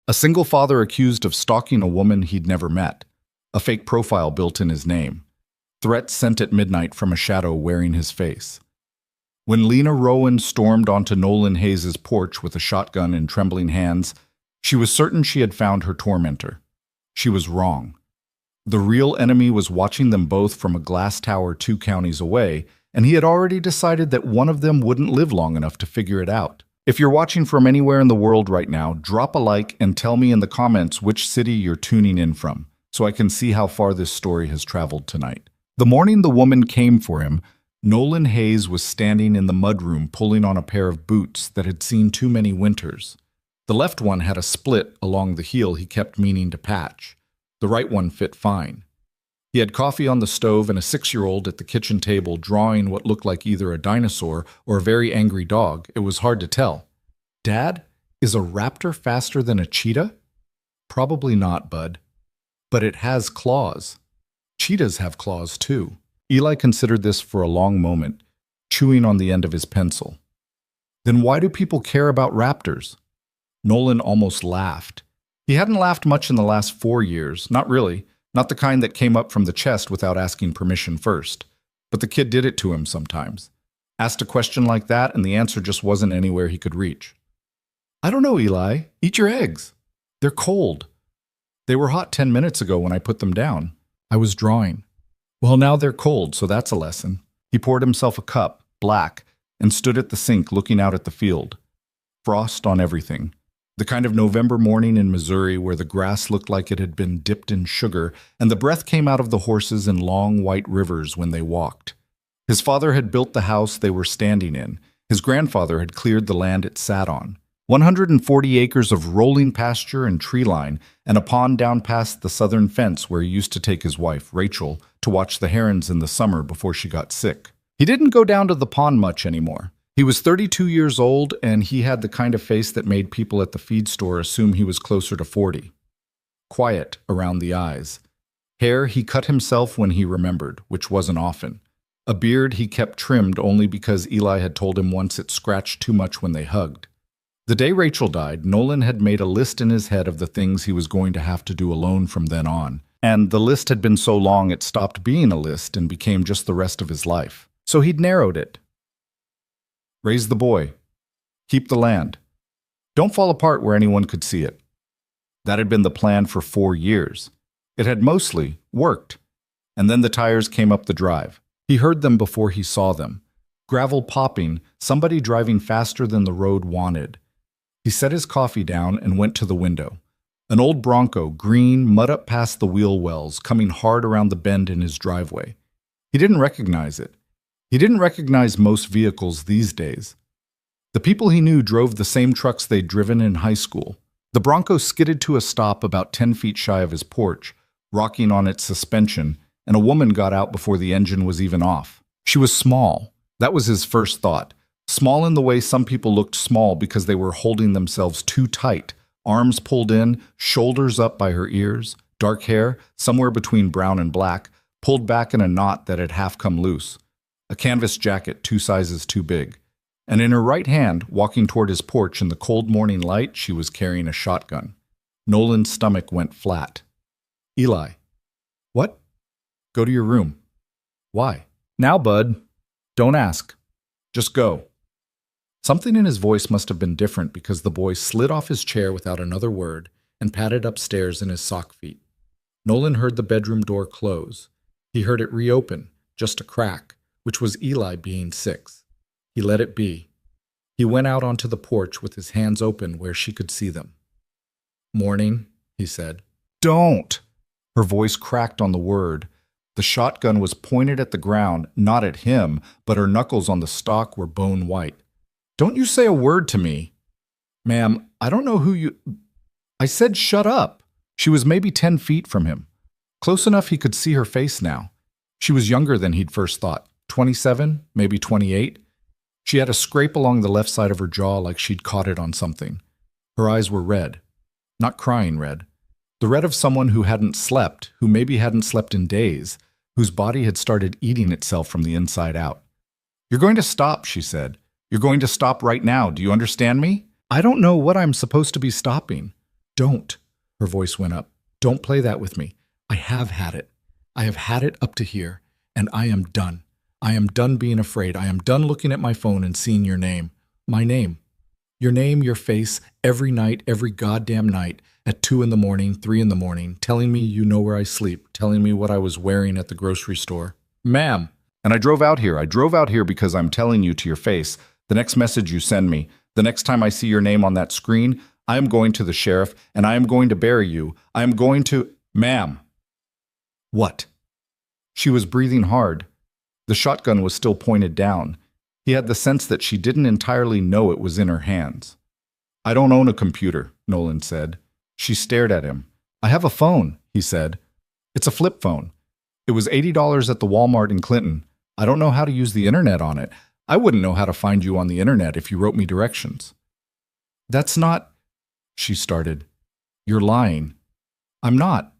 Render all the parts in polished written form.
A single father accused of stalking a woman he'd never met. A fake profile built in his name. Threats sent at midnight from a shadow wearing his face. When Lena Rowan stormed onto Nolan Hayes' porch with a shotgun in trembling hands, she was certain she had found her tormentor. She was wrong. The real enemy was watching them both from a glass tower 2 counties away, and he had already decided that one of them wouldn't live long enough to figure it out. If you're watching from anywhere in the world right now, drop a like and tell me in the comments which city you're tuning in from, so I can see how far this story has traveled tonight. The morning the woman came for him, Nolan Hayes was standing in the mudroom pulling on a pair of boots that had seen too many winters. The left one had a split along the heel he kept meaning to patch. The right one fit fine. He had coffee on the stove and a 6-year-old at the kitchen table drawing what looked like either a dinosaur or a very angry dog. It was hard to tell. Dad, is a raptor faster than a cheetah? Probably not, bud. But it has claws. Cheetahs have claws too. Eli considered this for a long moment, chewing on the end of his pencil. Then why do people care about raptors? Nolan almost laughed. He hadn't laughed much in the last 4 years, not really, not the kind that came up from the chest without asking permission first. But the kid did it to him sometimes. Asked a question like that and the answer just wasn't anywhere he could reach. I don't know, Eli. Eat your eggs. They're cold. They were hot 10 minutes ago when I put them down. I was drawing. Well, now they're cold, so that's a lesson. He poured himself a cup, black, and stood at the sink looking out at the field. Frost on everything. The kind of November morning in Missouri where the grass looked like it had been dipped in sugar and the breath came out of the horses in long white rivers when they walked. His father had built the house they were standing in. His grandfather had cleared the land it sat on. 140 acres of rolling pasture and tree line, and a pond down past the southern fence where he used to take his wife, Rachel, to watch the herons in the summer before she got sick. He didn't go down to the pond much anymore. He was 32 years old, and he had the kind of face that made people at the feed store assume he was closer to 40. Quiet around the eyes. Hair he cut himself when he remembered, which wasn't often. A beard he kept trimmed only because Eli had told him once it scratched too much when they hugged. The day Rachel died, Nolan had made a list in his head of the things he was going to have to do alone from then on, and the list had been so long it stopped being a list and became just the rest of his life. So he'd narrowed it. Raise the boy. Keep the land. Don't fall apart where anyone could see it. That had been the plan for 4 years. It had mostly worked. And then the tires came up the drive. He heard them before he saw them. Gravel popping, somebody driving faster than the road wanted. He set his coffee down and went to the window. An old Bronco, green, mud up past the wheel wells, coming hard around the bend in his driveway. He didn't recognize it. He didn't recognize most vehicles these days. The people he knew drove the same trucks they'd driven in high school. The Bronco skidded to a stop about 10 feet shy of his porch, rocking on its suspension, and a woman got out before the engine was even off. She was small. That was his first thought. Small in the way some people looked small because they were holding themselves too tight, arms pulled in, shoulders up by her ears, dark hair, somewhere between brown and black, pulled back in a knot that had half come loose. A canvas jacket 2 sizes too big. And in her right hand, walking toward his porch in the cold morning light, she was carrying a shotgun. Nolan's stomach went flat. Eli. What? Go to your room. Why? Now, bud. Don't ask. Just go. Something in his voice must have been different because the boy slid off his chair without another word and padded upstairs in his sock feet. Nolan heard the bedroom door close. He heard it reopen, just a crack, which was Eli being 6. He let it be. He went out onto the porch with his hands open where she could see them. Morning, he said. Don't! Her voice cracked on the word. The shotgun was pointed at the ground, not at him, but her knuckles on the stock were bone white. Don't you say a word to me. Ma'am, I don't know who you... I said shut up. She was maybe 10 feet from him. Close enough he could see her face now. She was younger than he'd first thought. 27, maybe 28. She had a scrape along the left side of her jaw like she'd caught it on something. Her eyes were red. Not crying red. The red of someone who hadn't slept, who maybe hadn't slept in days, whose body had started eating itself from the inside out. You're going to stop, she said. You're going to stop right now. Do you understand me? I don't know what I'm supposed to be stopping. Don't. Her voice went up. Don't play that with me. I have had it. I have had it up to here, and I am done. I am done being afraid. I am done looking at my phone and seeing your name. My name. Your name, your face, every night, every goddamn night, at 2 in the morning, 3 in the morning, telling me you know where I sleep, telling me what I was wearing at the grocery store. Ma'am. And I drove out here. I drove out here because I'm telling you to your face, the next message you send me, the next time I see your name on that screen, I am going to the sheriff, and I am going to bury you. I am going to... Ma'am. What? She was breathing hard. The shotgun was still pointed down. He had the sense that she didn't entirely know it was in her hands. I don't own a computer, Nolan said. She stared at him. I have a phone, he said. It's a flip phone. It was $80 at the Walmart in Clinton. I don't know how to use the internet on it. I wouldn't know how to find you on the internet if you wrote me directions. That's not... She started. You're lying. I'm not.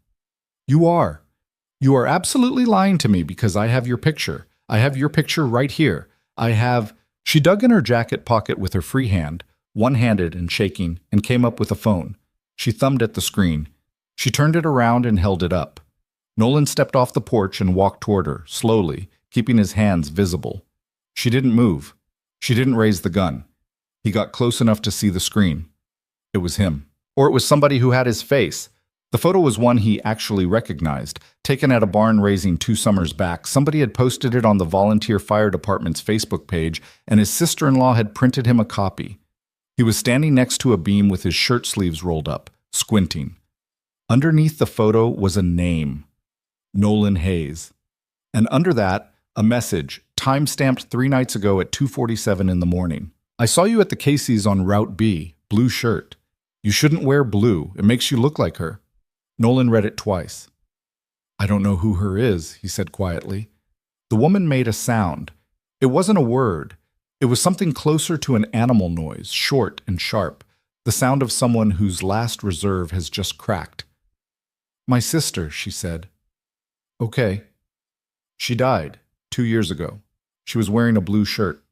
You are. You are absolutely lying to me because I have your picture. I have your picture right here. I have... She dug in her jacket pocket with her free hand, one-handed and shaking, and came up with a phone. She thumbed at the screen. She turned it around and held it up. Nolan stepped off the porch and walked toward her, slowly, keeping his hands visible. She didn't move. She didn't raise the gun. He got close enough to see the screen. It was him. Or it was somebody who had his face. The photo was one he actually recognized, taken at a barn raising 2 summers back. Somebody had posted it on the volunteer fire department's Facebook page, and his sister-in-law had printed him a copy. He was standing next to a beam with his shirt sleeves rolled up, squinting. Underneath the photo was a name. Nolan Hayes. And under that, a message, time-stamped 3 nights ago at 2:47 in the morning. I saw you at the Casey's on Route B, blue shirt. You shouldn't wear blue. It makes you look like her. Nolan read it twice. I don't know who her is, he said quietly. The woman made a sound. It wasn't a word. It was something closer to an animal noise, short and sharp, the sound of someone whose last reserve has just cracked. My sister, she said. Okay. She died 2 years ago. She was wearing a blue shirt.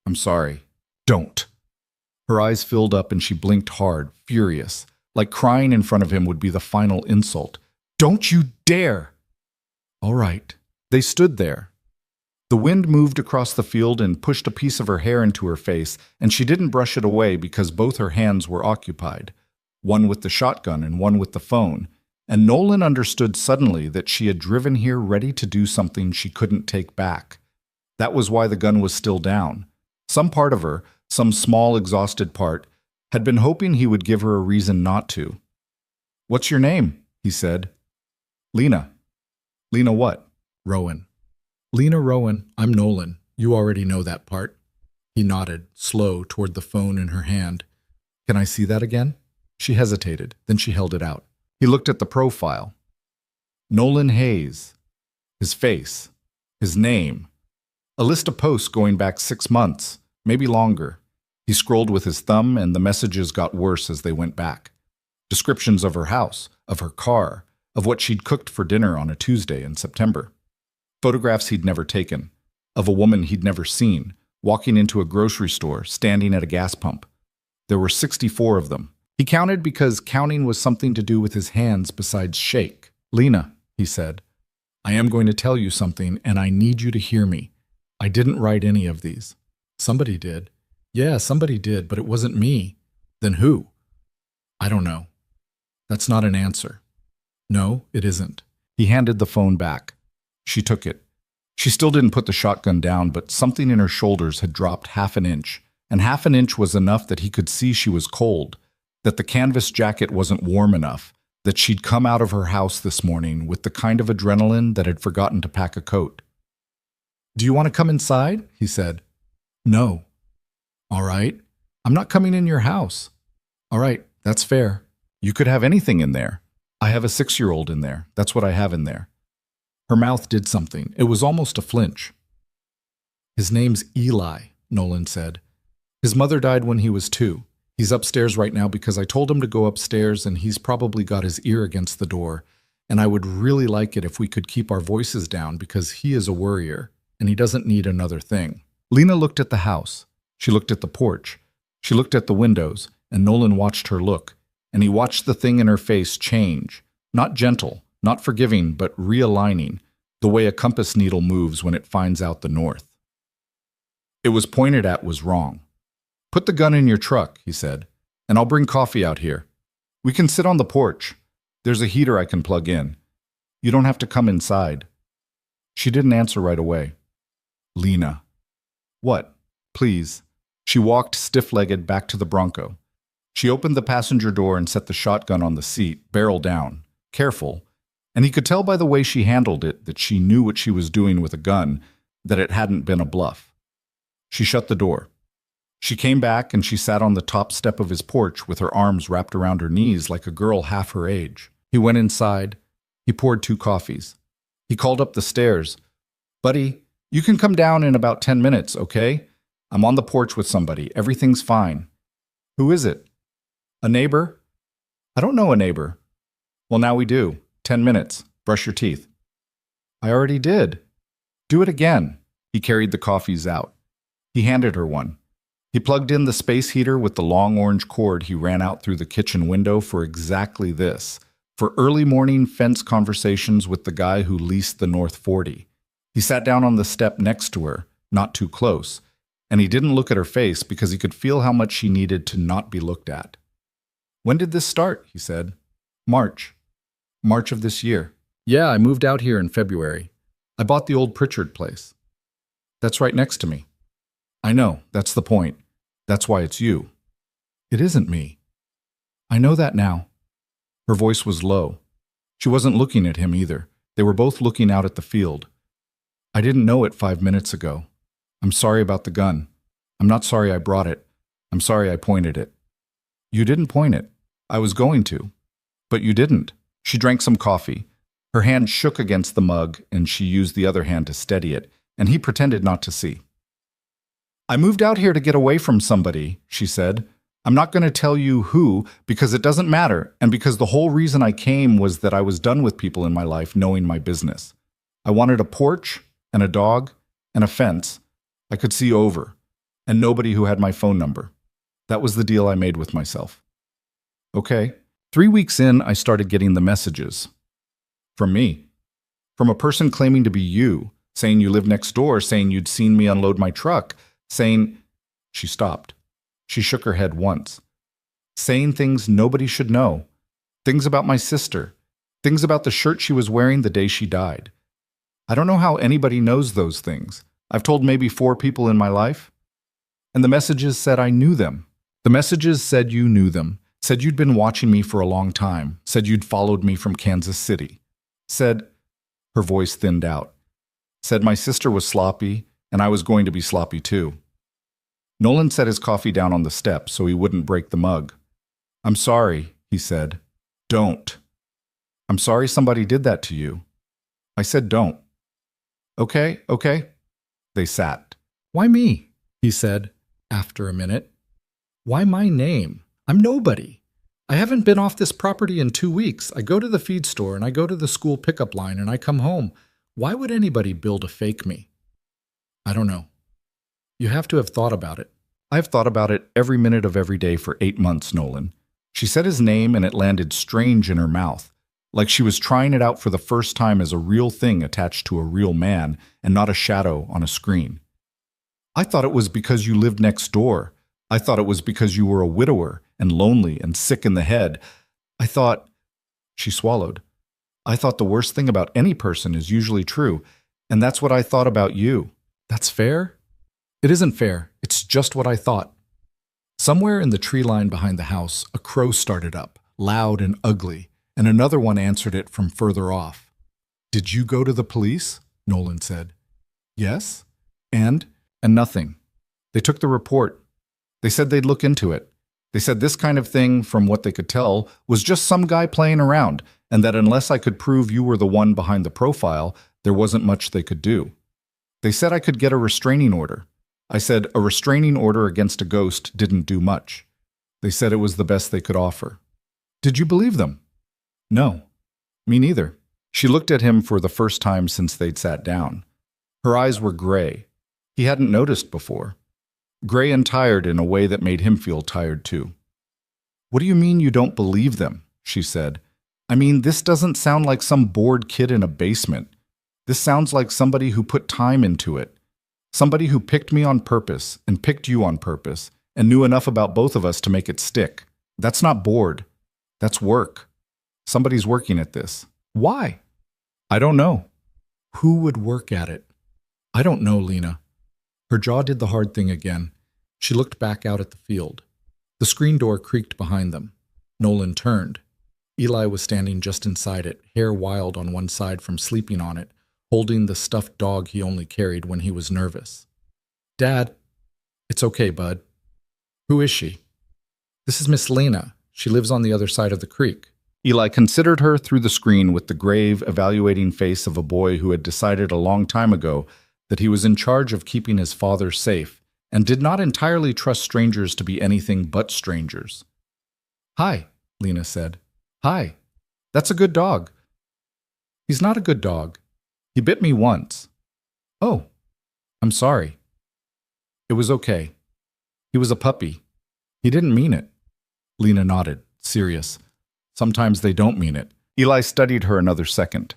I'm sorry. Don't. Her eyes filled up and she blinked hard, furious, like crying in front of him would be the final insult. Don't you dare! All right. They stood there. The wind moved across the field and pushed a piece of her hair into her face, and she didn't brush it away because both her hands were occupied, one with the shotgun and one with the phone, and Nolan understood suddenly that she had driven here ready to do something she couldn't take back. That was why the gun was still down. Some part of her, some small exhausted part, had been hoping he would give her a reason not to. What's your name? He said. Lena. Lena what? Rowan. Lena Rowan, I'm Nolan. You already know that part. He nodded, slow, toward the phone in her hand. Can I see that again? She hesitated, then she held it out. He looked at the profile. Nolan Hayes. His face. His name. A list of posts going back 6 months, maybe longer. He scrolled with his thumb, and the messages got worse as they went back. Descriptions of her house, of her car, of what she'd cooked for dinner on a Tuesday in September. Photographs he'd never taken, of a woman he'd never seen, walking into a grocery store, standing at a gas pump. There were 64 of them. He counted because counting was something to do with his hands besides shake. Lena, he said, I am going to tell you something, and I need you to hear me. I didn't write any of these. Somebody did. Yeah, somebody did, but it wasn't me. Then who? I don't know. That's not an answer. No, it isn't. He handed the phone back. She took it. She still didn't put the shotgun down, but something in her shoulders had dropped half an inch, and half an inch was enough that he could see she was cold, that the canvas jacket wasn't warm enough, that she'd come out of her house this morning with the kind of adrenaline that had forgotten to pack a coat. Do you want to come inside? He said. No. All right. I'm not coming in your house. All right, that's fair. You could have anything in there. I have a 6-year-old in there. That's what I have in there. Her mouth did something. It was almost a flinch. His name's Eli, Nolan said. His mother died when he was 2. He's upstairs right now because I told him to go upstairs, and he's probably got his ear against the door. And I would really like it if we could keep our voices down because he is a worrier, and he doesn't need another thing. Lena looked at the house. She looked at the porch. She looked at the windows, and Nolan watched her look. and he watched the thing in her face change. Not gentle, not forgiving, but realigning, the way a compass needle moves when it finds out the north. It was pointed at was wrong. "Put the gun in your truck," he said, "and I'll bring coffee out here. We can sit on the porch. There's a heater I can plug in. You don't have to come inside." She didn't answer right away. "Lena." "What? Please." She walked stiff-legged back to the Bronco. She opened the passenger door and set the shotgun on the seat, barrel down, careful, and he could tell by the way she handled it that she knew what she was doing with a gun, that it hadn't been a bluff. She shut the door. She came back and she sat on the top step of his porch with her arms wrapped around her knees like a girl half her age. He went inside. He poured 2 coffees. He called up the stairs. "Buddy, you can come down in about 10 minutes, okay? I'm on the porch with somebody. Everything's fine." "Who is it?" "A neighbor." "I don't know a neighbor." "Well, now we do. 10 minutes. Brush your teeth." "I already did." "Do it again." He carried the coffees out. He handed her one. He plugged in the space heater with the long orange cord he ran out through the kitchen window for exactly this, for early morning fence conversations with the guy who leased the North 40. He sat down on the step next to her, not too close, and he didn't look at her face because he could feel how much she needed to not be looked at. "When did this start?" he said. "March. March of this year." "Yeah, I moved out here in February. I bought the old Pritchard place." "That's right next to me." "I know, that's the point. That's why it's you." "It isn't me." "I know that now." Her voice was low. She wasn't looking at him either. They were both looking out at the field. "I didn't know it 5 minutes ago. I'm sorry about the gun. I'm not sorry I brought it. I'm sorry I pointed it." "You didn't point it. I was going to." "But you didn't." She drank some coffee. Her hand shook against the mug, and she used the other hand to steady it, and he pretended not to see. "I moved out here to get away from somebody," she said. "I'm not going to tell you who, because it doesn't matter, and because the whole reason I came was that I was done with people in my life knowing my business. I wanted a porch, and a dog, and a fence I could see over, and nobody who had my phone number. That was the deal I made with myself." "Okay." 3 weeks in, I started getting the messages. From me. From a person claiming to be you, saying you lived next door, saying you'd seen me unload my truck, saying... She stopped. She shook her head once. "Saying things nobody should know. Things about my sister. Things about the shirt she was wearing the day she died. I don't know how anybody knows those things. I've told maybe 4 people in my life. And the messages said I knew them. The messages said you knew them. Said you'd been watching me for a long time. Said you'd followed me from Kansas City. Said..." Her voice thinned out. "Said my sister was sloppy, and I was going to be sloppy too." Nolan set his coffee down on the step so he wouldn't break the mug. "I'm sorry," he said. "Don't." "I'm sorry somebody did that to you." I said don't. "Okay, okay." They sat. "Why me?" he said, after a minute. "Why my name? I'm nobody. I haven't been off this property in 2 weeks. I go to the feed store and I go to the school pickup line and I come home. Why would anybody build a fake me?" "I don't know." "You have to have thought about it." "I've thought about it every minute of every day for 8 months, Nolan." She said his name and it landed strange in her mouth, like she was trying it out for the first time as a real thing attached to a real man and not a shadow on a screen. "I thought it was because you lived next door. I thought it was because you were a widower and lonely and sick in the head. I thought..." She swallowed. "I thought the worst thing about any person is usually true, and that's what I thought about you." "That's fair?" "It isn't fair. It's just what I thought." Somewhere in the tree line behind the house, a crow started up, loud and ugly, and another one answered it from further off. "Did you go to the police?" Nolan said. "Yes." And nothing. "They took the report. They said they'd look into it. They said this kind of thing, from what they could tell, was just some guy playing around, and that unless I could prove you were the one behind the profile, there wasn't much they could do. They said I could get a restraining order. I said a restraining order against a ghost didn't do much. They said it was the best they could offer." "Did you believe them?" "No. Me neither." She looked at him for the first time since they'd sat down. Her eyes were gray. He hadn't noticed before. Gray and tired in a way that made him feel tired too. What do you mean you don't believe them? She said. I mean, this doesn't sound like some bored kid in a basement. This sounds like somebody who put time into it. Somebody who picked me on purpose and picked you on purpose and knew enough about both of us to make it stick. That's not bored. That's work. Somebody's working at this. Why? I don't know. Who would work at it? I don't know, Lena. Her jaw did the hard thing again. She looked back out at the field. The screen door creaked behind them. Nolan turned. Eli was standing just inside it, hair wild on one side from sleeping on it, holding the stuffed dog he only carried when he was nervous. Dad. It's okay, bud. Who is she? This is Miss Lena. She lives on the other side of the creek. Eli considered her through the screen with the grave, evaluating face of a boy who had decided a long time ago that he was in charge of keeping his father safe and did not entirely trust strangers to be anything but strangers. Hi, Lena said. Hi. That's a good dog. He's not a good dog. He bit me once. Oh, I'm sorry. It was okay. He was a puppy. He didn't mean it. Lena nodded, serious. Sometimes they don't mean it. Eli studied her another second.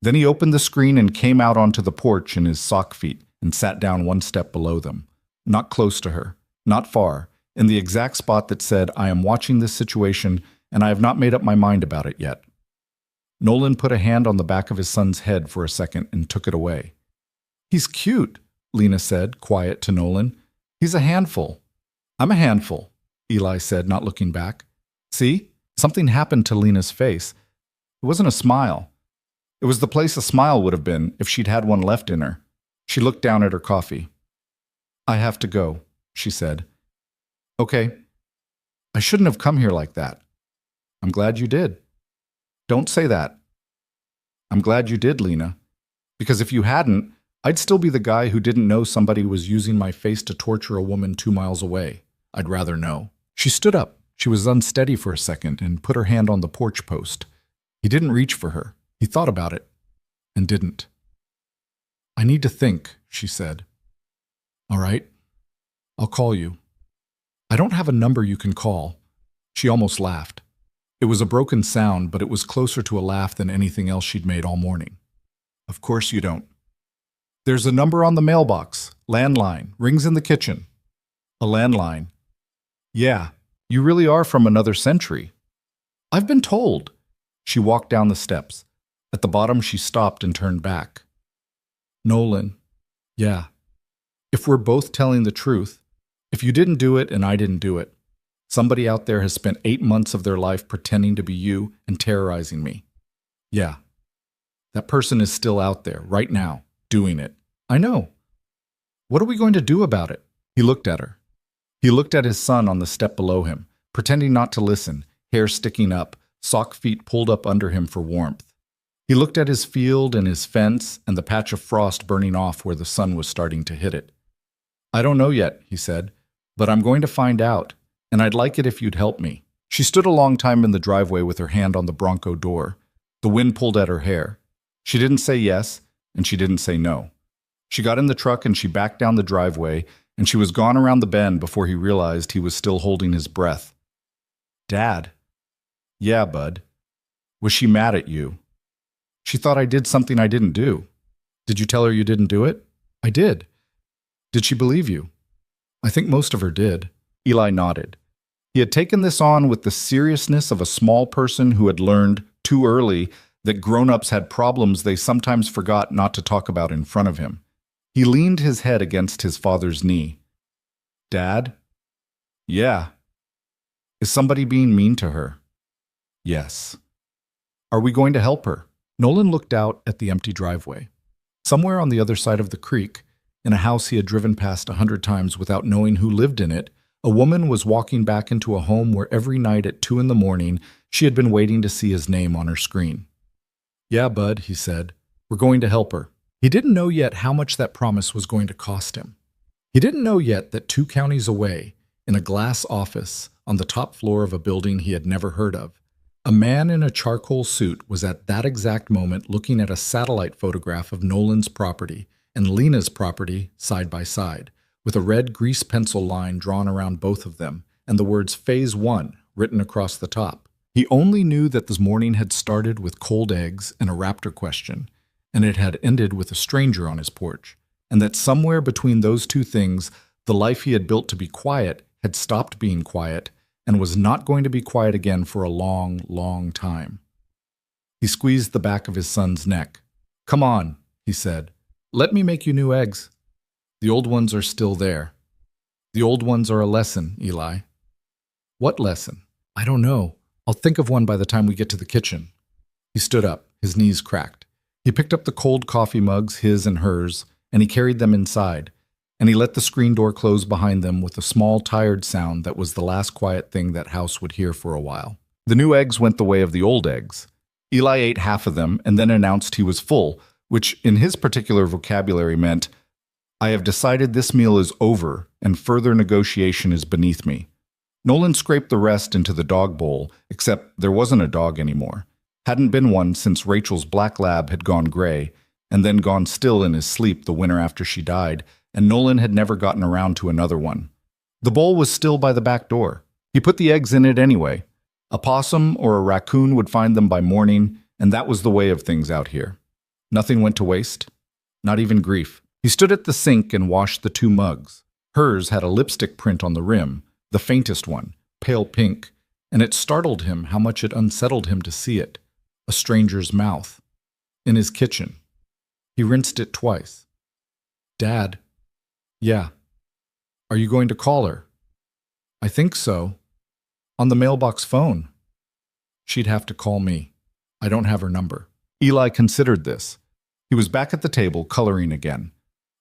Then he opened the screen and came out onto the porch in his sock feet and sat down one step below them. Not close to her, not far, in the exact spot that said, I am watching this situation and I have not made up my mind about it yet. Nolan put a hand on the back of his son's head for a second and took it away. He's cute, Lena said, quiet to Nolan. He's a handful. I'm a handful, Eli said, not looking back. See? Something happened to Lena's face. It wasn't a smile. It was the place a smile would have been if she'd had one left in her. She looked down at her coffee. I have to go, she said. Okay. I shouldn't have come here like that. I'm glad you did. Don't say that. I'm glad you did, Lena. Because if you hadn't, I'd still be the guy who didn't know somebody was using my face to torture a woman 2 miles away. I'd rather know. She stood up. She was unsteady for a second and put her hand on the porch post. He didn't reach for her. He thought about it and didn't. I need to think, she said. All right. I'll call you. I don't have a number you can call. She almost laughed. It was a broken sound, but it was closer to a laugh than anything else she'd made all morning. Of course you don't. There's a number on the mailbox. Landline. Rings in the kitchen. A landline. Yeah, you really are from another century. I've been told. She walked down the steps. At the bottom, she stopped and turned back. Nolan. Yeah. If we're both telling the truth, if you didn't do it and I didn't do it, somebody out there has spent 8 months of their life pretending to be you and terrorizing me. Yeah. That person is still out there, right now, doing it. I know. What are we going to do about it? He looked at her. He looked at his son on the step below him, pretending not to listen, hair sticking up, sock feet pulled up under him for warmth. He looked at his field and his fence and the patch of frost burning off where the sun was starting to hit it. I don't know yet, he said, but I'm going to find out, and I'd like it if you'd help me. She stood a long time in the driveway with her hand on the Bronco door. The wind pulled at her hair. She didn't say yes, and she didn't say no. She got in the truck and she backed down the driveway, and she was gone around the bend before he realized he was still holding his breath. Dad. Yeah, bud. Was she mad at you? She thought I did something I didn't do. Did you tell her you didn't do it? I did. Did she believe you? I think most of her did. Eli nodded. He had taken this on with the seriousness of a small person who had learned, too early, that grown-ups had problems they sometimes forgot not to talk about in front of him. He leaned his head against his father's knee. Dad? Yeah. Is somebody being mean to her? Yes. Are we going to help her? Nolan looked out at the empty driveway. Somewhere on the other side of the creek, in a house he had driven past 100 times without knowing who lived in it, a woman was walking back into a home where every night at 2 a.m. she had been waiting to see his name on her screen. Yeah, bud, he said. We're going to help her. He didn't know yet how much that promise was going to cost him. He didn't know yet that 2 counties away, in a glass office on the top floor of a building he had never heard of, a man in a charcoal suit was at that exact moment looking at a satellite photograph of Nolan's property and Lena's property side by side, with a red grease pencil line drawn around both of them and the words Phase 1 written across the top. He only knew that this morning had started with cold eggs and a raptor question, and it had ended with a stranger on his porch, and that somewhere between those two things, the life he had built to be quiet had stopped being quiet and was not going to be quiet again for a long, long time. He squeezed the back of his son's neck. "Come on," he said. "Let me make you new eggs. The old ones are still there. The old ones are a lesson, Eli." "What lesson?" "I don't know. I'll think of one by the time we get to the kitchen." He stood up, his knees cracked. He picked up the cold coffee mugs, his and hers, and he carried them inside, and he let the screen door close behind them with a small, tired sound that was the last quiet thing that house would hear for a while. The new eggs went the way of the old eggs. Eli ate half of them and then announced he was full, which in his particular vocabulary meant, "I have decided this meal is over and further negotiation is beneath me." Nolan scraped the rest into the dog bowl, except there wasn't a dog anymore. Hadn't been one since Rachel's black lab had gone gray, and then gone still in his sleep the winter after she died, and Nolan had never gotten around to another one. The bowl was still by the back door. He put the eggs in it anyway. A possum or a raccoon would find them by morning, and that was the way of things out here. Nothing went to waste, not even grief. He stood at the sink and washed the two mugs. Hers had a lipstick print on the rim, the faintest one, pale pink, and it startled him how much it unsettled him to see it. A stranger's mouth. In his kitchen. He rinsed it twice. "Dad." "Yeah." "Are you going to call her?" "I think so." "On the mailbox phone." "She'd have to call me. I don't have her number." Eli considered this. He was back at the table, coloring again.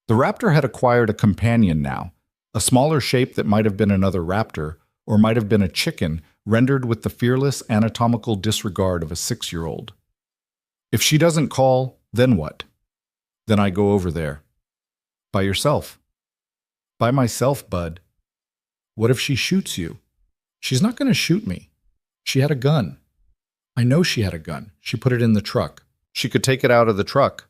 The raptor had acquired a companion now, a smaller shape that might have been another raptor, or might have been a chicken, rendered with the fearless anatomical disregard of a 6-year-old. "If she doesn't call, then what?" "Then I go over there." "By yourself?" "By myself, bud." "What if she shoots you?" "She's not going to shoot me. She had a gun." "I know she had a gun. She put it in the truck. She could take it out of the truck."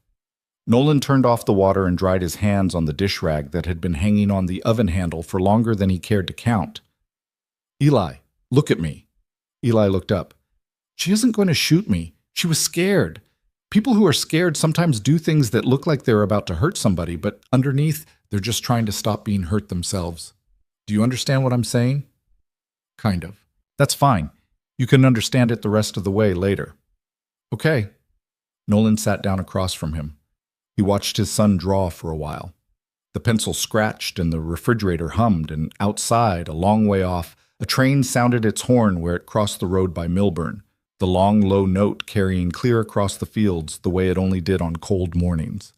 Nolan turned off the water and dried his hands on the dish rag that had been hanging on the oven handle for longer than he cared to count. "Eli, look at me." Eli looked up. "She isn't going to shoot me. She was scared. People who are scared sometimes do things that look like they're about to hurt somebody, but underneath, they're just trying to stop being hurt themselves. Do you understand what I'm saying?" "Kind of." "That's fine. You can understand it the rest of the way later." "Okay." Nolan sat down across from him. He watched his son draw for a while. The pencil scratched and the refrigerator hummed, and outside, a long way off, a train sounded its horn where it crossed the road by Milburn, the long, low note carrying clear across the fields the way it only did on cold mornings.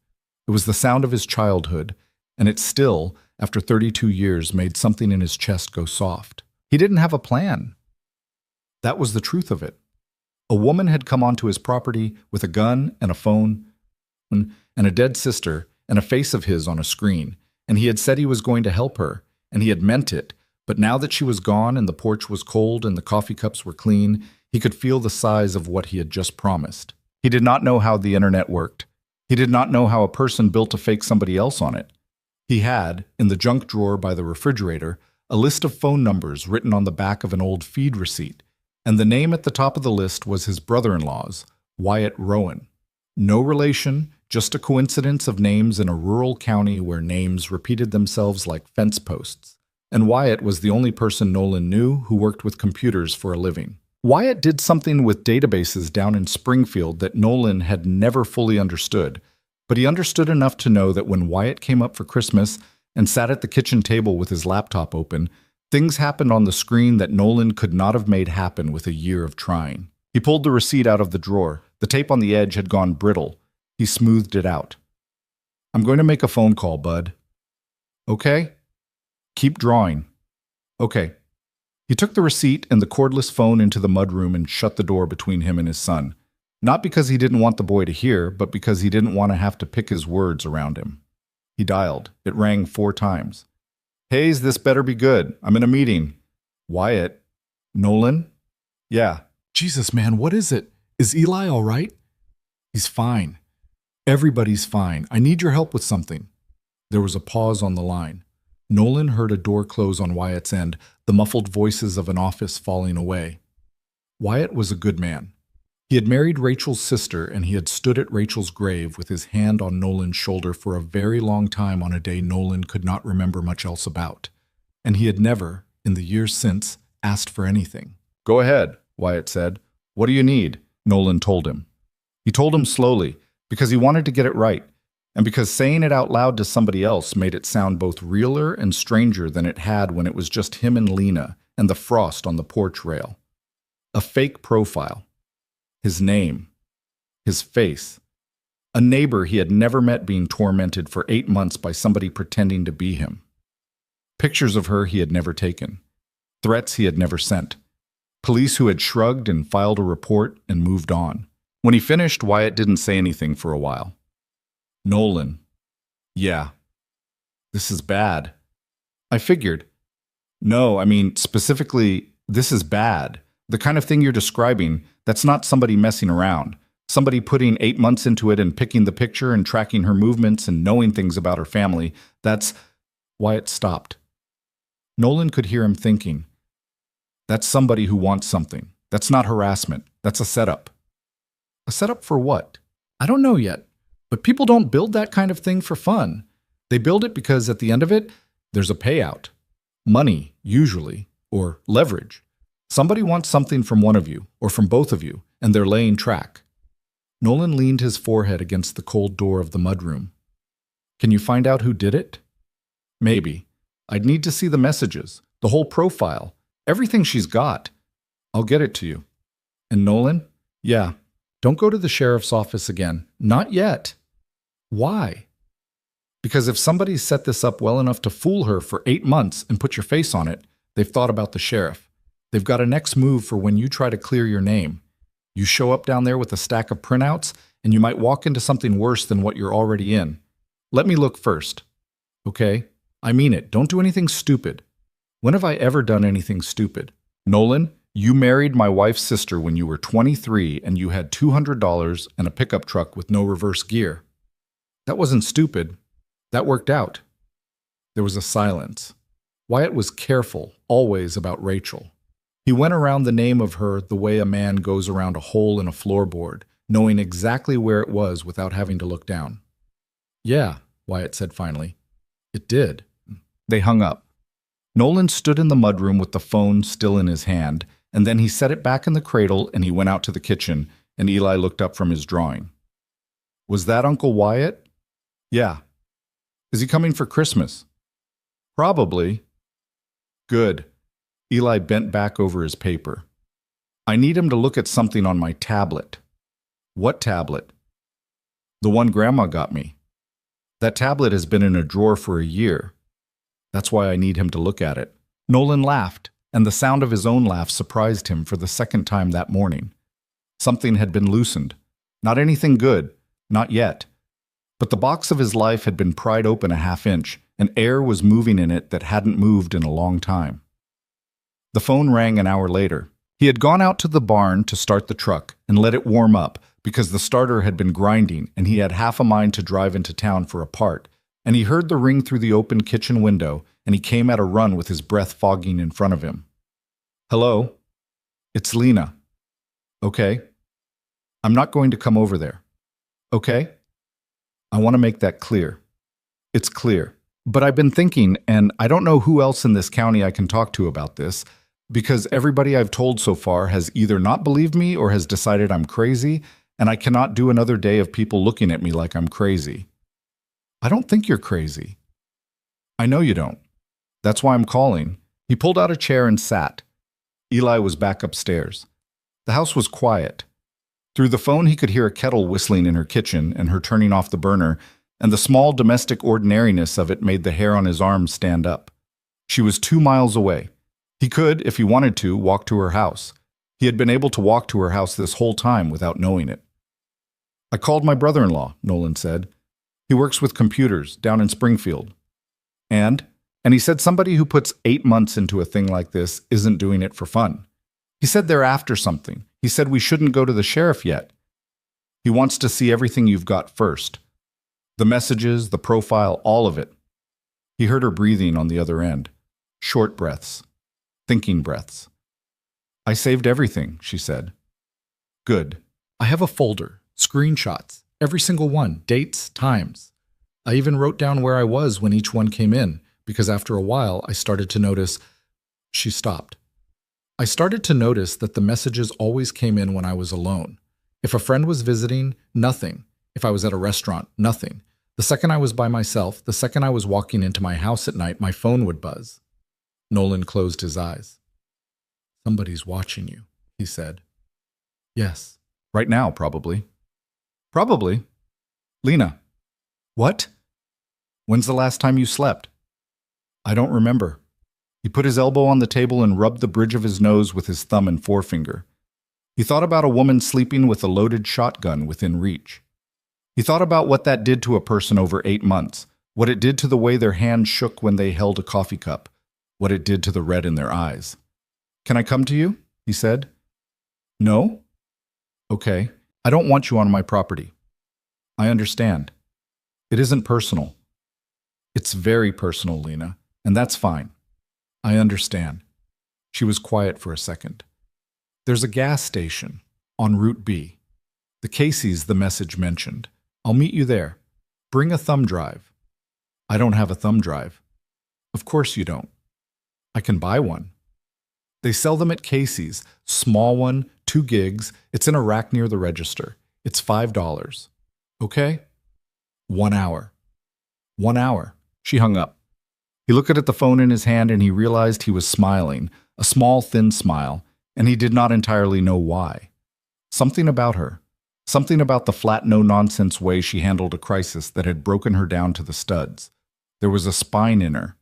It was the sound of his childhood, and it still, after 32 years, made something in his chest go soft. He didn't have a plan. That was the truth of it. A woman had come onto his property with a gun and a phone and a dead sister and a face of his on a screen, and he had said he was going to help her, and he had meant it, but now that she was gone and the porch was cold and the coffee cups were clean, he could feel the size of what he had just promised. He did not know how the internet worked. He did not know how a person built a fake somebody else on it. He had, in the junk drawer by the refrigerator, a list of phone numbers written on the back of an old feed receipt, and the name at the top of the list was his brother-in-law's, Wyatt Rowan. No relation, just a coincidence of names in a rural county where names repeated themselves like fence posts. And Wyatt was the only person Nolan knew who worked with computers for a living. Wyatt did something with databases down in Springfield that Nolan had never fully understood, but he understood enough to know that when Wyatt came up for Christmas and sat at the kitchen table with his laptop open, things happened on the screen that Nolan could not have made happen with a year of trying. He pulled the receipt out of the drawer. The tape on the edge had gone brittle. He smoothed it out. "I'm going to make a phone call, bud." "Okay." "Keep drawing." "Okay." He took the receipt and the cordless phone into the mudroom and shut the door between him and his son. Not because he didn't want the boy to hear, but because he didn't want to have to pick his words around him. He dialed. It rang 4 times. "Hayes, this better be good. I'm in a meeting." "Wyatt." "Nolan?" "Yeah." "Jesus, man, what is it? Is Eli all right?" "He's fine. Everybody's fine. I need your help with something." There was a pause on the line. Nolan heard a door close on Wyatt's end, the muffled voices of an office falling away. Wyatt was a good man. He had married Rachel's sister, and he had stood at Rachel's grave with his hand on Nolan's shoulder for a very long time on a day Nolan could not remember much else about. And he had never, in the years since, asked for anything. "Go ahead," Wyatt said. "What do you need?" Nolan told him. He told him slowly, because he wanted to get it right, and because saying it out loud to somebody else made it sound both realer and stranger than it had when it was just him and Lena and the frost on the porch rail. A fake profile. His name. His face. A neighbor he had never met being tormented for 8 months by somebody pretending to be him. Pictures of her he had never taken. Threats he had never sent. Police who had shrugged and filed a report and moved on. When he finished, Wyatt didn't say anything for a while. "Nolan. Yeah. This is bad." "I figured." "No, I mean, specifically, this is bad. The kind of thing you're describing, that's not somebody messing around. Somebody putting 8 months into it and picking the picture and tracking her movements and knowing things about her family. That's—" Wyatt stopped. Nolan could hear him thinking. That's somebody who wants something. That's not harassment. That's a setup. A setup for what? I don't know yet. But people don't build that kind of thing for fun. They build it because at the end of it, there's a payout. Money, usually, or leverage. Somebody wants something from one of you, or from both of you, and they're laying track. Nolan leaned his forehead against the cold door of the mudroom. Can you find out who did it? Maybe. I'd need to see the messages, the whole profile, everything she's got. I'll get it to you. And Nolan? Yeah. Don't go to the sheriff's office again. Not yet. Why? Because if somebody's set this up well enough to fool her for 8 months and put your face on it, they've thought about the sheriff. They've got a next move for when you try to clear your name. You show up down there with a stack of printouts, and you might walk into something worse than what you're already in. Let me look first. Okay? I mean it. Don't do anything stupid. When have I ever done anything stupid? Nolan, you married my wife's sister when you were 23 and you had $200 and a pickup truck with no reverse gear. That wasn't stupid. That worked out. There was a silence. Wyatt was careful, always, about Rachel. He went around the name of her the way a man goes around a hole in a floorboard, knowing exactly where it was without having to look down. Yeah, Wyatt said finally. It did. They hung up. Nolan stood in the mudroom with the phone still in his hand, and then he set it back in the cradle and he went out to the kitchen, and Eli looked up from his drawing. Was that Uncle Wyatt? Yeah. Is he coming for Christmas? Probably. Good. Eli bent back over his paper. I need him to look at something on my tablet. What tablet? The one Grandma got me. That tablet has been in a drawer for a year. That's why I need him to look at it. Nolan laughed, and the sound of his own laugh surprised him for the second time that morning. Something had been loosened. Not anything good, not yet. But the box of his life had been pried open a half-inch, and air was moving in it that hadn't moved in a long time. The phone rang an hour later. He had gone out to the barn to start the truck and let it warm up because the starter had been grinding and he had half a mind to drive into town for a part, and he heard the ring through the open kitchen window, and he came at a run with his breath fogging in front of him. Hello? It's Lena. Okay. I'm not going to come over there. Okay? I want to make that clear. It's clear. But I've been thinking, and I don't know who else in this county I can talk to about this, because everybody I've told so far has either not believed me or has decided I'm crazy, and I cannot do another day of people looking at me like I'm crazy. I don't think you're crazy. I know you don't. That's why I'm calling. He pulled out a chair and sat. Eli was back upstairs. The house was quiet. Through the phone he could hear a kettle whistling in her kitchen and her turning off the burner, and the small domestic ordinariness of it made the hair on his arms stand up. She was 2 miles away. He could, if he wanted to, walk to her house. He had been able to walk to her house this whole time without knowing it. I called my brother-in-law, Nolan said. He works with computers down in Springfield. And he said somebody who puts 8 months into a thing like this isn't doing it for fun. He said they're after something. He said we shouldn't go to the sheriff yet. He wants to see everything you've got first. The messages, the profile, all of it. He heard her breathing on the other end. Short breaths. Thinking breaths. I saved everything, she said. Good. I have a folder, screenshots, every single one, dates, times. I even wrote down where I was when each one came in, because after a while I started to notice. She stopped. I started to notice that the messages always came in when I was alone. If a friend was visiting, nothing. If I was at a restaurant, nothing. The second I was by myself, the second I was walking into my house at night, my phone would buzz. Nolan closed his eyes. Somebody's watching you, he said. Yes. Right now, probably. Probably. Lena. What? When's the last time you slept? I don't remember. He put his elbow on the table and rubbed the bridge of his nose with his thumb and forefinger. He thought about a woman sleeping with a loaded shotgun within reach. He thought about what that did to a person over 8 months, what it did to the way their hands shook when they held a coffee cup, what it did to the red in their eyes. Can I come to you? He said. No? Okay. I don't want you on my property. I understand. It isn't personal. It's very personal, Lena, and that's fine. I understand. She was quiet for a second. There's a gas station on Route B. The Casey's the message mentioned. I'll meet you there. Bring a thumb drive. I don't have a thumb drive. Of course you don't. I can buy one. They sell them at Casey's. Small one, 2 gigs. It's in a rack near the register. It's $5. Okay? 1 hour. 1 hour. She hung up. He looked at the phone in his hand and he realized he was smiling, a small, thin smile, and he did not entirely know why. Something about her. Something about the flat, no-nonsense way she handled a crisis that had broken her down to the studs. There was a spine in her.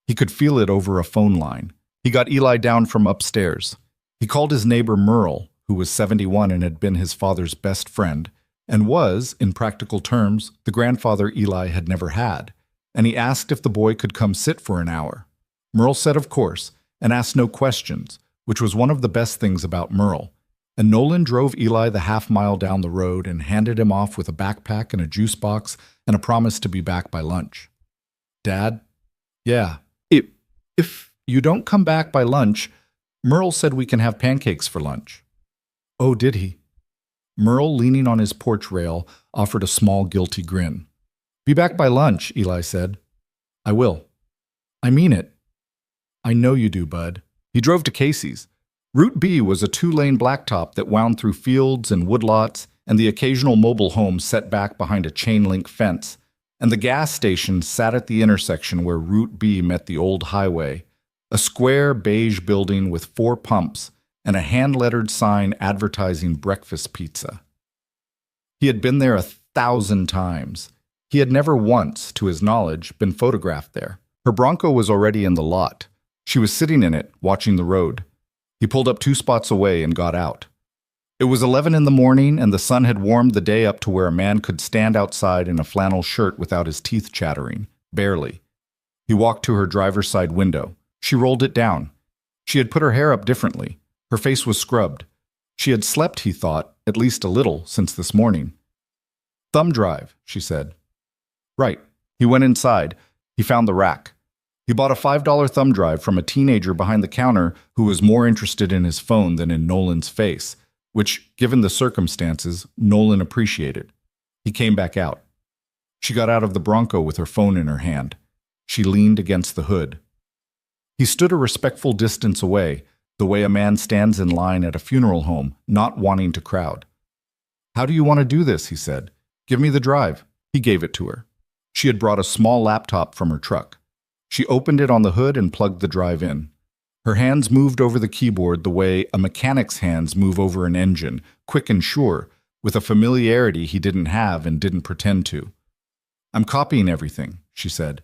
He could feel it over a phone line. He got Eli down from upstairs. He called his neighbor Merle, who was 71 and had been his father's best friend, and was, in practical terms, the grandfather Eli had never had, and he asked if the boy could come sit for an hour. Merle said of course, and asked no questions, which was one of the best things about Merle. And Nolan drove Eli the half-mile down the road and handed him off with a backpack and a juice box and a promise to be back by lunch. Dad? Yeah. If you don't come back by lunch, Merle said we can have pancakes for lunch. Oh, did he? Merle, leaning on his porch rail, offered a small, guilty grin. Be back by lunch, Eli said. I will. I mean it. I know you do, bud. He drove to Casey's. Route B was a 2-lane blacktop that wound through fields and woodlots and the occasional mobile home set back behind a chain-link fence, and the gas station sat at the intersection where Route B met the old highway, a square beige building with 4 pumps and a hand-lettered sign advertising breakfast pizza. He had been there 1,000 times. He had never once, to his knowledge, been photographed there. Her Bronco was already in the lot. She was sitting in it, watching the road. He pulled up 2 spots away and got out. It was 11 in the morning, and the sun had warmed the day up to where a man could stand outside in a flannel shirt without his teeth chattering, barely. He walked to her driver's side window. She rolled it down. She had put her hair up differently. Her face was scrubbed. She had slept, he thought, at least a little since this morning. Thumb drive, she said. Right. He went inside. He found the rack. He bought a $5 thumb drive from a teenager behind the counter who was more interested in his phone than in Nolan's face, which, given the circumstances, Nolan appreciated. He came back out. She got out of the Bronco with her phone in her hand. She leaned against the hood. He stood a respectful distance away, the way a man stands in line at a funeral home, not wanting to crowd. How do you want to do this? He said. Give me the drive. He gave it to her. She had brought a small laptop from her truck. She opened it on the hood and plugged the drive in. Her hands moved over the keyboard the way a mechanic's hands move over an engine, quick and sure, with a familiarity he didn't have and didn't pretend to. I'm copying everything, she said.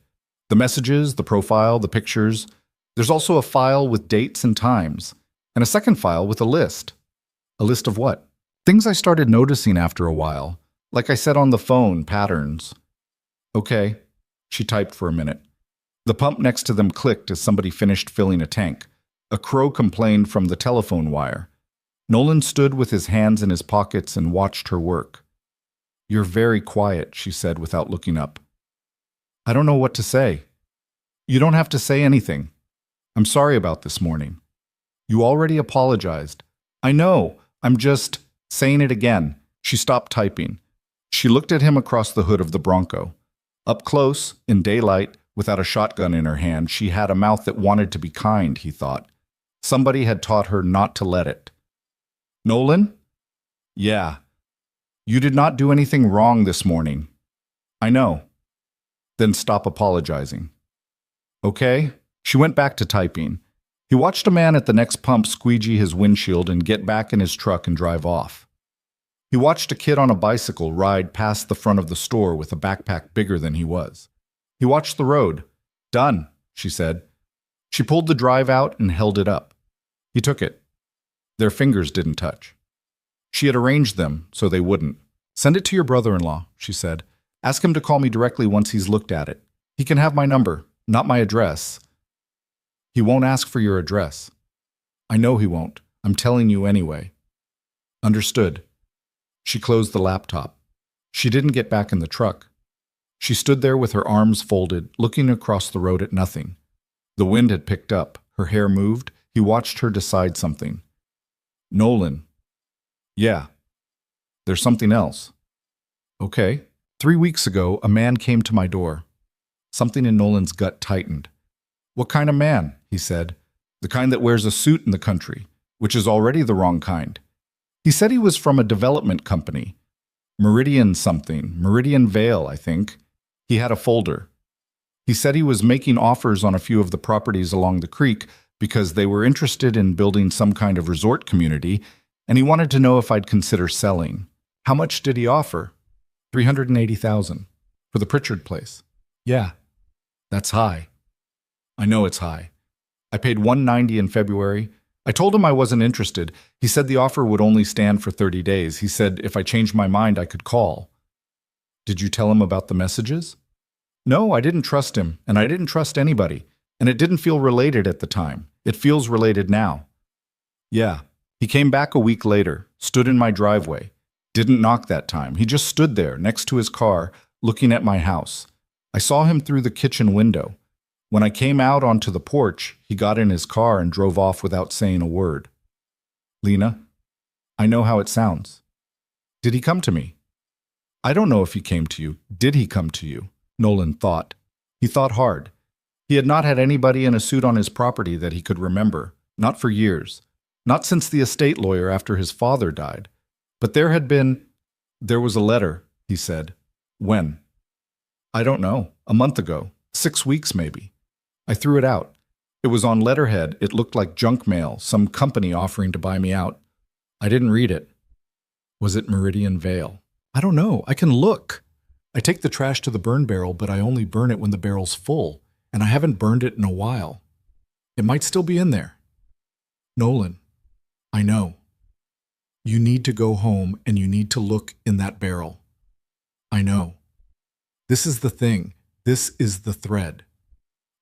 The messages, the profile, the pictures. There's also a file with dates and times, and a second file with a list. A list of what? Things I started noticing after a while. Like I said on the phone, patterns. Okay, she typed for a minute. The pump next to them clicked as somebody finished filling a tank. A crow complained from the telephone wire. Nolan stood with his hands in his pockets and watched her work. You're very quiet, she said without looking up. I don't know what to say. You don't have to say anything. I'm sorry about this morning. You already apologized. I know. I'm just saying it again. She stopped typing. She looked at him across the hood of the Bronco. Up close, in daylight, without a shotgun in her hand, she had a mouth that wanted to be kind, he thought. Somebody had taught her not to let it. Nolan? Yeah. You did not do anything wrong this morning. I know. Then stop apologizing. Okay? She went back to typing. He watched a man at the next pump squeegee his windshield and get back in his truck and drive off. He watched a kid on a bicycle ride past the front of the store with a backpack bigger than he was. He watched the road. Done, she said. She pulled the drive out and held it up. He took it. Their fingers didn't touch. She had arranged them so they wouldn't. Send it to your brother-in-law, she said. Ask him to call me directly once he's looked at it. He can have my number, not my address. He won't ask for your address. I know he won't. I'm telling you anyway. Understood. She closed the laptop. She didn't get back in the truck. She stood there with her arms folded, looking across the road at nothing. The wind had picked up. Her hair moved. He watched her decide something. Nolan. Yeah. There's something else. Okay. 3 weeks ago, a man came to my door. Something in Nolan's gut tightened. What kind of man? He said. The kind that wears a suit in the country, which is already the wrong kind. He said he was from a development company. Meridian something. Meridian Vale, I think. He had a folder. He said he was making offers on a few of the properties along the creek because they were interested in building some kind of resort community, and he wanted to know if I'd consider selling. How much did he offer? $380,000 for the Pritchard place. Yeah, that's high. I know it's high. I paid $190 in February. I told him I wasn't interested. He said the offer would only stand for 30 days. He said if I changed my mind, I could call. Did you tell him about the messages? No, I didn't trust him, and I didn't trust anybody, and it didn't feel related at the time. It feels related now. Yeah. He came back a week later, stood in my driveway. Didn't knock that time. He just stood there next to his car, looking at my house. I saw him through the kitchen window. When I came out onto the porch, he got in his car and drove off without saying a word. Lena, I know how it sounds. Did he come to me? I don't know if he came to you. Did he come to you? Nolan thought. He thought hard. He had not had anybody in a suit on his property that he could remember, not for years, not since the estate lawyer after his father died. But there was a letter, he said. When? I don't know. A month ago. 6 weeks, maybe. I threw it out. It was on letterhead. It looked like junk mail, some company offering to buy me out. I didn't read it. Was it Meridian Vale? I don't know. I can look. I take the trash to the burn barrel, but I only burn it when the barrel's full, and I haven't burned it in a while. It might still be in there. Nolan, I know. You need to go home, and you need to look in that barrel. I know. This is the thing. This is the thread.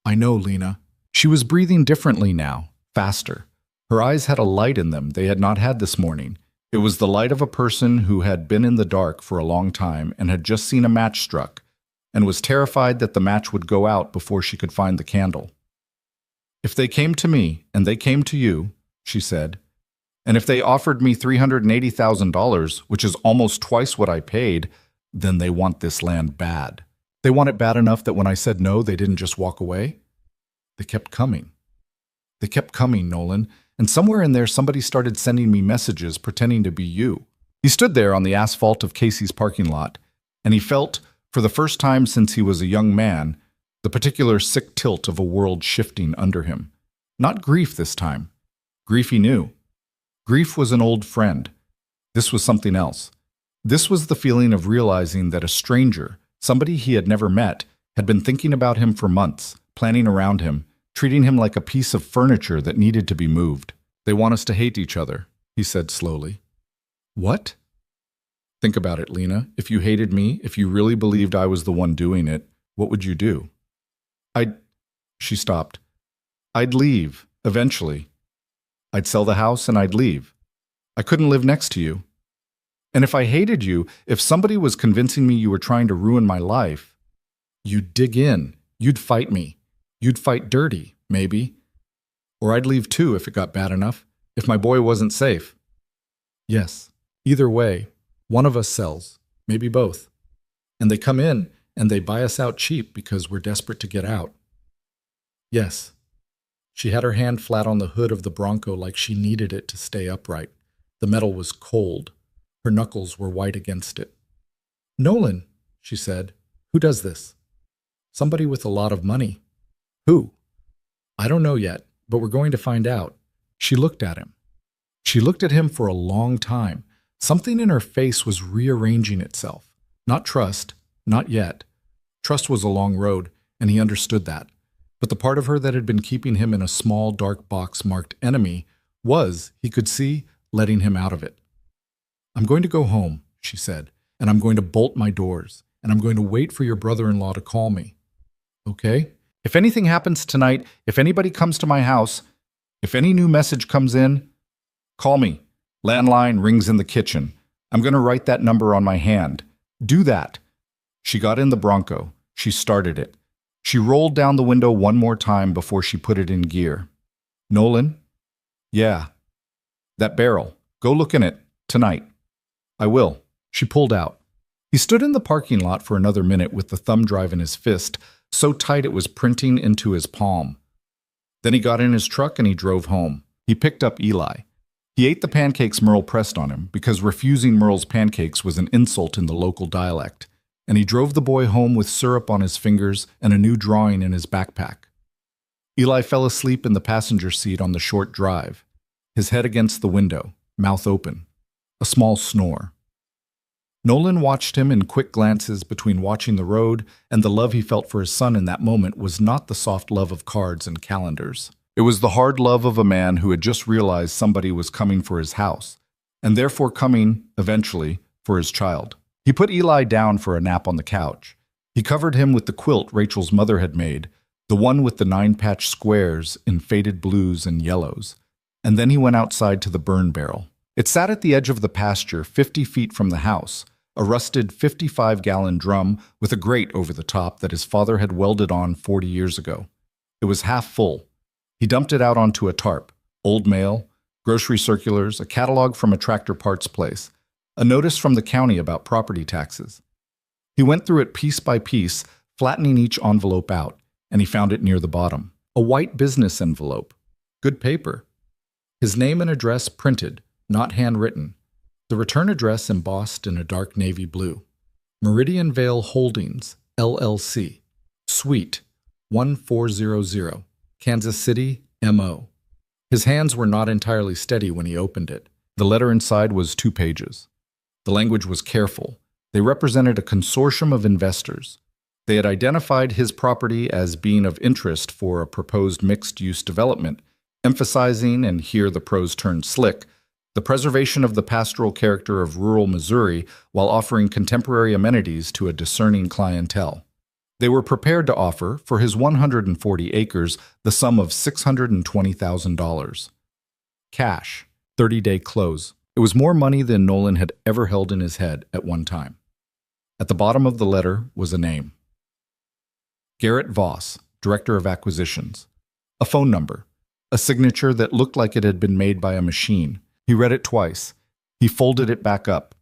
I know, Lena. She was breathing differently now, faster. Her eyes had a light in them they had not had this morning. It was the light of a person who had been in the dark for a long time and had just seen a match struck, and was terrified that the match would go out before she could find the candle. If they came to me, and they came to you, she said, and if they offered me $380,000, which is almost twice what I paid, then they want this land bad. They want it bad enough that when I said no, they didn't just walk away. They kept coming. They kept coming, Nolan, and somewhere in there somebody started sending me messages pretending to be you. He stood there on the asphalt of Casey's parking lot, and he felt, for the first time since he was a young man, the particular sick tilt of a world shifting under him. Not grief this time. Grief he knew. Grief was an old friend. This was something else. This was the feeling of realizing that a stranger, somebody he had never met, had been thinking about him for months, planning around him, treating him like a piece of furniture that needed to be moved. They want us to hate each other, he said slowly. What? Think about it, Lena. If you hated me, if you really believed I was the one doing it, what would you do? She stopped. I'd leave, eventually. I'd sell the house and I'd leave. I couldn't live next to you. And if I hated you, if somebody was convincing me you were trying to ruin my life, you'd dig in, you'd fight me. You'd fight dirty, maybe. Or I'd leave too if it got bad enough, if my boy wasn't safe. Yes, either way, one of us sells, maybe both. And they come in and they buy us out cheap because we're desperate to get out. Yes. She had her hand flat on the hood of the Bronco like she needed it to stay upright. The metal was cold. Her knuckles were white against it. Nolan, she said, who does this? Somebody with a lot of money. Who? I don't know yet, but we're going to find out. She looked at him. She looked at him for a long time. Something in her face was rearranging itself. Not trust, not yet. Trust was a long road, and he understood that. But the part of her that had been keeping him in a small, dark box marked enemy was, he could see, letting him out of it. I'm going to go home, she said, and I'm going to bolt my doors, and I'm going to wait for your brother-in-law to call me. Okay? If anything happens tonight, if anybody comes to my house, if any new message comes in, call me. Landline rings in the kitchen. I'm going to write that number on my hand. Do that. She got in the Bronco. She started it. She rolled down the window one more time before she put it in gear. Nolan? Yeah. That barrel. Go look in it. Tonight. I will. She pulled out. He stood in the parking lot for another minute with the thumb drive in his fist, so tight it was printing into his palm. Then he got in his truck and he drove home. He picked up Eli. He ate the pancakes Merle pressed on him because refusing Merle's pancakes was an insult in the local dialect, and he drove the boy home with syrup on his fingers and a new drawing in his backpack. Eli fell asleep in the passenger seat on the short drive, his head against the window, mouth open, a small snore. Nolan watched him in quick glances between watching the road and the love he felt for his son in that moment was not the soft love of cards and calendars. It was the hard love of a man who had just realized somebody was coming for his house, and therefore coming, eventually, for his child. He put Eli down for a nap on the couch. He covered him with the quilt Rachel's mother had made, the one with the 9-patch squares in faded blues and yellows, and then he went outside to the burn barrel. It sat at the edge of the pasture 50 feet from the house, a rusted 55-gallon drum with a grate over the top that his father had welded on 40 years ago. It was half full. He dumped it out onto a tarp, old mail, grocery circulars, a catalog from a tractor parts place, a notice from the county about property taxes. He went through it piece by piece, flattening each envelope out, and he found it near the bottom. A white business envelope. Good paper. His name and address printed, not handwritten. The return address embossed in a dark navy blue. Meridian Vale Holdings, LLC. Suite 1400, Kansas City, MO. His hands were not entirely steady when he opened it. The letter inside was 2 pages. The language was careful. They represented a consortium of investors. They had identified his property as being of interest for a proposed mixed-use development, emphasizing, and here the prose turned slick, the preservation of the pastoral character of rural Missouri while offering contemporary amenities to a discerning clientele. They were prepared to offer, for his 140 acres, the sum of $620,000. Cash, 30-day close. It was more money than Nolan had ever held in his head at one time. At the bottom of the letter was a name. Garrett Voss, Director of Acquisitions. A phone number. A signature that looked like it had been made by a machine. He read it twice. He folded it back up.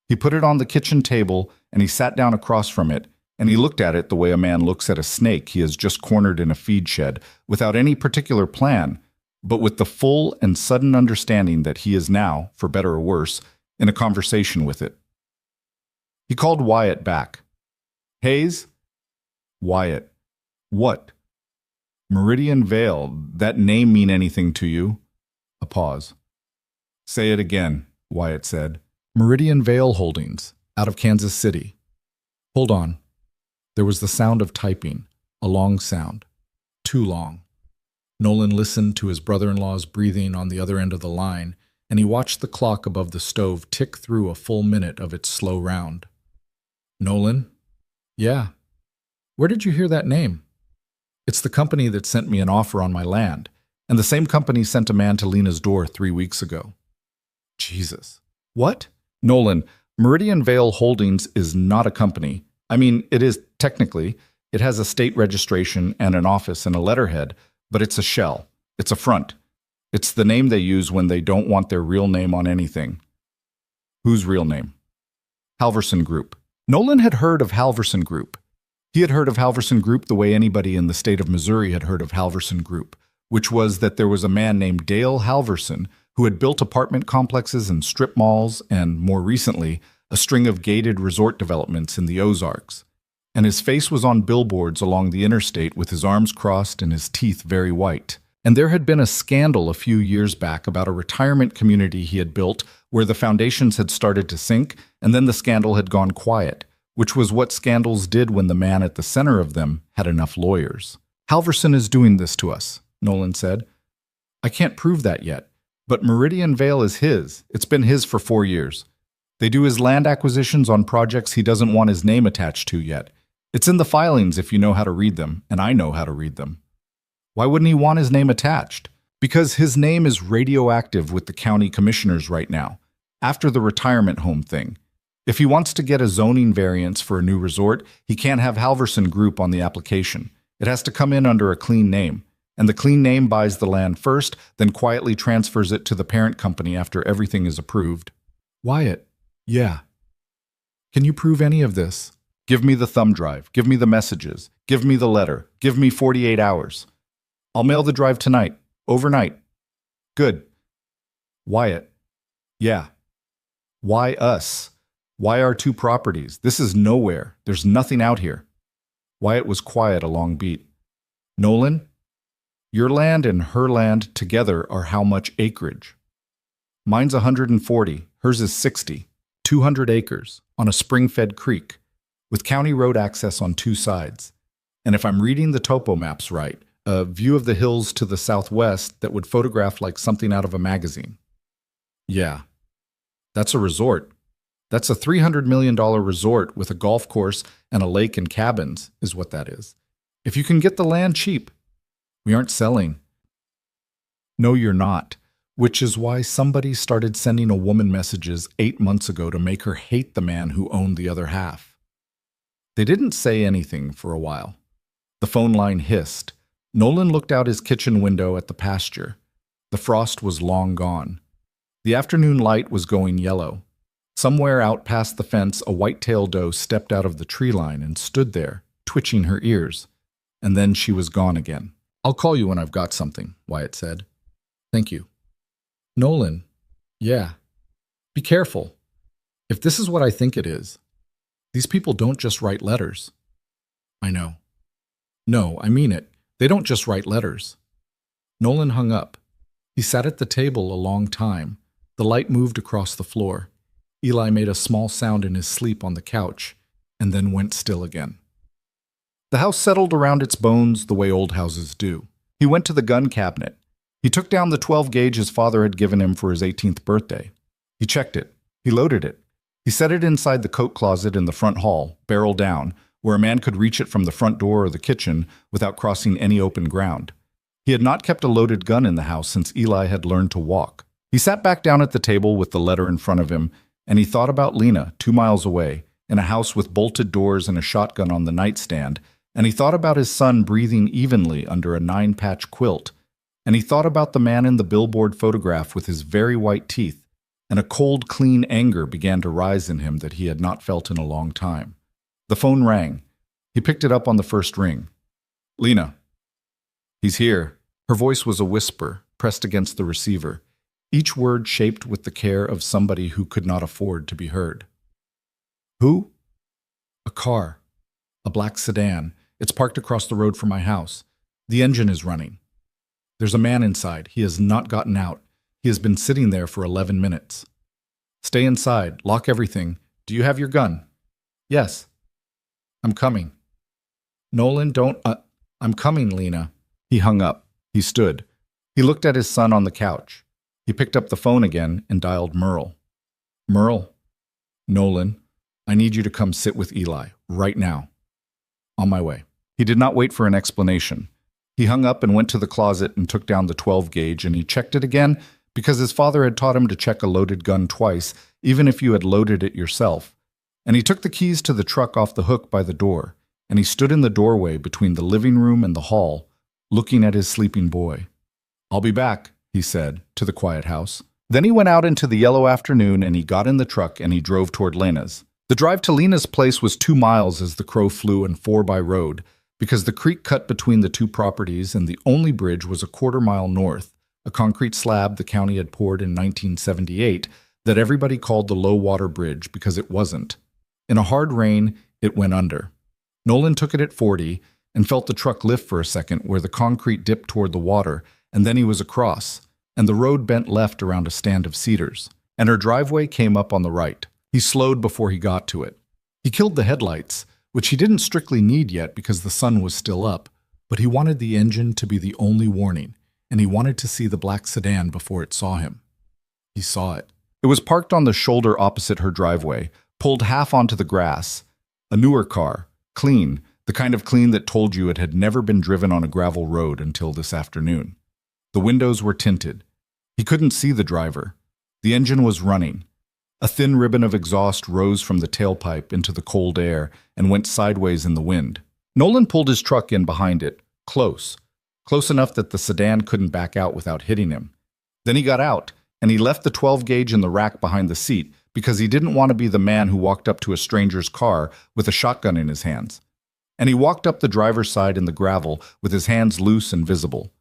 He put it on the kitchen table, and he sat down across from it, and he looked at it the way a man looks at a snake he has just cornered in a feed shed, without any particular plan, but with the full and sudden understanding that he is now, for better or worse, in a conversation with it. He called Wyatt back. Hayes? Wyatt. What? Meridian Vale. That name mean anything to you? A pause. Say it again, Wyatt said. Meridian Vale Holdings, out of Kansas City. Hold on. There was the sound of typing, a long sound. Too long. Nolan listened to his brother-in-law's breathing on the other end of the line, and he watched the clock above the stove tick through a full minute of its slow round. Nolan? Yeah. Where did you hear that name? It's the company that sent me an offer on my land, and the same company sent a man to Lena's door 3 weeks ago. Jesus. What? Nolan, Meridian Vale Holdings is not a company. I mean, it is technically. It has a state registration and an office and a letterhead, but it's a shell. It's a front. It's the name they use when they don't want their real name on anything. Whose real name? Halverson Group. Nolan had heard of Halverson Group. He had heard of Halverson Group the way anybody in the state of Missouri had heard of Halverson Group, which was that there was a man named Dale Halverson who had built apartment complexes and strip malls and, more recently, a string of gated resort developments in the Ozarks. And his face was on billboards along the interstate with his arms crossed and his teeth very white. And there had been a scandal a few years back about a retirement community he had built where the foundations had started to sink, and then the scandal had gone quiet, which was what scandals did when the man at the center of them had enough lawyers. Halverson is doing this to us, Nolan said. I can't prove that yet, but Meridian Vale is his. It's been his for 4 years. They do his land acquisitions on projects he doesn't want his name attached to yet. It's in the filings if you know how to read them, and I know how to read them. Why wouldn't he want his name attached? Because his name is radioactive with the county commissioners right now, after the retirement home thing. If he wants to get a zoning variance for a new resort, he can't have Halverson Group on the application. It has to come in under a clean name, and the clean name buys the land first, then quietly transfers it to the parent company after everything is approved. Wyatt, yeah. Can you prove any of this? Give me the thumb drive. Give me the messages. Give me the letter. Give me 48 hours. I'll mail the drive tonight. Overnight. Good. Wyatt. Yeah. Why us? Why our 2 properties? This is nowhere. There's nothing out here. Wyatt was quiet a long beat. Nolan, your land and her land together are how much acreage? Mine's 140. Hers is 60. 200 acres on a spring-fed creek, with county road access on 2 sides. And if I'm reading the topo maps right, a view of the hills to the southwest that would photograph like something out of a magazine. Yeah. That's a resort. That's a $300 million resort with a golf course and a lake and cabins, is what that is. If you can get the land cheap. We aren't selling. No, you're not. Which is why somebody started sending a woman messages 8 months ago to make her hate the man who owned the other half. They didn't say anything for a while. The phone line hissed. Nolan looked out his kitchen window at the pasture. The frost was long gone. The afternoon light was going yellow. Somewhere out past the fence, a white-tailed doe stepped out of the tree line and stood there, twitching her ears. And then she was gone again. I'll call you when I've got something, Wyatt said. Thank you. Nolan, yeah. Be careful. If this is what I think it is, these people don't just write letters. I know. No, I mean it. They don't just write letters. Nolan hung up. He sat at the table a long time. The light moved across the floor. Eli made a small sound in his sleep on the couch, and then went still again. The house settled around its bones the way old houses do. He went to the gun cabinet. He took down the 12-gauge his father had given him for his 18th birthday. He checked it. He loaded it. He set it inside the coat closet in the front hall, barrel down, where a man could reach it from the front door or the kitchen without crossing any open ground. He had not kept a loaded gun in the house since Eli had learned to walk. He sat back down at the table with the letter in front of him, and he thought about Lena, 2 miles away, in a house with bolted doors and a shotgun on the nightstand, and he thought about his son breathing evenly under a 9-patch quilt, and he thought about the man in the billboard photograph with his very white teeth, and a cold, clean anger began to rise in him that he had not felt in a long time. The phone rang. He picked it up on the first ring. Lena. He's here. Her voice was a whisper, pressed against the receiver, each word shaped with the care of somebody who could not afford to be heard. Who? A car. A black sedan. It's parked across the road from my house. The engine is running. There's a man inside. He has not gotten out. He has been sitting there for 11 minutes. Stay inside. Lock everything. Do you have your gun? Yes. I'm coming. Nolan, don't... I'm coming, Lena. He hung up. He stood. He looked at his son on the couch. He picked up the phone again and dialed Merle. Merle? Nolan, I need you to come sit with Eli, right now. On my way. He did not wait for an explanation. He hung up and went to the closet and took down the 12-gauge, and he checked it again because his father had taught him to check a loaded gun twice, even if you had loaded it yourself. And he took the keys to the truck off the hook by the door, and he stood in the doorway between the living room and the hall, looking at his sleeping boy. "I'll be back," he said, to the quiet house. Then he went out into the yellow afternoon and he got in the truck and he drove toward Lena's. The drive to Lena's place was 2 miles as the crow flew and 4 by road, because the creek cut between the two properties and the only bridge was a 1/4 mile north, a concrete slab the county had poured in 1978 that everybody called the low water bridge because it wasn't. In a hard rain, it went under. Nolan took it at 40 and felt the truck lift for a second where the concrete dipped toward the water, and then he was across, and the road bent left around a stand of cedars, and her driveway came up on the right. He slowed before he got to it. He killed the headlights, which he didn't strictly need yet because the sun was still up, but he wanted the engine to be the only warning, and he wanted to see the black sedan before it saw him. He saw it. It was parked on the shoulder opposite her driveway, pulled half onto the grass. A newer car, clean, the kind of clean that told you it had never been driven on a gravel road until this afternoon. The windows were tinted. He couldn't see the driver. The engine was running. A thin ribbon of exhaust rose from the tailpipe into the cold air and went sideways in the wind. Nolan pulled his truck in behind it, close enough that the sedan couldn't back out without hitting him. Then he got out, and he left the 12 gauge in the rack behind the seat because he didn't want to be the man who walked up to a stranger's car with a shotgun in his hands. And he walked up the driver's side in the gravel with his hands loose and visible.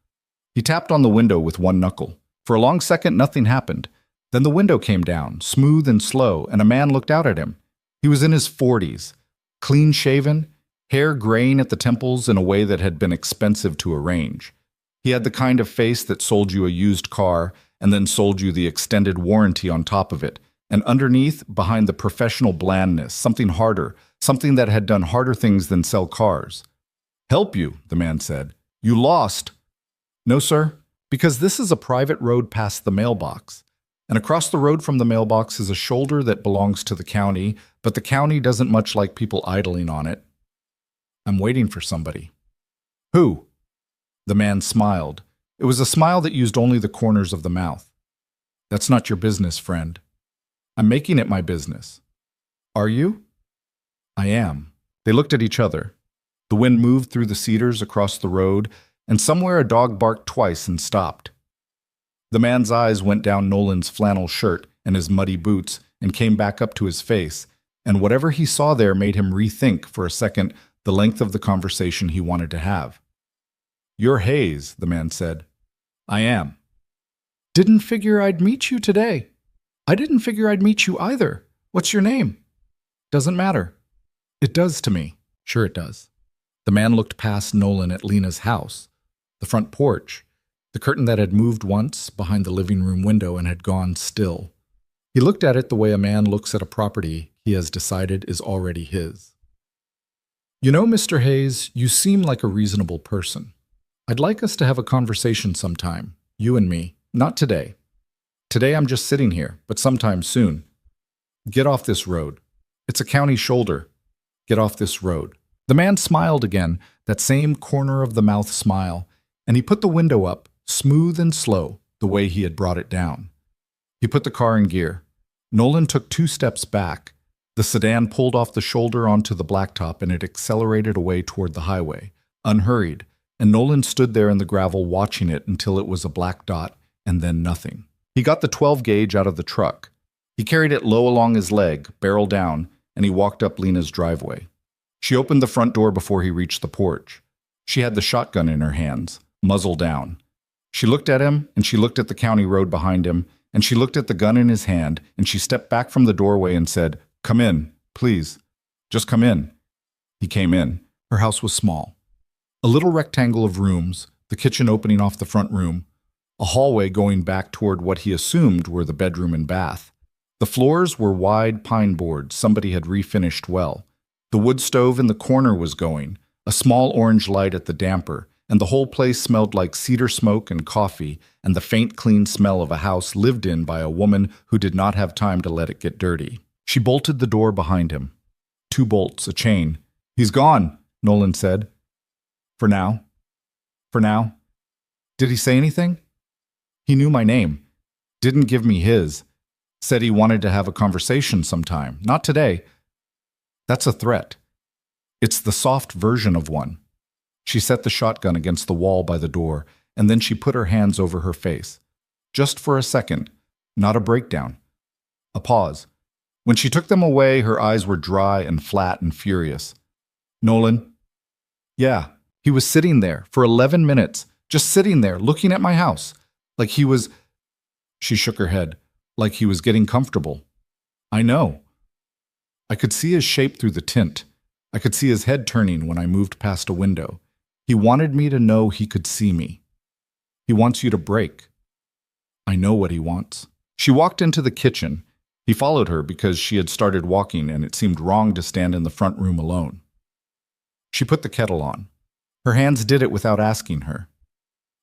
He tapped on the window with one knuckle. For a long second, nothing happened. Then the window came down, smooth and slow, and a man looked out at him. He was in his 40s, clean-shaven, hair graying at the temples in a way that had been expensive to arrange. He had the kind of face that sold you a used car and then sold you the extended warranty on top of it, and underneath, behind the professional blandness, something harder, something that had done harder things than sell cars. "Help you," the man said. "You lost." "No, sir, because this is a private road past the mailbox. And across the road from the mailbox is a shoulder that belongs to the county, but the county doesn't much like people idling on it. I'm waiting for somebody." "Who?" The man smiled. It was a smile that used only the corners of the mouth. "That's not your business, friend. I'm making it my business." "Are you?" "I am." They looked at each other. The wind moved through the cedars across the road, and somewhere a dog barked twice and stopped. The man's eyes went down Nolan's flannel shirt and his muddy boots and came back up to his face, and whatever he saw there made him rethink for a second the length of the conversation he wanted to have. "You're Hayes," the man said. "I am." "Didn't figure I'd meet you today." "I didn't figure I'd meet you either. What's your name?" "Doesn't matter." "It does to me." "Sure it does." The man looked past Nolan at Lena's house, the front porch, the curtain that had moved once behind the living room window and had gone still. He looked at it the way a man looks at a property he has decided is already his. "You know, Mr. Hayes, you seem like a reasonable person. I'd like us to have a conversation sometime, you and me. Not today. Today I'm just sitting here, but sometime soon. Get off this road. It's a county shoulder. Get off this road." The man smiled again, that same corner-of-the-mouth smile, and he put the window up, smooth and slow, the way he had brought it down. He put the car in gear. Nolan took 2 steps back. The sedan pulled off the shoulder onto the blacktop and it accelerated away toward the highway, unhurried, and Nolan stood there in the gravel watching it until it was a black dot and then nothing. He got the 12 gauge out of the truck. He carried it low along his leg, barrel down, and he walked up Lena's driveway. She opened the front door before he reached the porch. She had the shotgun in her hands, muzzle down. She looked at him, and she looked at the county road behind him, and she looked at the gun in his hand, and she stepped back from the doorway and said, "Come in, please. Just come in." He came in. Her house was small. A little rectangle of rooms, the kitchen opening off the front room, a hallway going back toward what he assumed were the bedroom and bath. The floors were wide pine boards somebody had refinished well. The wood stove in the corner was going, a small orange light at the damper, and the whole place smelled like cedar smoke and coffee and the faint, clean smell of a house lived in by a woman who did not have time to let it get dirty. She bolted the door behind him. 2 bolts, a chain. "He's gone," Nolan said. "For now." "For now?" "Did he say anything?" "He knew my name. Didn't give me his. Said he wanted to have a conversation sometime. Not today." "That's a threat." It's the soft version of one. She set the shotgun against the wall by the door, and then she put her hands over her face. Just for a second, not a breakdown. A pause. When she took them away, her eyes were dry and flat and furious. Nolan? Yeah, he was sitting there for 11 minutes, just sitting there, looking at my house. Like he was... She shook her head. Like he was getting comfortable. I know. I could see his shape through the tint. I could see his head turning when I moved past a window. He wanted me to know he could see me. He wants you to break. I know what he wants. She walked into the kitchen. He followed her because she had started walking and it seemed wrong to stand in the front room alone. She put the kettle on. Her hands did it without asking her.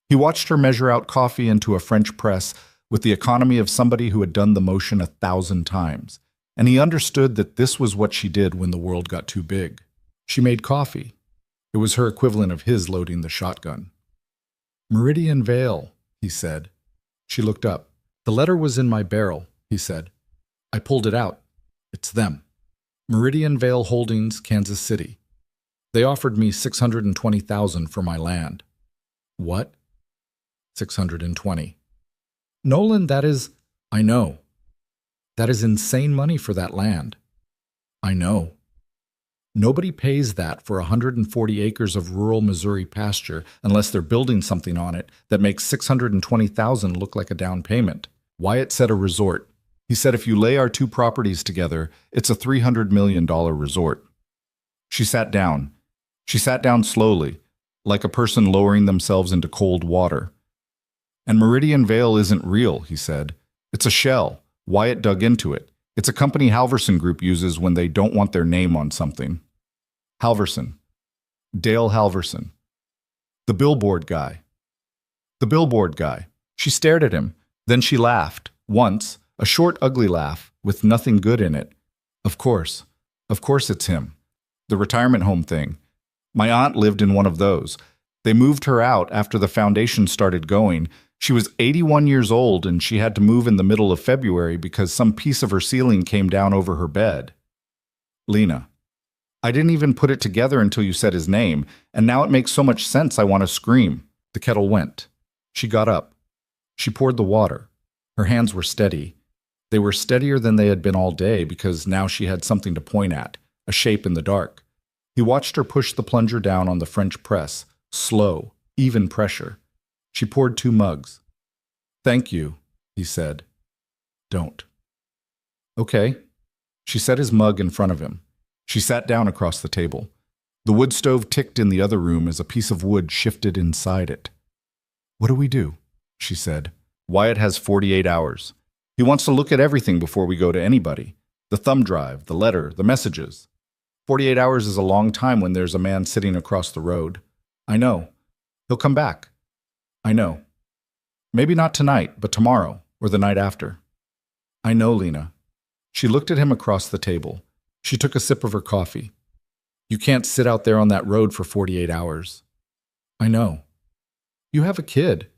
He watched her measure out coffee into a French press with the economy of somebody who had done the motion 1,000 times, and he understood that this was what she did when the world got too big. She made coffee. It was her equivalent of his loading the shotgun. Meridian Vale, he said. She looked up. The letter was in my barrel, he said. I pulled it out. It's them. Meridian Vale Holdings, Kansas City. They offered me $620,000 for my land. What? 620. Nolan, that is... I know. That is insane money for that land. I know. Nobody pays that for 140 acres of rural Missouri pasture unless they're building something on it that makes $620,000 look like a down payment. Wyatt said a resort. He said if you lay our two properties together, it's a $300 million resort. She sat down. She sat down slowly, like a person lowering themselves into cold water. And Meridian Vale isn't real, he said. It's a shell. Wyatt dug into it. It's a company Halverson Group uses when they don't want their name on something. Halverson. Dale Halverson. The billboard guy. The billboard guy. She stared at him. Then she laughed. Once, a short, ugly laugh, with nothing good in it. Of course. Of course it's him. The retirement home thing. My aunt lived in one of those. They moved her out after the foundation started going. She was 81 years old and she had to move in the middle of February because some piece of her ceiling came down over her bed. Lena. I didn't even put it together until you said his name, and now it makes so much sense I want to scream. The kettle went. She got up. She poured the water. Her hands were steady. They were steadier than they had been all day because now she had something to point at, a shape in the dark. He watched her push the plunger down on the French press, slow, even pressure. She poured 2 mugs. Thank you, he said. Don't. Okay. She set his mug in front of him. She sat down across the table. The wood stove ticked in the other room as a piece of wood shifted inside it. What do we do? She said. Wyatt has 48 hours. He wants to look at everything before we go to anybody. The thumb drive, the letter, the messages. 48 hours is a long time when there's a man sitting across the road. I know. He'll come back. I know. Maybe not tonight, but tomorrow, or the night after. I know, Lena. She looked at him across the table. She took a sip of her coffee. You can't sit out there on that road for 48 hours. I know. You have a kid.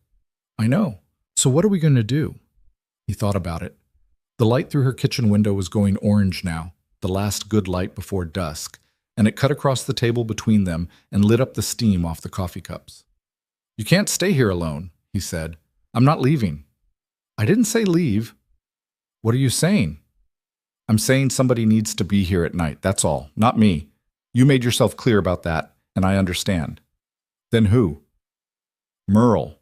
I know. So what are we going to do? He thought about it. The light through her kitchen window was going orange now, the last good light before dusk, and it cut across the table between them and lit up the steam off the coffee cups. You can't stay here alone, he said. I'm not leaving. I didn't say leave. What are you saying? I'm saying somebody needs to be here at night, that's all, not me. You made yourself clear about that, and I understand. Then who? Merle.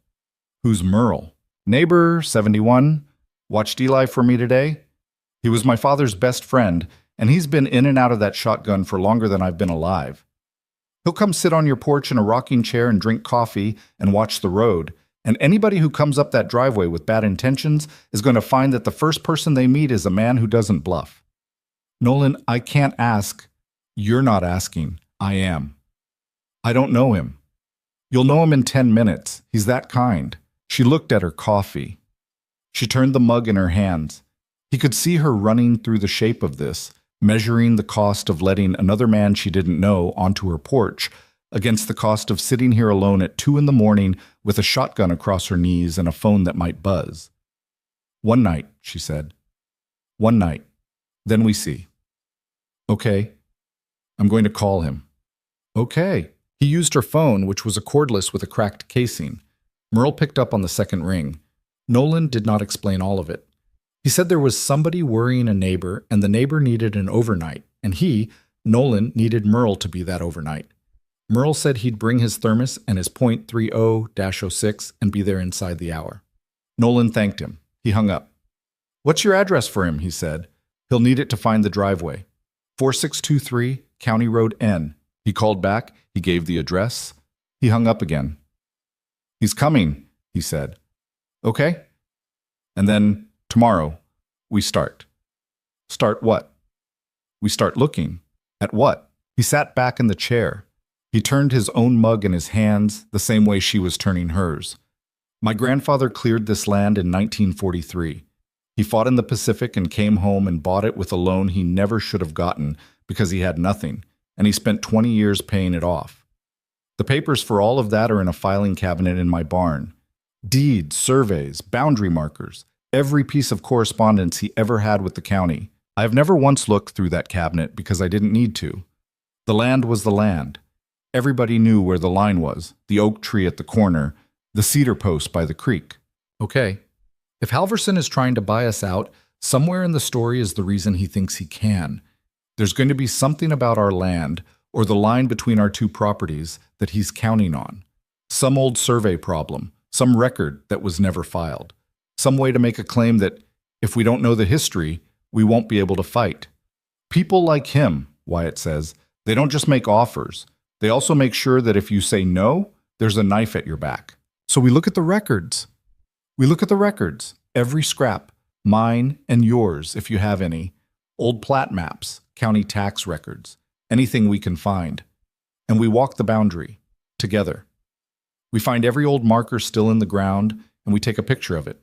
Who's Merle? Neighbor, 71. Watched Eli for me today. He was my father's best friend, and he's been in and out of that shotgun for longer than I've been alive. He'll come sit on your porch in a rocking chair and drink coffee and watch the road, and anybody who comes up that driveway with bad intentions is going to find that the first person they meet is a man who doesn't bluff. Nolan, I can't ask. You're not asking. I am. I don't know him. You'll know him in 10 minutes. He's that kind. She looked at her coffee. She turned the mug in her hands. He could see her running through the shape of this, measuring the cost of letting another man she didn't know onto her porch against the cost of sitting here alone at 2 a.m. with a shotgun across her knees and a phone that might buzz. One night, she said. One night. Then we see. Okay. I'm going to call him. Okay. He used her phone, which was a cordless with a cracked casing. Merle picked up on the second ring. Nolan did not explain all of it. He said there was somebody worrying a neighbor, and the neighbor needed an overnight, and he, Nolan, needed Merle to be that overnight. Merle said he'd bring his thermos and his .30-06 and be there inside the hour. Nolan thanked him. He hung up. "What's your address for him?" he said. "He'll need it to find the driveway. 4623 County Road N." He called back. He gave the address. He hung up again. "He's coming," he said. "Okay." And then, tomorrow, we start. Start what? We start looking. At what? He sat back in the chair. He turned his own mug in his hands the same way she was turning hers. "My grandfather cleared this land in 1943. He fought in the Pacific and came home and bought it with a loan he never should have gotten because he had nothing, and he spent 20 years paying it off. The papers for all of that are in a filing cabinet in my barn. Deeds, surveys, boundary markers, every piece of correspondence he ever had with the county. I have never once looked through that cabinet because I didn't need to. The land was the land. Everybody knew where the line was, the oak tree at the corner, the cedar post by the creek. Okay. If Halverson is trying to buy us out, somewhere in the story is the reason he thinks he can. There's going to be something about our land, or the line between our two properties, that he's counting on. Some old survey problem, some record that was never filed. Some way to make a claim that, if we don't know the history, we won't be able to fight. People like him, Wyatt says, they don't just make offers. They also make sure that if you say no, there's a knife at your back. So we look at the records. We look at the records, every scrap, mine and yours if you have any, old plat maps, county tax records, anything we can find. And we walk the boundary, together. We find every old marker still in the ground, and we take a picture of it.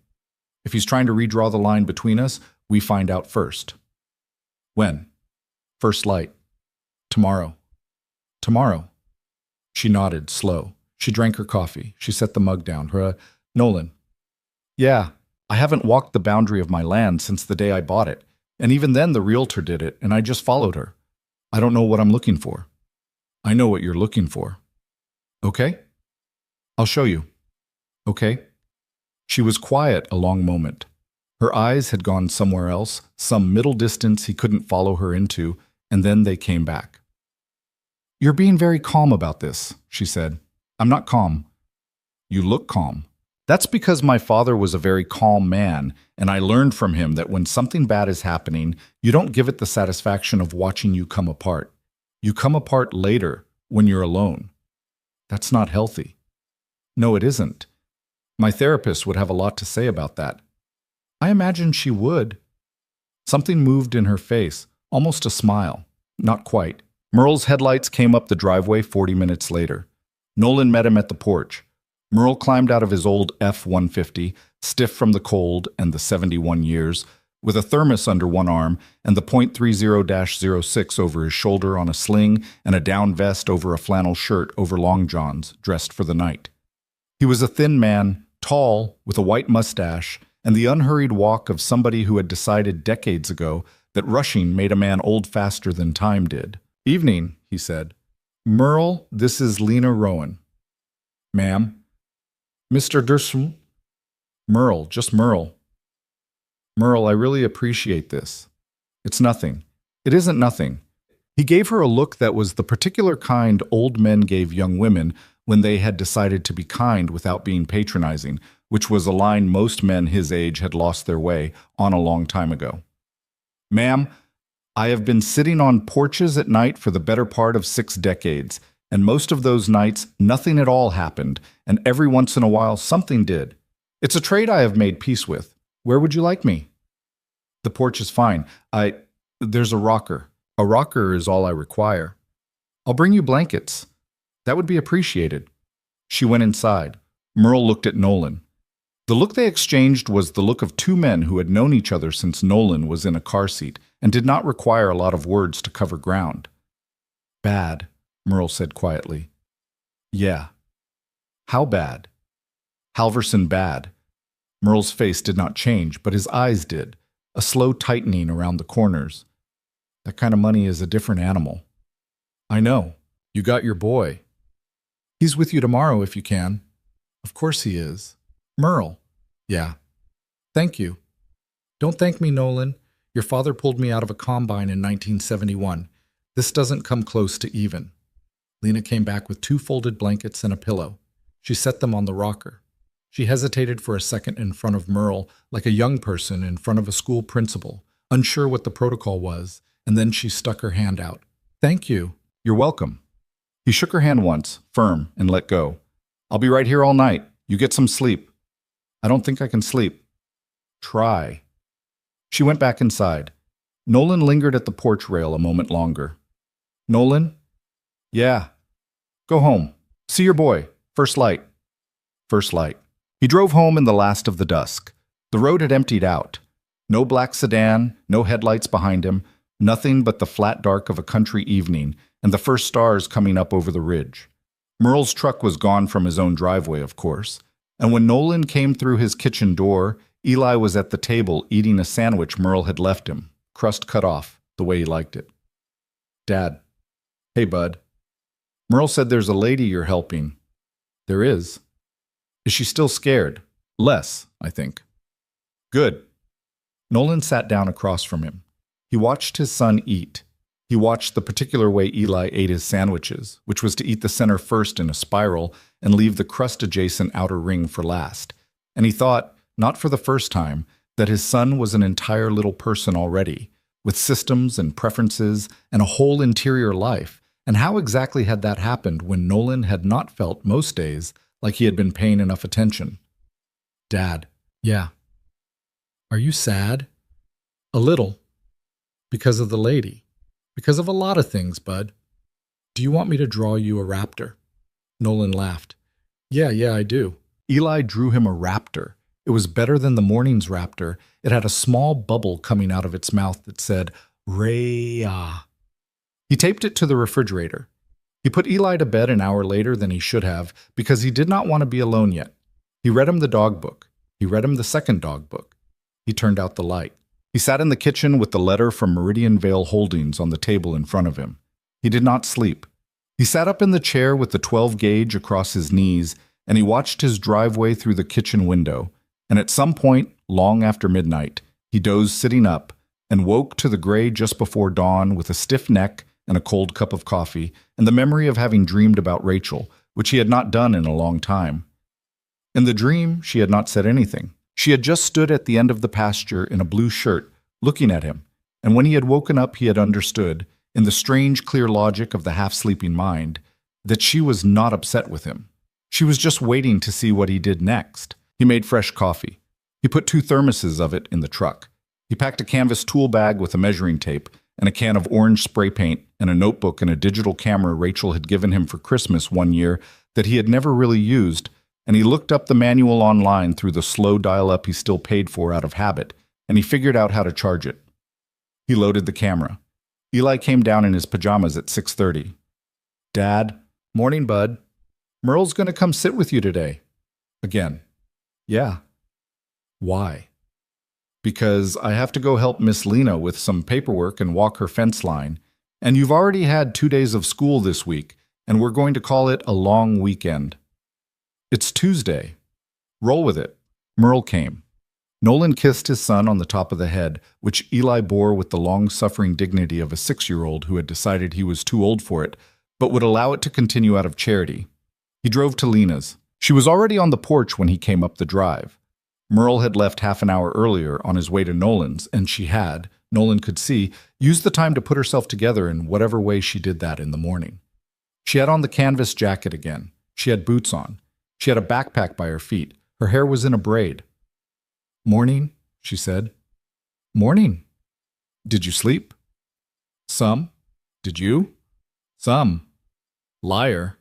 If he's trying to redraw the line between us, we find out first. When? First light. Tomorrow. Tomorrow. She nodded, slow. She drank her coffee. She set the mug down. Nolan. Yeah, I haven't walked the boundary of my land since the day I bought it. And even then the realtor did it, and I just followed her. I don't know what I'm looking for. I know what you're looking for. Okay? I'll show you. Okay? She was quiet a long moment. Her eyes had gone somewhere else, some middle distance he couldn't follow her into, and then they came back. You're being very calm about this, she said. I'm not calm. You look calm. That's because my father was a very calm man, and I learned from him that when something bad is happening, you don't give it the satisfaction of watching you come apart. You come apart later, when you're alone. That's not healthy. No, it isn't. My therapist would have a lot to say about that. I imagine she would. Something moved in her face, almost a smile. Not quite. Merle's headlights came up the driveway 40 minutes later. Nolan met him at the porch. Merle climbed out of his old F-150, stiff from the cold and the 71 years, with a thermos under one arm and the .30-06 over his shoulder on a sling and a down vest over a flannel shirt over long johns, dressed for the night. He was a thin man, tall, with a white mustache, and the unhurried walk of somebody who had decided decades ago that rushing made a man old faster than time did. Evening, he said. Merle, this is Lena Rowan. Ma'am. Mr. Dursum? Merle, just Merle. Merle, I really appreciate this. It's nothing. It isn't nothing. He gave her a look that was the particular kind old men gave young women when they had decided to be kind without being patronizing, which was a line most men his age had lost their way on a long time ago. Ma'am, I have been sitting on porches at night for the better part of 6 decades, and most of those nights nothing at all happened, and every once in a while something did. It's a trait I have made peace with. Where would you like me? The porch is fine. There's a rocker. A rocker is all I require. I'll bring you blankets. That would be appreciated. She went inside. Merle looked at Nolan. The look they exchanged was the look of 2 men who had known each other since Nolan was in a car seat and did not require a lot of words to cover ground. Bad, Merle said quietly. Yeah. How bad? Halverson bad. Merle's face did not change, but his eyes did, a slow tightening around the corners. That kind of money is a different animal. I know. You got your boy. He's with you tomorrow if you can. Of course he is. Merle. Yeah. Thank you. Don't thank me, Nolan. Your father pulled me out of a combine in 1971. This doesn't come close to even. Lena came back with 2 folded blankets and a pillow. She set them on the rocker. She hesitated for a second in front of Merle, like a young person in front of a school principal, unsure what the protocol was, and then she stuck her hand out. Thank you. You're welcome. He shook her hand once, firm, and let go. I'll be right here all night. You get some sleep. I don't think I can sleep. Try. She went back inside. Nolan lingered at the porch rail a moment longer. Nolan? Yeah. Go home. See your boy. First light. First light. He drove home in the last of the dusk. The road had emptied out. No black sedan, no headlights behind him, nothing but the flat dark of a country evening and the first stars coming up over the ridge. Merle's truck was gone from his own driveway, of course, and when Nolan came through his kitchen door, Eli was at the table eating a sandwich Merle had left him, crust cut off, the way he liked it. Dad. Hey, bud. Merle said there's a lady you're helping. There is. Is she still scared? Less, I think. Good. Nolan sat down across from him. He watched his son eat. He watched the particular way Eli ate his sandwiches, which was to eat the center first in a spiral and leave the crust-adjacent outer ring for last. And he thought, not for the first time, that his son was an entire little person already, with systems and preferences and a whole interior life. And how exactly had that happened when Nolan had not felt most days like he had been paying enough attention? Dad. Yeah. Are you sad? A little. Because of the lady. Because of a lot of things, bud. Do you want me to draw you a raptor? Nolan laughed. Yeah, I do. Eli drew him a raptor. It was better than the morning's raptor. It had a small bubble coming out of its mouth that said, Rhea. He taped it to the refrigerator. He put Eli to bed an hour later than he should have because he did not want to be alone yet. He read him the dog book. He read him the second dog book. He turned out the light. He sat in the kitchen with the letter from Meridian Vale Holdings on the table in front of him. He did not sleep. He sat up in the chair with the 12 gauge across his knees, and he watched his driveway through the kitchen window. And at some point, long after midnight, he dozed sitting up and woke to the gray just before dawn with a stiff neck and a cold cup of coffee and the memory of having dreamed about Rachel, which he had not done in a long time. In the dream, she had not said anything. She had just stood at the end of the pasture in a blue shirt, looking at him, and when he had woken up he had understood, in the strange clear logic of the half-sleeping mind, that she was not upset with him. She was just waiting to see what he did next. He made fresh coffee. He put 2 thermoses of it in the truck. He packed a canvas tool bag with a measuring tape and a can of orange spray paint and a notebook and a digital camera Rachel had given him for Christmas one year that he had never really used, and he looked up the manual online through the slow dial-up he still paid for out of habit, and he figured out how to charge it. He loaded the camera. Eli came down in his pajamas at 6:30. Dad. Morning, bud. Merle's going to come sit with you today. Again. Yeah. Why? Because I have to go help Miss Lena with some paperwork and walk her fence line, and you've already had 2 days of school this week, and we're going to call it a long weekend. It's Tuesday. Roll with it. Merle came. Nolan kissed his son on the top of the head, which Eli bore with the long-suffering dignity of a 6-year-old who had decided he was too old for it, but would allow it to continue out of charity. He drove to Lena's. She was already on the porch when he came up the drive. Merle had left half an hour earlier on his way to Nolan's, and she had, Nolan could see, used the time to put herself together in whatever way she did that in the morning. She had on the canvas jacket again. She had boots on. She had a backpack by her feet. Her hair was in a braid. Morning, she said. Morning. Did you sleep? Some. Did you? Some. Liar.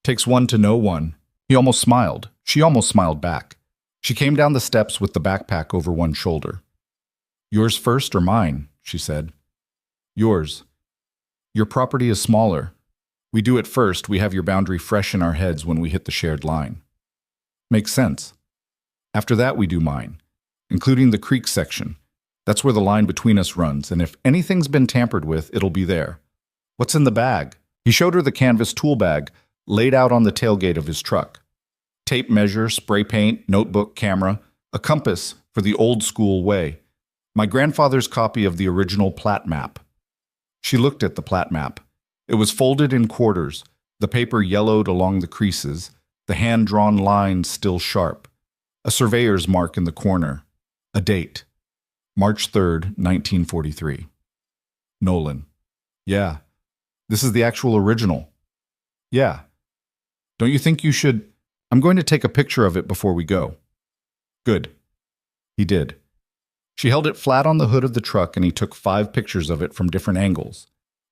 Takes one to know one. He almost smiled. She almost smiled back. She came down the steps with the backpack over one shoulder. Yours first or mine, she said. Yours. Your property is smaller. We do it first. We have your boundary fresh in our heads when we hit the shared line. Makes sense. After that, we do mine, including the creek section. That's where the line between us runs, and if anything's been tampered with, it'll be there. What's in the bag? He showed her the canvas tool bag laid out on the tailgate of his truck. Tape measure, spray paint, notebook, camera, a compass for the old school way. My grandfather's copy of the original plat map. She looked at the plat map. It was folded in quarters, the paper yellowed along the creases, the hand-drawn lines still sharp. A surveyor's mark in the corner. A date. March 3rd, 1943. Nolan. Yeah. This is the actual original. Yeah. Don't you think you should... I'm going to take a picture of it before we go. Good. He did. She held it flat on the hood of the truck and he took 5 pictures of it from different angles.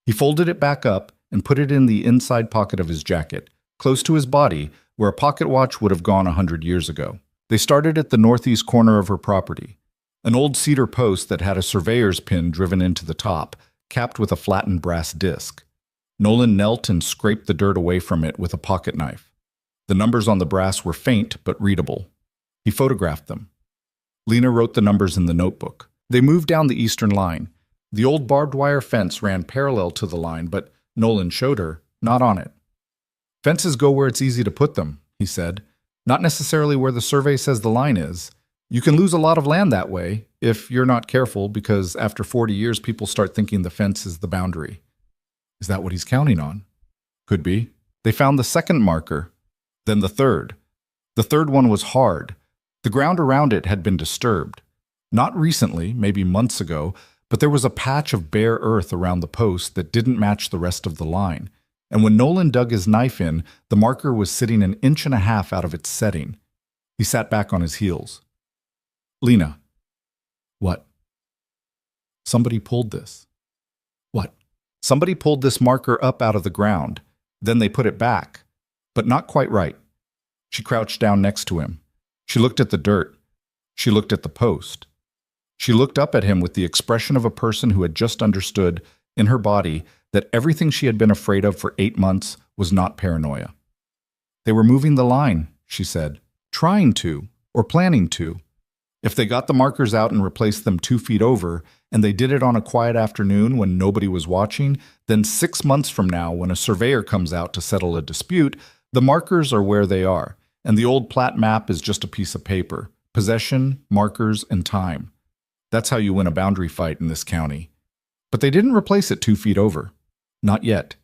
He folded it back up and put it in the inside pocket of his jacket, close to his body, where a pocket watch would have gone 100 years ago. They started at the northeast corner of her property, an old cedar post that had a surveyor's pin driven into the top, capped with a flattened brass disc. Nolan knelt and scraped the dirt away from it with a pocket knife. The numbers on the brass were faint but readable. He photographed them. Lena wrote the numbers in the notebook. They moved down the eastern line. The old barbed wire fence ran parallel to the line, but Nolan showed her, not on it. Fences go where it's easy to put them, he said, not necessarily where the survey says the line is. You can lose a lot of land that way, if you're not careful, because after 40 years people start thinking the fence is the boundary. Is that what he's counting on? Could be. They found the second marker, then the third. The third one was hard. The ground around it had been disturbed. Not recently, maybe months ago, but there was a patch of bare earth around the post that didn't match the rest of the line. And when Nolan dug his knife in, the marker was sitting 1.5 inches out of its setting. He sat back on his heels. Lena. What? Somebody pulled this. What? Somebody pulled this marker up out of the ground. Then they put it back. But not quite right. She crouched down next to him. She looked at the dirt. She looked at the post. She looked up at him with the expression of a person who had just understood, in her body, that everything she had been afraid of for 8 months was not paranoia. They were moving the line, she said, trying to, or planning to. If they got the markers out and replaced them 2 feet over, and they did it on a quiet afternoon when nobody was watching, then 6 months from now, when a surveyor comes out to settle a dispute, the markers are where they are, and the old plat map is just a piece of paper, possession, markers, and time. That's how you win a boundary fight in this county. But they didn't replace it 2 feet over. Not yet.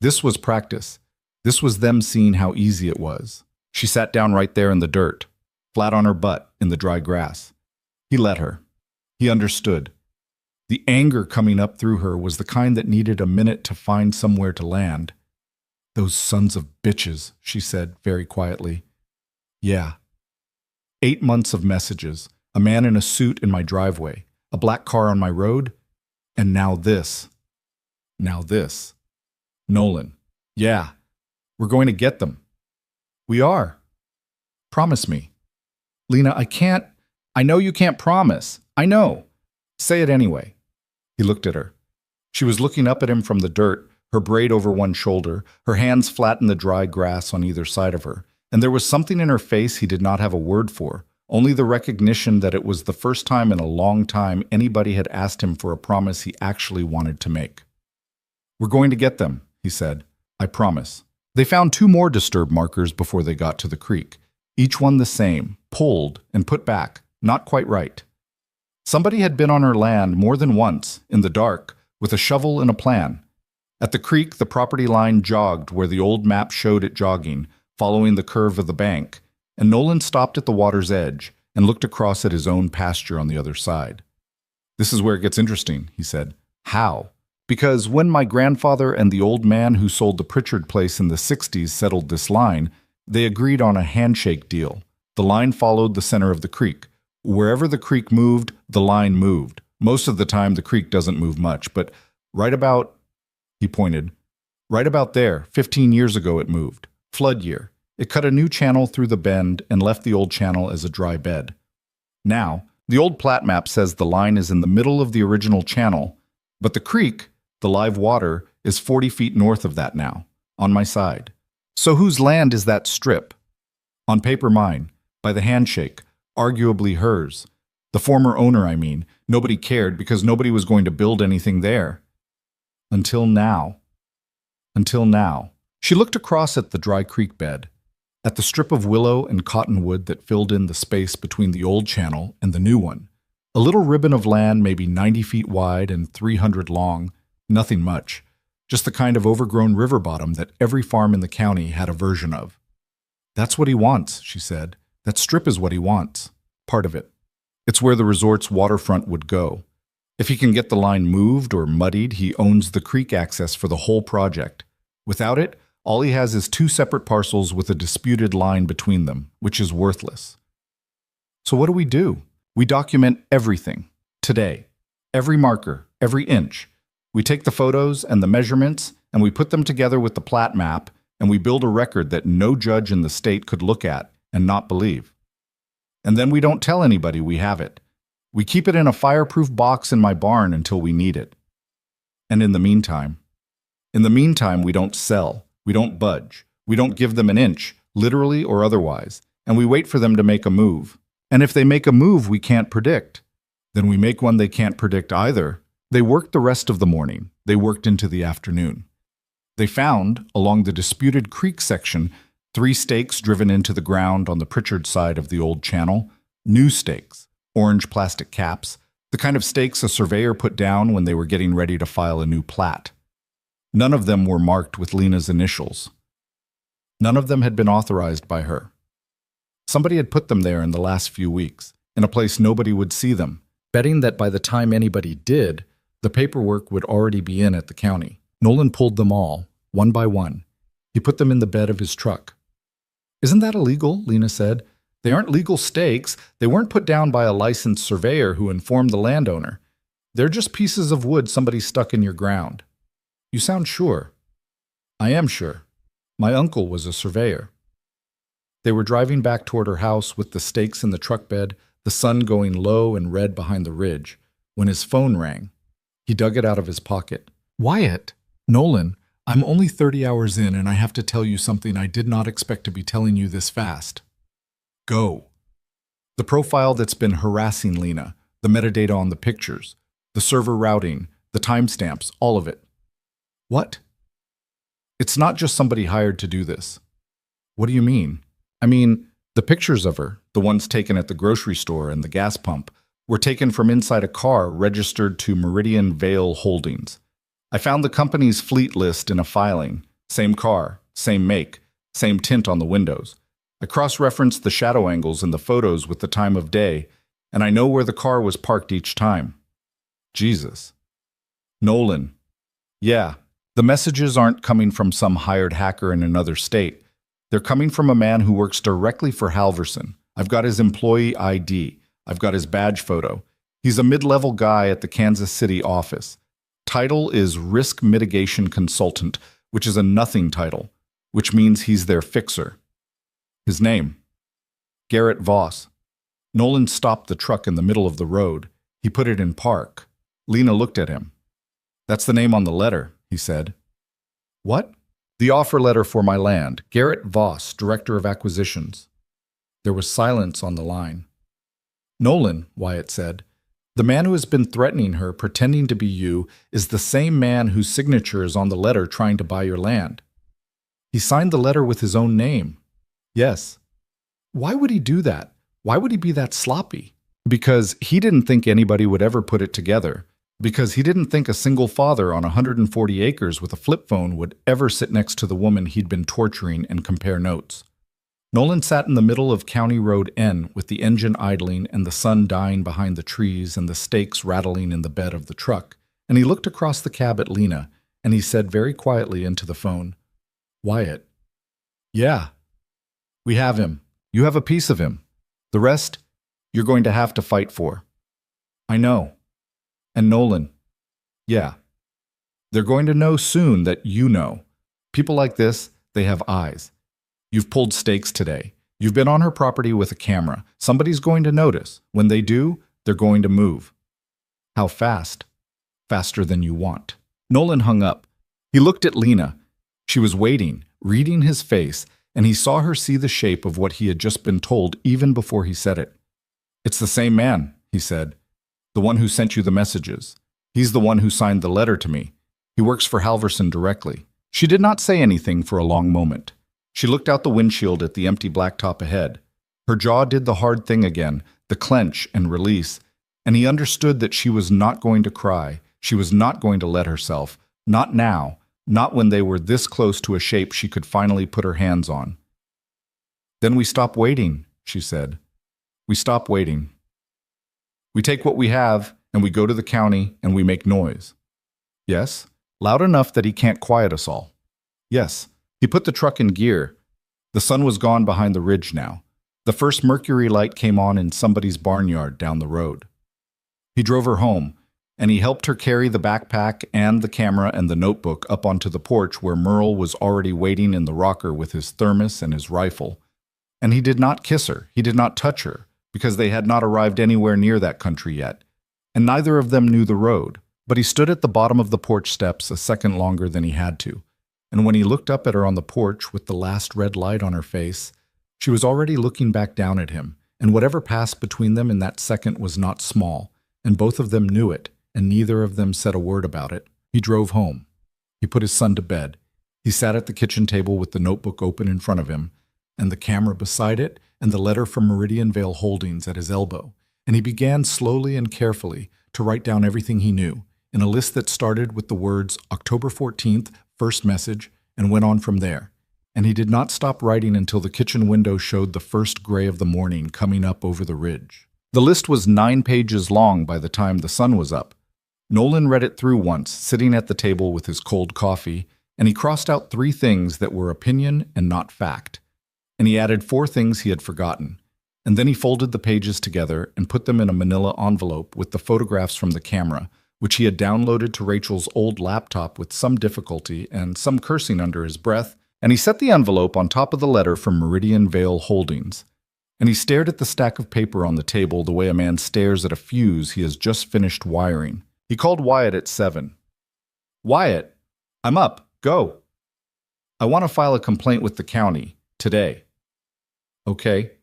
This was practice. This was them seeing how easy it was. She sat down right there in the dirt, flat on her butt in the dry grass. He let her. He understood. The anger coming up through her was the kind that needed a minute to find somewhere to land. Those sons of bitches, she said very quietly. Yeah. 8 months of messages, a man in a suit in my driveway, a black car on my road, and now this. Now this. Nolan. Yeah. We're going to get them. We are. Promise me. Lena, I know you can't promise. I know. Say it anyway. He looked at her. She was looking up at him from the dirt, her braid over one shoulder, her hands flat in the dry grass on either side of her, and there was something in her face he did not have a word for, only the recognition that it was the first time in a long time anybody had asked him for a promise he actually wanted to make. We're going to get them, he said. I promise. They found 2 more disturbed markers before they got to the creek, each one the same, pulled and put back, not quite right. Somebody had been on her land more than once, in the dark, with a shovel and a plan. At the creek, the property line jogged where the old map showed it jogging, following the curve of the bank, and Nolan stopped at the water's edge and looked across at his own pasture on the other side. This is where it gets interesting, he said. How? Because when my grandfather and the old man who sold the Pritchard place in the 60s settled this line, they agreed on a handshake deal. The line followed the center of the creek. Wherever the creek moved, the line moved. Most of the time, the creek doesn't move much, but right about, he pointed, right about there, 15 years ago it moved. Flood year. It cut a new channel through the bend and left the old channel as a dry bed. Now, the old plat map says the line is in the middle of the original channel, but the creek, the live water, is 40 feet north of that now, on my side. So whose land is that strip? On paper mine, by the handshake, arguably hers. The former owner, I mean. Nobody cared because nobody was going to build anything there. Until now. Until now. She looked across at the dry creek bed, at the strip of willow and cottonwood that filled in the space between the old channel and the new one. A little ribbon of land maybe 90 feet wide and 300 long, nothing much, just the kind of overgrown river bottom that every farm in the county had a version of. That's what he wants, she said. That strip is what he wants. Part of it. It's where the resort's waterfront would go. If he can get the line moved or muddied, he owns the creek access for the whole project. Without it, all he has is 2 separate parcels with a disputed line between them, which is worthless. So what do? We document everything. Today. Every marker, every inch. We take the photos and the measurements, and we put them together with the plat map, and we build a record that no judge in the state could look at and not believe. And then we don't tell anybody we have it. We keep it in a fireproof box in my barn until we need it. And in the meantime, we don't sell, we don't budge, we don't give them an inch, literally or otherwise, and we wait for them to make a move. And if they make a move we can't predict, then we make one they can't predict either. They worked the rest of the morning. They worked into the afternoon. They found, along the disputed creek section, 3 stakes driven into the ground on the Pritchard side of the old channel, new stakes, orange plastic caps, the kind of stakes a surveyor put down when they were getting ready to file a new plat. None of them were marked with Lena's initials. None of them had been authorized by her. Somebody had put them there in the last few weeks, in a place nobody would see them, betting that by the time anybody did, the paperwork would already be in at the county. Nolan pulled them all, one by one. He put them in the bed of his truck. "Isn't that illegal?" Lena said. "They aren't legal stakes. They weren't put down by a licensed surveyor who informed the landowner. They're just pieces of wood somebody stuck in your ground." "You sound sure." "I am sure. My uncle was a surveyor." They were driving back toward her house with the stakes in the truck bed, the sun going low and red behind the ridge, when his phone rang. He dug it out of his pocket. "Wyatt." "Nolan, I'm only 30 hours in and I have to tell you something I did not expect to be telling you this fast." "Go." "The profile that's been harassing Lena, the metadata on the pictures, the server routing, the timestamps, all of it." "What?" "It's not just somebody hired to do this." "What do you mean?" "I mean, the pictures of her, the ones taken at the grocery store and the gas pump, were taken from inside a car registered to Meridian Vale Holdings. I found the company's fleet list in a filing. Same car, same make, same tint on the windows. I cross-referenced the shadow angles in the photos with the time of day, and I know where the car was parked each time." "Jesus." "Nolan." "Yeah, the messages aren't coming from some hired hacker in another state. They're coming from a man who works directly for Halverson. I've got his employee ID. I've got his badge photo. He's a mid-level guy at the Kansas City office. Title is Risk Mitigation Consultant, which is a nothing title, which means he's their fixer. His name? Garrett Voss." Nolan stopped the truck in the middle of the road. He put it in park. Lena looked at him. "That's the name on the letter," he said. "What?" "The offer letter for my land. Garrett Voss, Director of Acquisitions." There was silence on the line. "Nolan," Wyatt said, "the man who has been threatening her, pretending to be you, is the same man whose signature is on the letter trying to buy your land." "He signed the letter with his own name." "Yes." "Why would he do that? Why would he be that sloppy?" "Because he didn't think anybody would ever put it together. Because he didn't think a single father on 140 acres with a flip phone would ever sit next to the woman he'd been torturing and compare notes." Nolan sat in the middle of County Road N with the engine idling and the sun dying behind the trees and the stakes rattling in the bed of the truck, and he looked across the cab at Lena, and he said very quietly into the phone, "Wyatt." "Yeah." "We have him. You have a piece of him. The rest, you're going to have to fight for." "I know." "And Nolan." "Yeah. They're going to know soon that you know. People like this, they have eyes. You've pulled stakes today. You've been on her property with a camera. Somebody's going to notice. When they do, they're going to move." "How fast?" "Faster than you want." Nolan hung up. He looked at Lena. She was waiting, reading his face, and he saw her see the shape of what he had just been told even before he said it. "It's the same man," he said. "The one who sent you the messages. He's the one who signed the letter to me. He works for Halverson directly." She did not say anything for a long moment. She looked out the windshield at the empty blacktop ahead. Her jaw did the hard thing again, the clench and release, and he understood that she was not going to cry. She was not going to let herself. Not now. Not when they were this close to a shape she could finally put her hands on. "Then we stop waiting," she said. "We stop waiting. We take what we have, and we go to the county, and we make noise." "Yes?" "Loud enough that he can't quiet us all." "Yes." He put the truck in gear. The sun was gone behind the ridge now. The first mercury light came on in somebody's barnyard down the road. He drove her home, and he helped her carry the backpack and the camera and the notebook up onto the porch where Merle was already waiting in the rocker with his thermos and his rifle. And he did not kiss her, he did not touch her, because they had not arrived anywhere near that country yet, and neither of them knew the road. But he stood at the bottom of the porch steps a second longer than he had to, and when he looked up at her on the porch with the last red light on her face, she was already looking back down at him, and whatever passed between them in that second was not small, and both of them knew it, and neither of them said a word about it. He drove home. He put his son to bed. He sat at the kitchen table with the notebook open in front of him, and the camera beside it, and the letter from Meridian Vale Holdings at his elbow, and he began slowly and carefully to write down everything he knew, in a list that started with the words October 14th, first message, and went on from there. And he did not stop writing until the kitchen window showed the first gray of the morning coming up over the ridge. The list was 9 pages long by the time the sun was up. Nolan read it through once, sitting at the table with his cold coffee, and he crossed out 3 things that were opinion and not fact. And he added 4 things he had forgotten. And then he folded the pages together and put them in a manila envelope with the photographs from the camera, which he had downloaded to Rachel's old laptop with some difficulty and some cursing under his breath, and he set the envelope on top of the letter from Meridian Vale Holdings. And he stared at the stack of paper on the table the way a man stares at a fuse he has just finished wiring. He called Wyatt at 7. "Wyatt, I'm up. Go. I want to file a complaint with the county. Today." "Okay."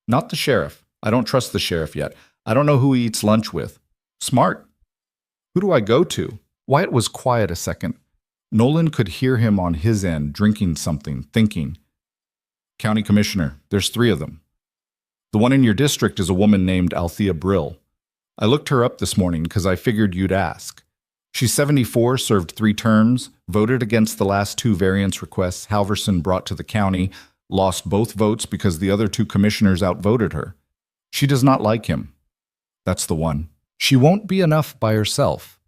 "Not the sheriff. I don't trust the sheriff yet. I don't know who he eats lunch with." "Smart. Who do I go to?" Wyatt was quiet a second. Nolan could hear him on his end, drinking something, thinking. "County commissioner. There's 3 of them. The one in your district is a woman named Althea Brill. I looked her up this morning because I figured you'd ask. She's 74, served 3 terms, voted against the last 2 variance requests Halverson brought to the county, lost both votes because the other 2 commissioners outvoted her. She does not like him. That's the one. She won't be enough by herself,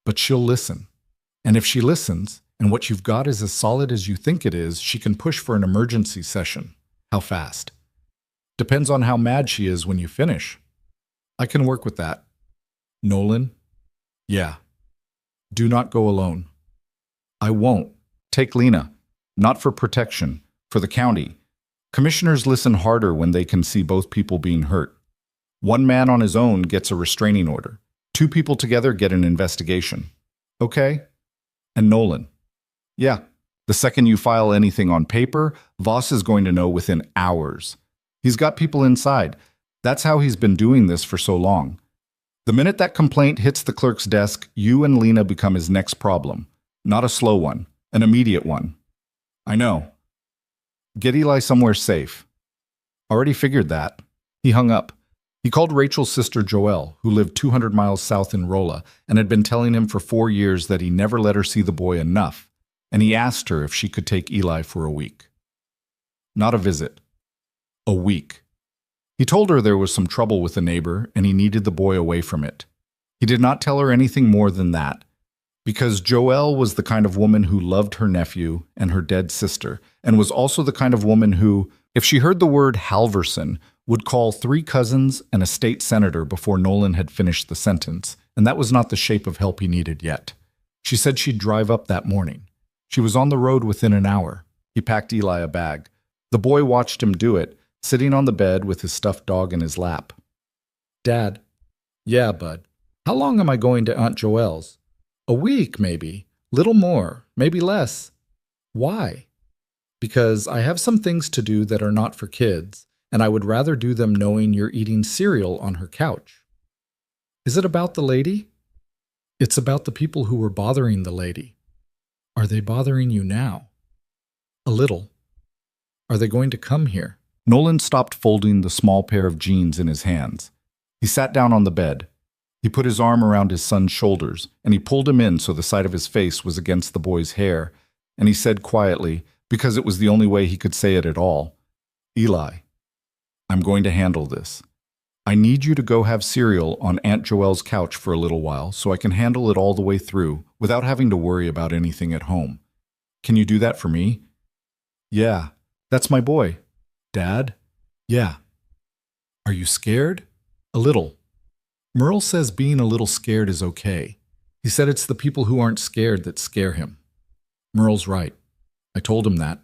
but she'll listen. And if she listens, and what you've got is as solid as you think it is, she can push for an emergency session. How fast? Depends on how mad she is when you finish. I can work with that." "Nolan?" "Yeah. Do not go alone." "I won't. Take Lena. Not for protection, for the county. Commissioners listen harder when they can see both people being hurt. 1 man on his own gets a restraining order. 2 people together get an investigation. Okay?" "And Nolan?" "Yeah. The second you file anything on paper, Voss is going to know within hours. He's got people inside. That's how he's been doing this for so long. The minute that complaint hits the clerk's desk, you and Lena become his next problem. Not a slow one, an immediate one." "I know. Get Eli somewhere safe." "Already figured that." He hung up. He called Rachel's sister Joelle, who lived 200 miles south in Rolla, and had been telling him for 4 years that he never let her see the boy enough, and he asked her if she could take Eli for a week. Not a visit. A week. He told her there was some trouble with a neighbor, and he needed the boy away from it. He did not tell her anything more than that, because Joelle was the kind of woman who loved her nephew and her dead sister, and was also the kind of woman who, if she heard the word Halverson, would call 3 cousins and a state senator before Nolan had finished the sentence, and that was not the shape of help he needed yet. She said she'd drive up that morning. She was on the road within an hour. He packed Eli a bag. The boy watched him do it, sitting on the bed with his stuffed dog in his lap. "Dad." "Yeah, bud. How long am I going to Aunt Joelle's?" "A week, maybe. Little more, maybe less." "Why?" "Because I have some things to do that are not for kids, and I would rather do them knowing you're eating cereal on her couch." "Is it about the lady?" "It's about the people who were bothering the lady." "Are Are they bothering you now? A little. Are they going to come here? Nolan stopped folding the small pair of jeans in his hands. He sat down on the bed. He put his arm around his son's shoulders, and he pulled him in so the side of his face was against the boy's hair, and he said quietly, because it was the only way he could say it at all, "Eli, I'm going to handle this. I need you to go have cereal on Aunt Joelle's couch for a little while so I can handle it all the way through without having to worry about anything at home. Can you do that for me?" "Yeah, that's my boy." "Dad?" "Yeah." "Are you scared?" "A little." Merle says being a little scared is okay. He said it's the people who aren't scared that scare him. Merle's right. I told him that.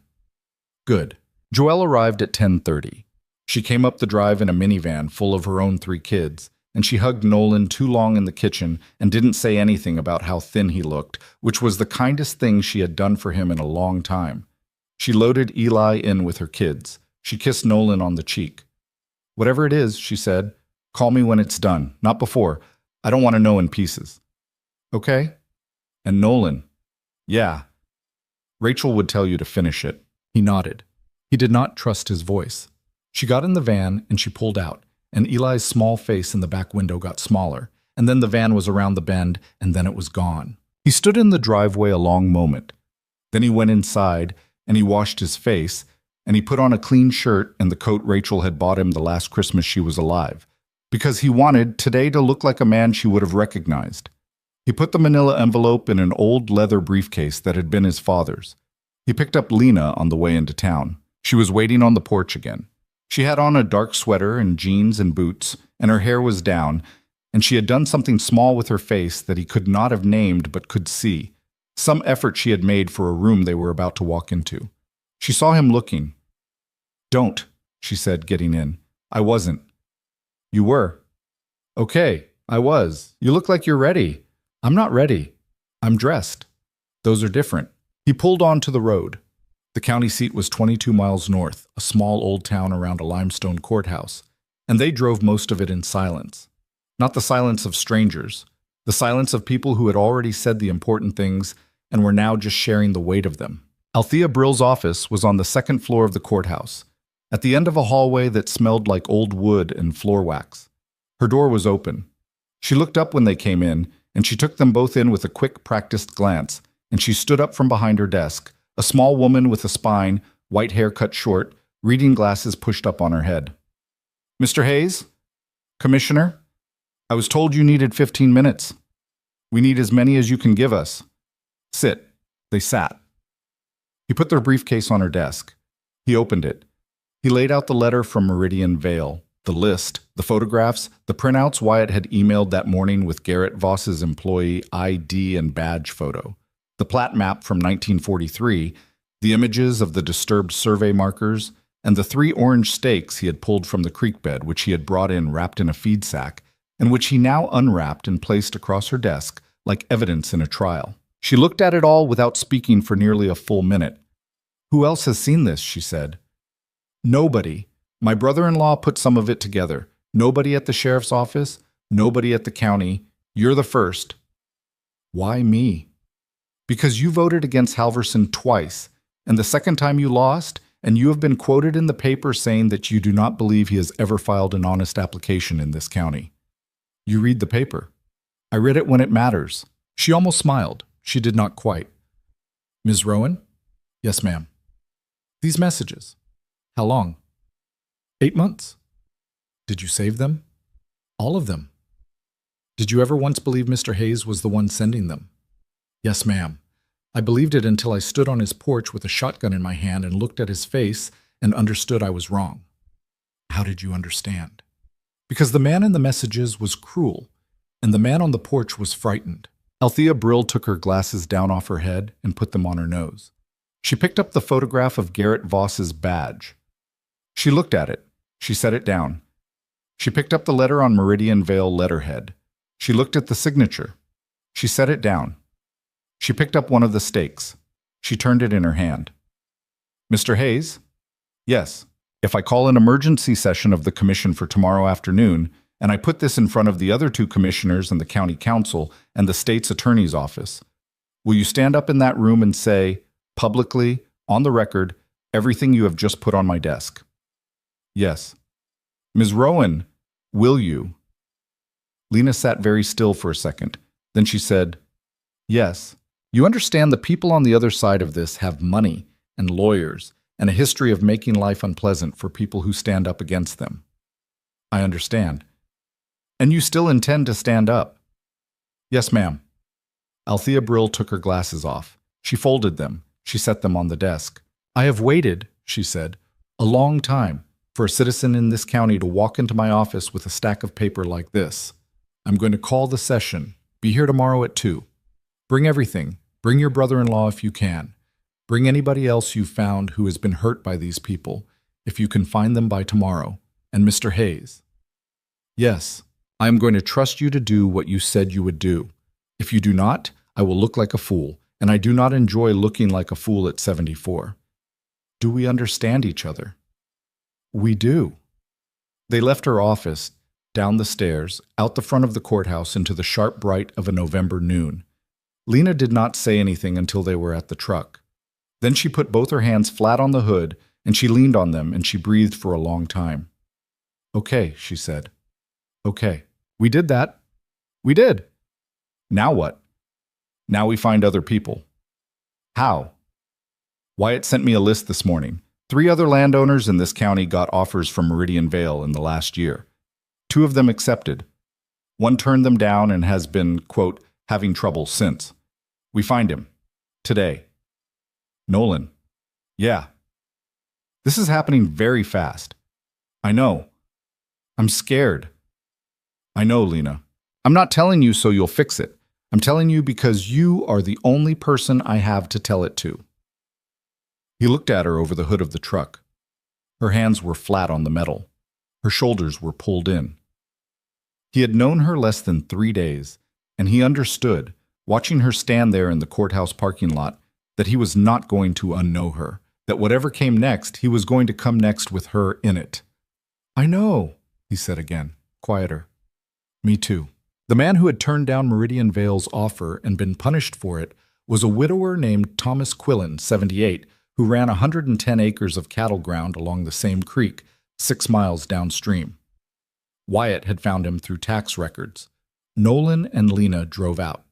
Good. Joelle arrived at 10:30. She came up the drive in a minivan full of her own 3 kids, and she hugged Nolan too long in the kitchen and didn't say anything about how thin he looked, which was the kindest thing she had done for him in a long time. She loaded Eli in with her kids. She kissed Nolan on the cheek. "Whatever it is," she said, "call me when it's done, not before. I don't want to know in pieces." "Okay?" "And Nolan?" "Yeah." "Rachel would tell you to finish it." He nodded. He did not trust his voice. She got in the van and she pulled out, and Eli's small face in the back window got smaller, and then the van was around the bend, and then it was gone. He stood in the driveway a long moment. Then he went inside, and he washed his face, and he put on a clean shirt and the coat Rachel had bought him the last Christmas she was alive, because he wanted today to look like a man she would have recognized. He put the manila envelope in an old leather briefcase that had been his father's. He picked up Lena on the way into town. She was waiting on the porch again. She had on a dark sweater and jeans and boots, and her hair was down, and she had done something small with her face that he could not have named but could see. Some effort she had made for a room they were about to walk into. She saw him looking. "Don't," she said, getting in. "I wasn't." "You were." "Okay, I was. You look like you're ready." "I'm not ready. I'm dressed." "Those are different." He pulled on to the road. The county seat was 22 miles north, a small old town around a limestone courthouse, and they drove most of it in silence. Not the silence of strangers, the silence of people who had already said the important things and were now just sharing the weight of them. Althea Brill's office was on the second floor of the courthouse, at the end of a hallway that smelled like old wood and floor wax. Her door was open. She looked up when they came in, and she took them both in with a quick, practiced glance, and she stood up from behind her desk, a small woman with a spine, white hair cut short, reading glasses pushed up on her head. "Mr. Hayes? Commissioner? I was told you needed 15 minutes. We need as many as you can give us. Sit." They sat. He put their briefcase on her desk. He opened it. He laid out the letter from Meridian Vale, the list, the photographs, the printouts Wyatt had emailed that morning with Garrett Voss's employee ID and badge photo, the plat map from 1943, the images of the disturbed survey markers, and the 3 orange stakes he had pulled from the creek bed, which he had brought in wrapped in a feed sack, and which he now unwrapped and placed across her desk like evidence in a trial. She looked at it all without speaking for nearly a full minute. "Who else has seen this?" she said. "Nobody. My brother-in-law put some of it together. Nobody at the sheriff's office, nobody at the county. You're the first." "Why me?" "Because you voted against Halverson twice, and the second time you lost, and you have been quoted in the paper saying that you do not believe he has ever filed an honest application in this county." "You read the paper." "I read it when it matters." She almost smiled. She did not quite. "Ms. Rowan?" "Yes, ma'am." "These messages. How long?" 8 months. "Did you save them?" "All of them." "Did you ever once believe Mr. Hayes was the one sending them?" "Yes, ma'am. I believed it until I stood on his porch with a shotgun in my hand and looked at his face and understood I was wrong." "How did you understand?" "Because the man in the messages was cruel, and the man on the porch was frightened." Althea Brill took her glasses down off her head and put them on her nose. She picked up the photograph of Garrett Voss's badge. She looked at it. She set it down. She picked up the letter on Meridian Vale letterhead. She looked at the signature. She set it down. She picked up one of the stakes. She turned it in her hand. "Mr. Hayes?" "Yes. If I call an emergency session of the commission for tomorrow afternoon, and I put this in front of the other 2 commissioners and the county council and the state's attorney's office, Will you stand up in that room and say, publicly, on the record, everything you have just put on my desk? Yes. Ms. Rowan, will you? Lena sat very still for a second. Then she said, yes. You understand the people on the other side of this have money and lawyers and a history of making life unpleasant for people who stand up against them. I understand. And you still intend to stand up? Yes, ma'am. Althea Brill took her glasses off. She folded them. She set them on the desk. I have waited, she said, a long time for a citizen in this county to walk into my office with a stack of paper like this. I'm going to call the session. Be here tomorrow at 2. Bring everything. Bring your brother-in-law if you can. Bring anybody else you've found who has been hurt by these people, if you can find them by tomorrow. And Mr. Hayes. Yes, I am going to trust you to do what you said you would do. If you do not, I will look like a fool, and I do not enjoy looking like a fool at 74. Do we understand each other? We do. They left her office, down the stairs, out the front of the courthouse into the sharp bright of a November noon. Lena did not say anything until they were at the truck. Then she put both her hands flat on the hood, and she leaned on them, and she breathed for a long time. Okay, she said. Okay. We did that. We did. Now what? Now we find other people. How? Wyatt sent me a list this morning. 3 other landowners in this county got offers from Meridian Vale in the last year. 2 of them accepted. 1 turned them down and has been, quote, having trouble since. We find him. Today. Nolan. Yeah. This is happening very fast. I know. I'm scared. I know, Lena. I'm not telling you so you'll fix it. I'm telling you because you are the only person I have to tell it to. He looked at her over the hood of the truck. Her hands were flat on the metal. Her shoulders were pulled in. He had known her less than 3 days, and he understood, watching her stand there in the courthouse parking lot, that he was not going to unknow her, that whatever came next, he was going to come next with her in it. I know, he said again, quieter. Me too. The man who had turned down Meridian Vale's offer and been punished for it was a widower named Thomas Quillen, 78, who ran 110 acres of cattle ground along the same creek, 6 miles downstream. Wyatt had found him through tax records. Nolan and Lena drove out.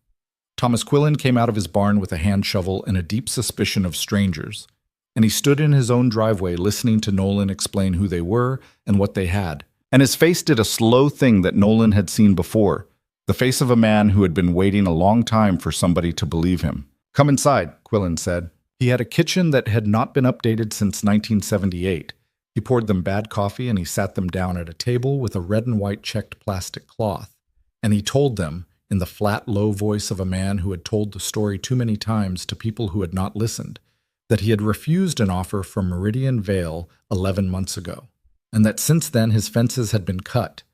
Thomas Quillen came out of his barn with a hand shovel and a deep suspicion of strangers, and he stood in his own driveway listening to Nolan explain who they were and what they had. And his face did a slow thing that Nolan had seen before, the face of a man who had been waiting a long time for somebody to believe him. Come inside, Quillen said. He had a kitchen that had not been updated since 1978. He poured them bad coffee and he sat them down at a table with a red and white checked plastic cloth. And he told them, in the flat, low voice of a man who had told the story too many times to people who had not listened, that he had refused an offer from Meridian Vale 11 months ago, and that since then his fences had been cut,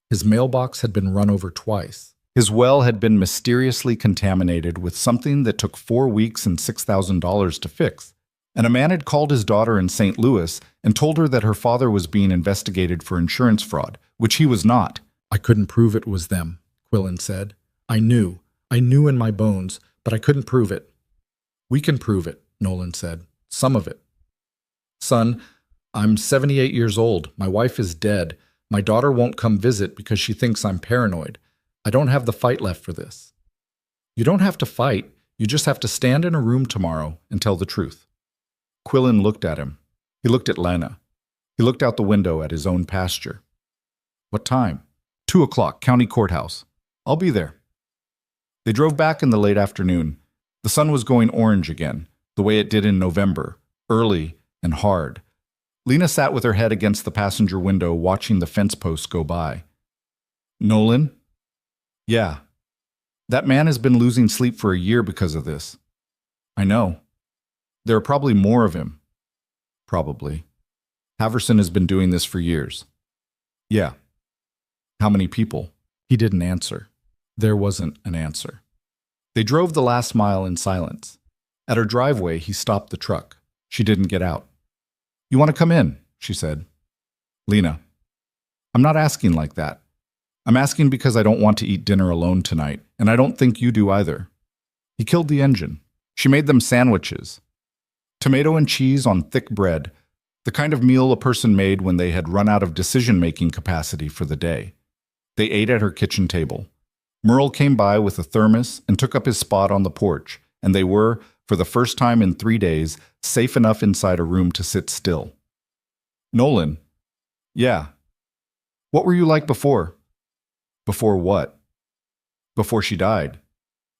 his mailbox had been run over twice, his well had been mysteriously contaminated with something that took 4 weeks and $6,000 to fix, and a man had called his daughter in St. Louis and told her that her father was being investigated for insurance fraud, which he was not. I couldn't prove it was them, Quillen said. I knew in my bones, but I couldn't prove it. We can prove it, Nolan said. Some of it. Son, I'm 78 years old. My wife is dead. My daughter won't come visit because she thinks I'm paranoid. I don't have the fight left for this. You don't have to fight. You just have to stand in a room tomorrow and tell the truth. Quillen looked at him. He looked at Lena. He looked out the window at his own pasture. What time? 2 o'clock, county courthouse. I'll be there. They drove back in the late afternoon. The sun was going orange again, the way it did in November, early and hard. Lena sat with her head against the passenger window watching the fence posts go by. Nolan? Yeah. That man has been losing sleep for a year because of this. I know. There are probably more of him. Probably. Haverson has been doing this for years. Yeah. How many people? He didn't answer. There wasn't an answer. They drove the last mile in silence. At her driveway, he stopped the truck. She didn't get out. You want to come in, she said. Lena, I'm not asking like that. I'm asking because I don't want to eat dinner alone tonight, and I don't think you do either. He killed the engine. She made them sandwiches. Tomato and cheese on thick bread, the kind of meal a person made when they had run out of decision-making capacity for the day. They ate at her kitchen table. Merle came by with a thermos and took up his spot on the porch, and they were, for the first time in 3 days, safe enough inside a room to sit still. Nolan. Yeah. What were you like before? Before what? Before she died.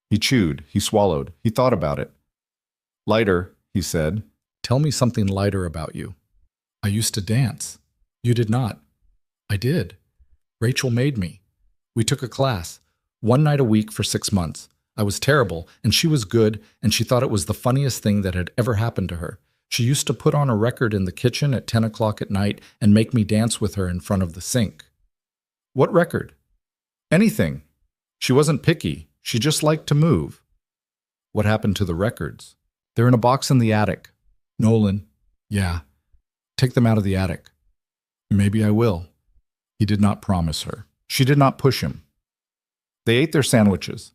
He chewed, he swallowed, he thought about it. Lighter, he said. Tell me something lighter about you. I used to dance. You did not. I did. Rachel made me. We took a class, 1 night a week for 6 months. I was terrible, and she was good, and she thought it was the funniest thing that had ever happened to her. She used to put on a record in the kitchen at 10 o'clock at night and make me dance with her in front of the sink. What record? Anything. She wasn't picky. She just liked to move. What happened to the records? They're in a box in the attic. Nolan. Yeah. Take them out of the attic. Maybe I will. He did not promise her. She did not push him. They ate their sandwiches.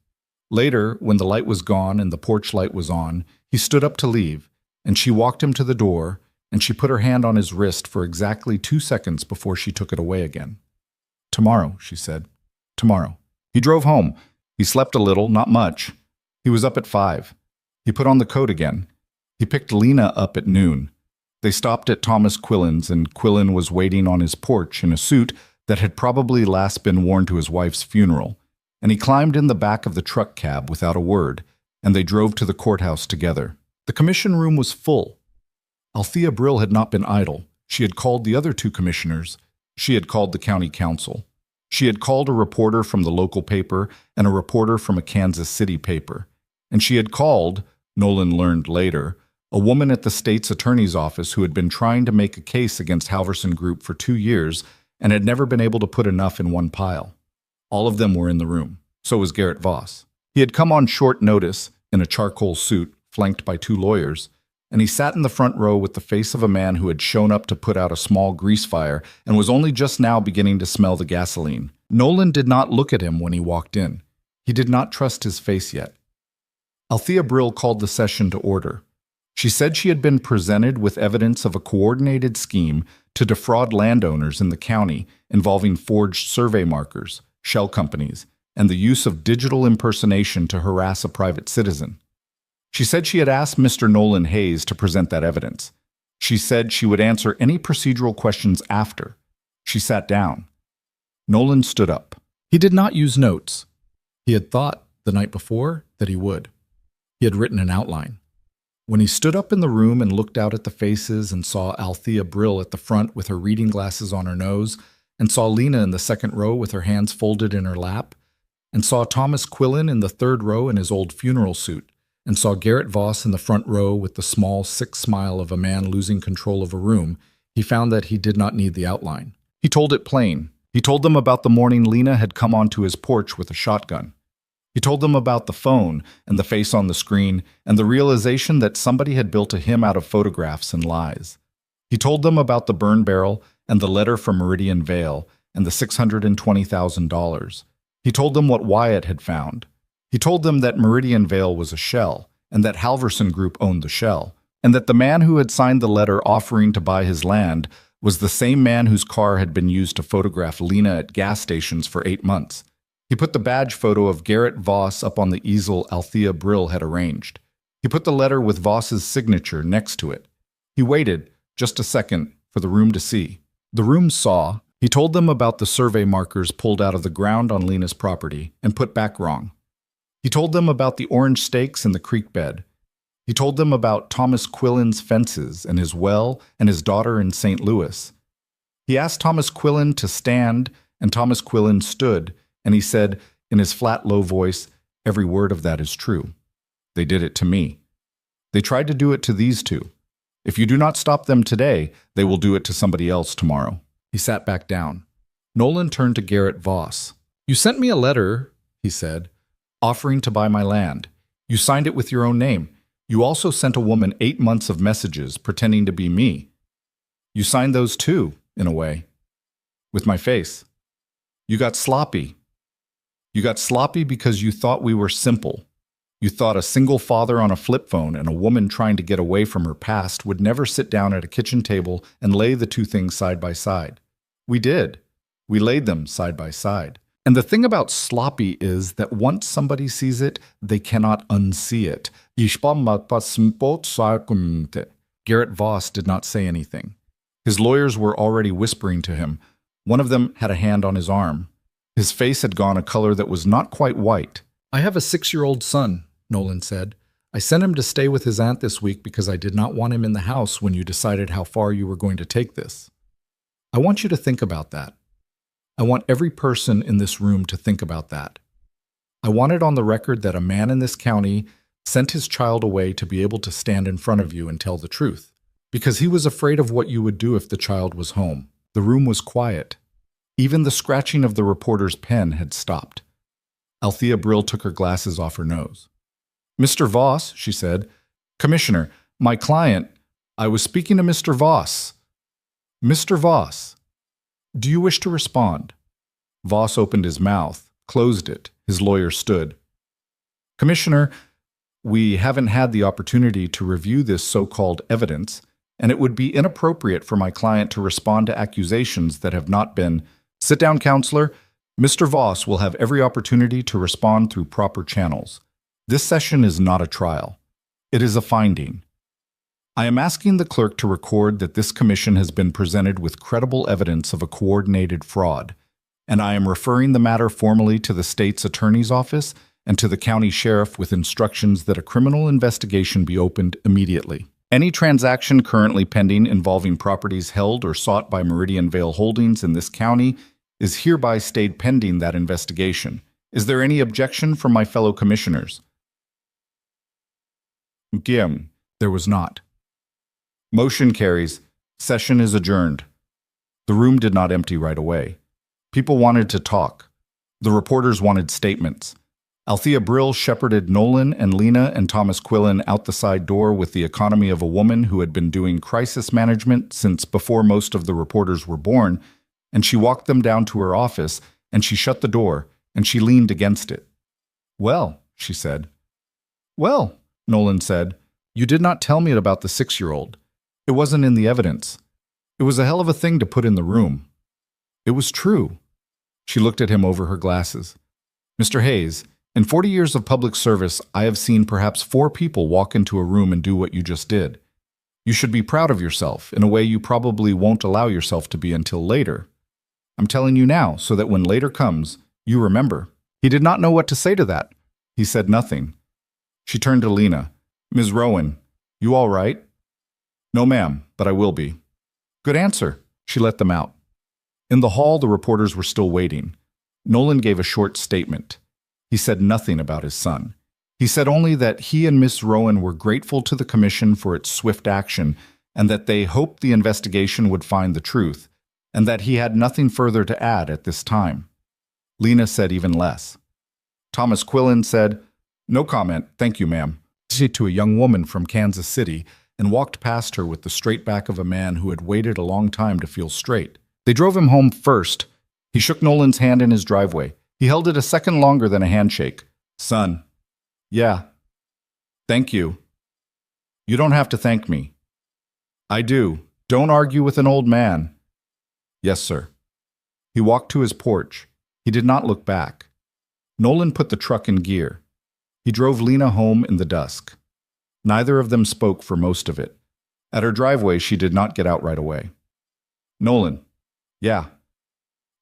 Later, when the light was gone and the porch light was on, he stood up to leave, and she walked him to the door, and she put her hand on his wrist for exactly 2 seconds before she took it away again. Tomorrow, she said. Tomorrow. He drove home. He slept a little, not much. He was up at 5. He put on the coat again. He picked Lena up at noon. They stopped at Thomas Quillen's, and Quillen was waiting on his porch in a suit that had probably last been worn to his wife's funeral, and he climbed in the back of the truck cab without a word, and they drove to the courthouse together. The commission room was full. Althea Brill had not been idle. She had called the other 2 commissioners. She had called the county council. She had called a reporter from the local paper and a reporter from a Kansas City paper. And she had called, Nolan learned later, a woman at the state's attorney's office who had been trying to make a case against Halverson Group for 2 years and had never been able to put enough in one pile. All of them were in the room. So was Garrett Voss. He had come on short notice in a charcoal suit, flanked by 2 lawyers, and he sat in the front row with the face of a man who had shown up to put out a small grease fire and was only just now beginning to smell the gasoline. Nolan did not look at him when he walked in. He did not trust his face yet. Althea Brill called the session to order. She said she had been presented with evidence of a coordinated scheme to defraud landowners in the county involving forged survey markers, shell companies, and the use of digital impersonation to harass a private citizen. She said she had asked Mr. Nolan Hayes to present that evidence. She said she would answer any procedural questions after. She sat down. Nolan stood up. He did not use notes. He had thought, the night before, that he would. He had written an outline. When he stood up in the room and looked out at the faces and saw Althea Brill at the front with her reading glasses on her nose, and saw Lena in the second row with her hands folded in her lap, and saw Thomas Quillen in the third row in his old funeral suit, and saw Garrett Voss in the front row with the small, sick smile of a man losing control of a room, he found that he did not need the outline. He told it plain. He told them about the morning Lena had come onto his porch with a shotgun. He told them about the phone and the face on the screen and the realization that somebody had built a hymn out of photographs and lies. He told them about the burn barrel and the letter from Meridian Vale and the $620,000. He told them what Wyatt had found. He told them that Meridian Vale was a shell and that Halverson Group owned the shell, and that the man who had signed the letter offering to buy his land was the same man whose car had been used to photograph Lena at gas stations for 8 months. He put the badge photo of Garrett Voss up on the easel Althea Brill had arranged. He put the letter with Voss's signature next to it. He waited, just a second, for the room to see. The room saw. He told them about the survey markers pulled out of the ground on Lena's property and put back wrong. He told them about the orange stakes in the creek bed. He told them about Thomas Quillen's fences and his well and his daughter in St. Louis. He asked Thomas Quillen to stand, and Thomas Quillen stood, and he said, in his flat, low voice, "Every word of that is true. They did it to me. They tried to do it to these 2. If you do not stop them today, they will do it to somebody else tomorrow." He sat back down. Nolan turned to Garrett Voss. "You sent me a letter," he said, "offering to buy my land. You signed it with your own name. You also sent a woman 8 months of messages pretending to be me. You signed those too, in a way. With my face. You got sloppy. You got sloppy because you thought we were simple. You thought a single father on a flip phone and a woman trying to get away from her past would never sit down at a kitchen table and lay the two things side by side. We did. We laid them side by side. And the thing about sloppy is that once somebody sees it, they cannot unsee it. Garrett Voss did not say anything. His lawyers were already whispering to him. One of them had a hand on his arm. His face had gone a color that was not quite white. I have a 6-year-old son, Nolan said. I sent him to stay with his aunt this week because I did not want him in the house when you decided how far you were going to take this. I want you to think about that. I want every person in this room to think about that. I want it on the record that a man in this county sent his child away to be able to stand in front of you and tell the truth, because he was afraid of what you would do if the child was home. The room was quiet. Even the scratching of the reporter's pen had stopped. Althea Brill took her glasses off her nose. Mr. Voss, she said. Commissioner, my client, I was speaking to Mr. Voss. Mr. Voss, do you wish to respond? Voss opened his mouth, closed it. His lawyer stood. Commissioner, we haven't had the opportunity to review this so-called evidence, and it would be inappropriate for my client to respond to accusations that have not been. Sit down, counselor. Mr. Voss will have every opportunity to respond through proper channels. This session is not a trial. It is a finding. I am asking the clerk to record that this commission has been presented with credible evidence of a coordinated fraud, and I am referring the matter formally to the state's attorney's office and to the county sheriff with instructions that a criminal investigation be opened immediately. Any transaction currently pending involving properties held or sought by Meridian Vale Holdings in this county is hereby stayed pending that investigation. Is there any objection from my fellow commissioners? There was not. Motion carries. Session is adjourned. The room did not empty right away. People wanted to talk. The reporters wanted statements. Althea Brill shepherded Nolan and Lena and Thomas Quillen out the side door with the economy of a woman who had been doing crisis management since before most of the reporters were born, and she walked them down to her office, and she shut the door, and she leaned against it. Well, she said. Well, Nolan said, you did not tell me about the 6-year-old. It wasn't in the evidence. It was a hell of a thing to put in the room. It was true. She looked at him over her glasses. Mr. Hayes, in 40 years of public service, I have seen perhaps 4 people walk into a room and do what you just did. You should be proud of yourself in a way you probably won't allow yourself to be until later. I'm telling you now so that when later comes, you remember. He did not know what to say to that. He said nothing. She turned to Lena. Ms. Rowan, you all right? No, ma'am, but I will be. Good answer. She let them out. In the hall, the reporters were still waiting. Nolan gave a short statement. He said nothing about his son. He said only that he and Miss Rowan were grateful to the commission for its swift action and that they hoped the investigation would find the truth, and that he had nothing further to add at this time. Lena said even less. Thomas Quillen said, No comment, thank you, ma'am, to a young woman from Kansas City, and walked past her with the straight back of a man who had waited a long time to feel straight. They drove him home first. He shook Nolan's hand in his driveway. He held it a second longer than a handshake. Son. Yeah. Thank you. You don't have to thank me. I do. Don't argue with an old man. Yes, sir. He walked to his porch. He did not look back. Nolan put the truck in gear. He drove Lena home in the dusk. Neither of them spoke for most of it. At her driveway, she did not get out right away. Nolan. Yeah.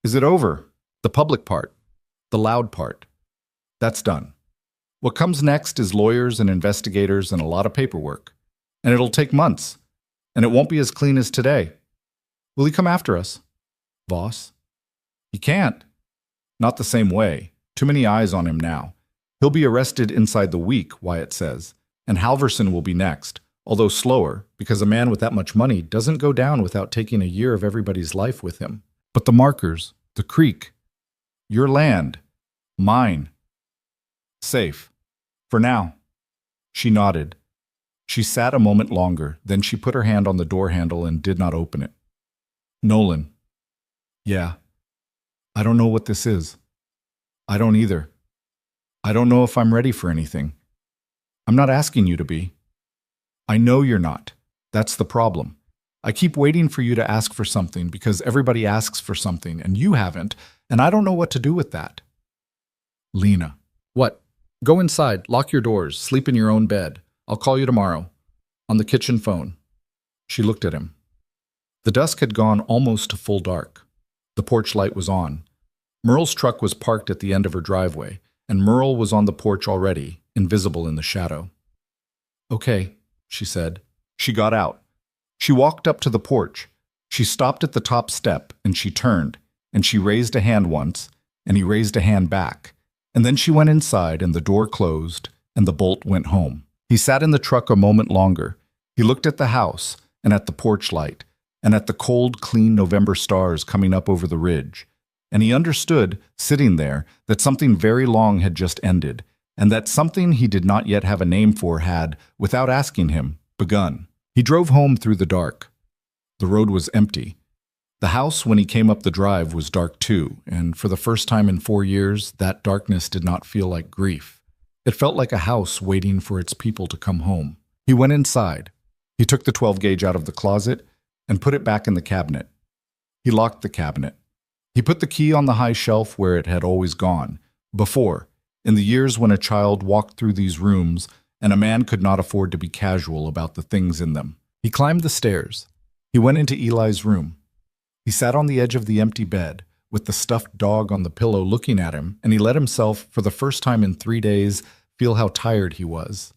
Is it over? The public part. The loud part. That's done. What comes next is lawyers and investigators and a lot of paperwork. And it'll take months. And it won't be as clean as today. Will he come after us? Voss? He can't. Not the same way. Too many eyes on him now. He'll be arrested inside the week, Wyatt says. And Halverson will be next, although slower, because a man with that much money doesn't go down without taking a year of everybody's life with him. But the markers, the creek, your land, mine. Safe. For now. She nodded. She sat a moment longer, then she put her hand on the door handle and did not open it. Nolan. Yeah. I don't know what this is. I don't either. I don't know if I'm ready for anything. I'm not asking you to be. I know you're not. That's the problem. I keep waiting for you to ask for something because everybody asks for something and you haven't, and I don't know what to do with that. Lena. What? Go inside, lock your doors, sleep in your own bed. I'll call you tomorrow. On the kitchen phone. She looked at him. The dusk had gone almost to full dark. The porch light was on. Merle's truck was parked at the end of her driveway, and Merle was on the porch already, invisible in the shadow. Okay, she said. She got out. She walked up to the porch. She stopped at the top step, and she turned, and she raised a hand once, and he raised a hand back. And then she went inside, and the door closed, and the bolt went home. He sat in the truck a moment longer. He looked at the house, and at the porch light, and at the cold, clean November stars coming up over the ridge. And he understood, sitting there, that something very long had just ended, and that something he did not yet have a name for had, without asking him, begun. He drove home through the dark. The road was empty. The house, when he came up the drive, was dark too, and for the first time in 4 years, that darkness did not feel like grief. It felt like a house waiting for its people to come home. He went inside. He took the 12-gauge out of the closet and put it back in the cabinet. He locked the cabinet. He put the key on the high shelf where it had always gone. Before, in the years when a child walked through these rooms and a man could not afford to be casual about the things in them. He climbed the stairs. He went into Eli's room. He sat on the edge of the empty bed, with the stuffed dog on the pillow looking at him, and he let himself, for the first time in 3 days, feel how tired he was.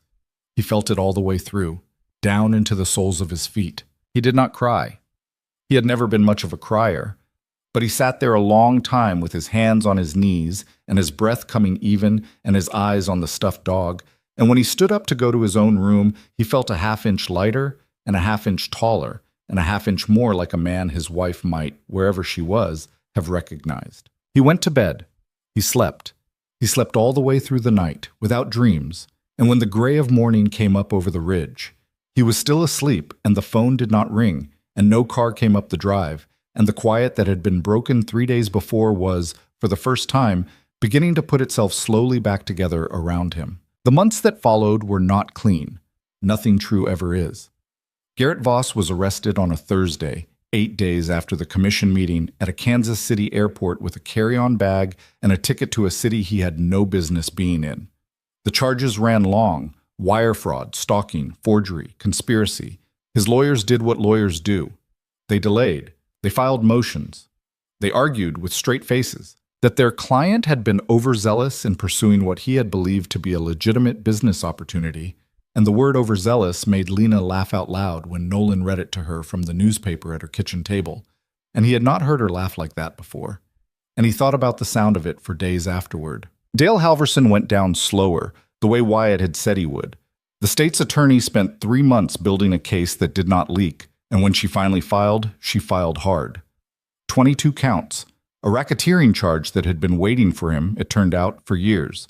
He felt it all the way through, down into the soles of his feet. He did not cry. He had never been much of a crier, but he sat there a long time with his hands on his knees and his breath coming even and his eyes on the stuffed dog, and when he stood up to go to his own room, he felt a half-inch lighter and a half-inch taller and a half-inch more like a man his wife might, wherever she was, have recognized. He went to bed. He slept. He slept all the way through the night, without dreams, and when the gray of morning came up over the ridge, he was still asleep, and the phone did not ring, and no car came up the drive, and the quiet that had been broken 3 days before was, for the first time, beginning to put itself slowly back together around him. The months that followed were not clean. Nothing true ever is. Garrett Voss was arrested on a Thursday, 8 days after the commission meeting, at a Kansas City airport with a carry-on bag and a ticket to a city he had no business being in. The charges ran long: wire fraud, stalking, forgery, conspiracy. His lawyers did what lawyers do. They delayed. They filed motions. They argued with straight faces that their client had been overzealous in pursuing what he had believed to be a legitimate business opportunity, and the word overzealous made Lena laugh out loud when Nolan read it to her from the newspaper at her kitchen table, and he had not heard her laugh like that before, and he thought about the sound of it for days afterward. Dale Halverson went down slower, the way Wyatt had said he would. The state's attorney spent 3 months building a case that did not leak, and when she finally filed, she filed hard. 22 counts, a racketeering charge that had been waiting for him, it turned out, for years.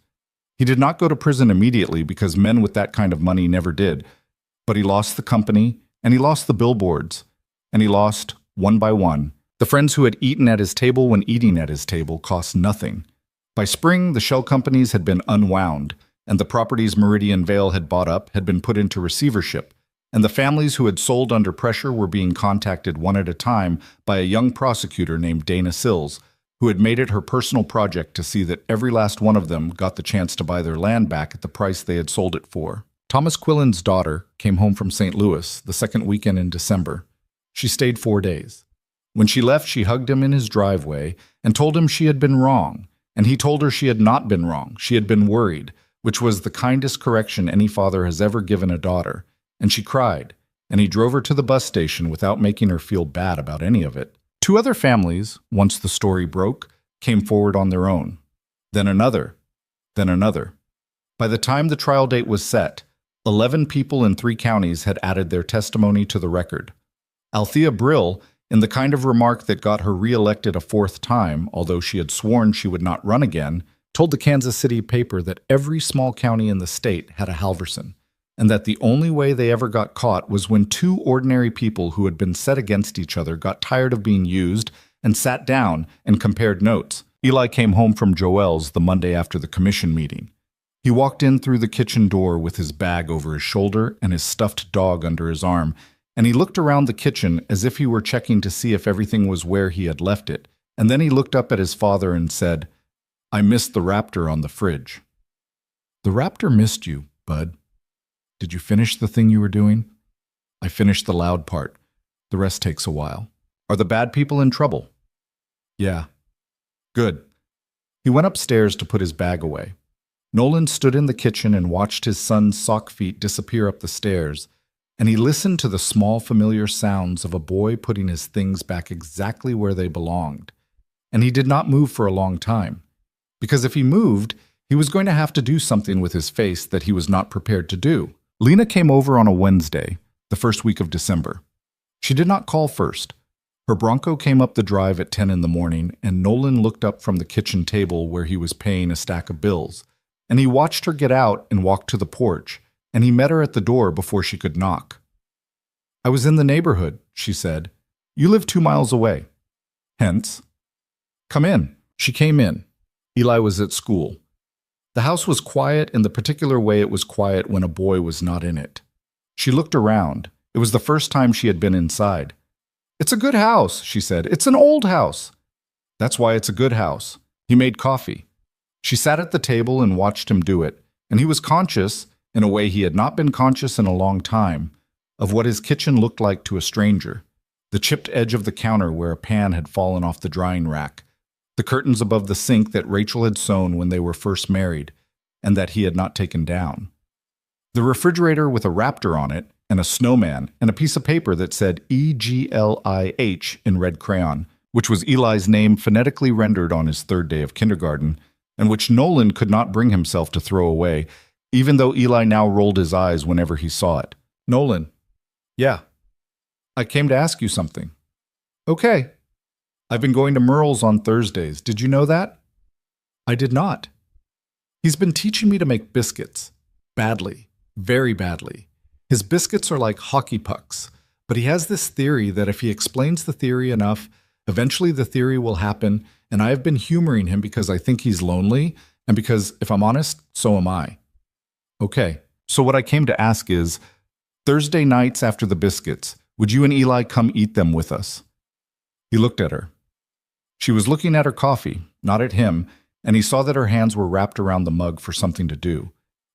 He did not go to prison immediately because men with that kind of money never did, but he lost the company, and he lost the billboards, and he lost, one by one, the friends who had eaten at his table when eating at his table cost nothing. By spring, the shell companies had been unwound, and the properties Meridian Vale had bought up had been put into receivership, and the families who had sold under pressure were being contacted one at a time by a young prosecutor named Dana Sills, who had made it her personal project to see that every last one of them got the chance to buy their land back at the price they had sold it for. Thomas Quillen's daughter came home from St. Louis the second weekend in December. She stayed 4 days. When she left, she hugged him in his driveway and told him she had been wrong, and he told her she had not been wrong, she had been worried, which was the kindest correction any father has ever given a daughter. And she cried, and he drove her to the bus station without making her feel bad about any of it. 2 other families, once the story broke, came forward on their own. Then another. Then another. By the time the trial date was set, 11 people in 3 counties had added their testimony to the record. Althea Brill, in the kind of remark that got her reelected a 4th time, although she had sworn she would not run again, told the Kansas City paper that every small county in the state had a Halverson, and that the only way they ever got caught was when 2 ordinary people who had been set against each other got tired of being used and sat down and compared notes. Eli came home from Joel's the Monday after the commission meeting. He walked in through the kitchen door with his bag over his shoulder and his stuffed dog under his arm, and he looked around the kitchen as if he were checking to see if everything was where he had left it, and then he looked up at his father and said, "I missed the raptor on the fridge." "The raptor missed you, bud. Did you finish the thing you were doing?" "I finished the loud part. The rest takes a while." "Are the bad people in trouble?" "Yeah." "Good." He went upstairs to put his bag away. Nolan stood in the kitchen and watched his son's sock feet disappear up the stairs, and he listened to the small familiar sounds of a boy putting his things back exactly where they belonged. And he did not move for a long time, because if he moved, he was going to have to do something with his face that he was not prepared to do. Lena came over on a Wednesday, the first week of December. She did not call first. Her Bronco came up the drive at 10 in the morning, and Nolan looked up from the kitchen table where he was paying a stack of bills. And he watched her get out and walk to the porch, and he met her at the door before she could knock. "I was in the neighborhood," she said. "You live 2 miles away." "Hence." "Come in." She came in. Eli was at school. The house was quiet in the particular way it was quiet when a boy was not in it. She looked around. It was the first time she had been inside. "It's a good house," she said. "It's an old house." "That's why it's a good house. He made coffee." She sat at the table and watched him do it, and he was conscious, in a way he had not been conscious in a long time, of what his kitchen looked like to a stranger. The chipped edge of the counter where a pan had fallen off the drying rack, the curtains above the sink that Rachel had sewn when they were first married, and that he had not taken down. The refrigerator with a raptor on it, and a snowman, and a piece of paper that said EGLIH in red crayon, which was Eli's name phonetically rendered on his 3rd day of kindergarten, and which Nolan could not bring himself to throw away, even though Eli now rolled his eyes whenever he saw it. "Nolan." "Yeah." "I came to ask you something." "Okay." "I've been going to Merle's on Thursdays. Did you know that?" "I did not." "He's been teaching me to make biscuits. Badly. Very badly. His biscuits are like hockey pucks, but he has this theory that if he explains the theory enough, eventually the theory will happen, and I have been humoring him because I think he's lonely, and because, if I'm honest, so am I." "Okay, so what I came to ask is, Thursday nights after the biscuits, would you and Eli come eat them with us?" He looked at her. She was looking at her coffee, not at him, and he saw that her hands were wrapped around the mug for something to do,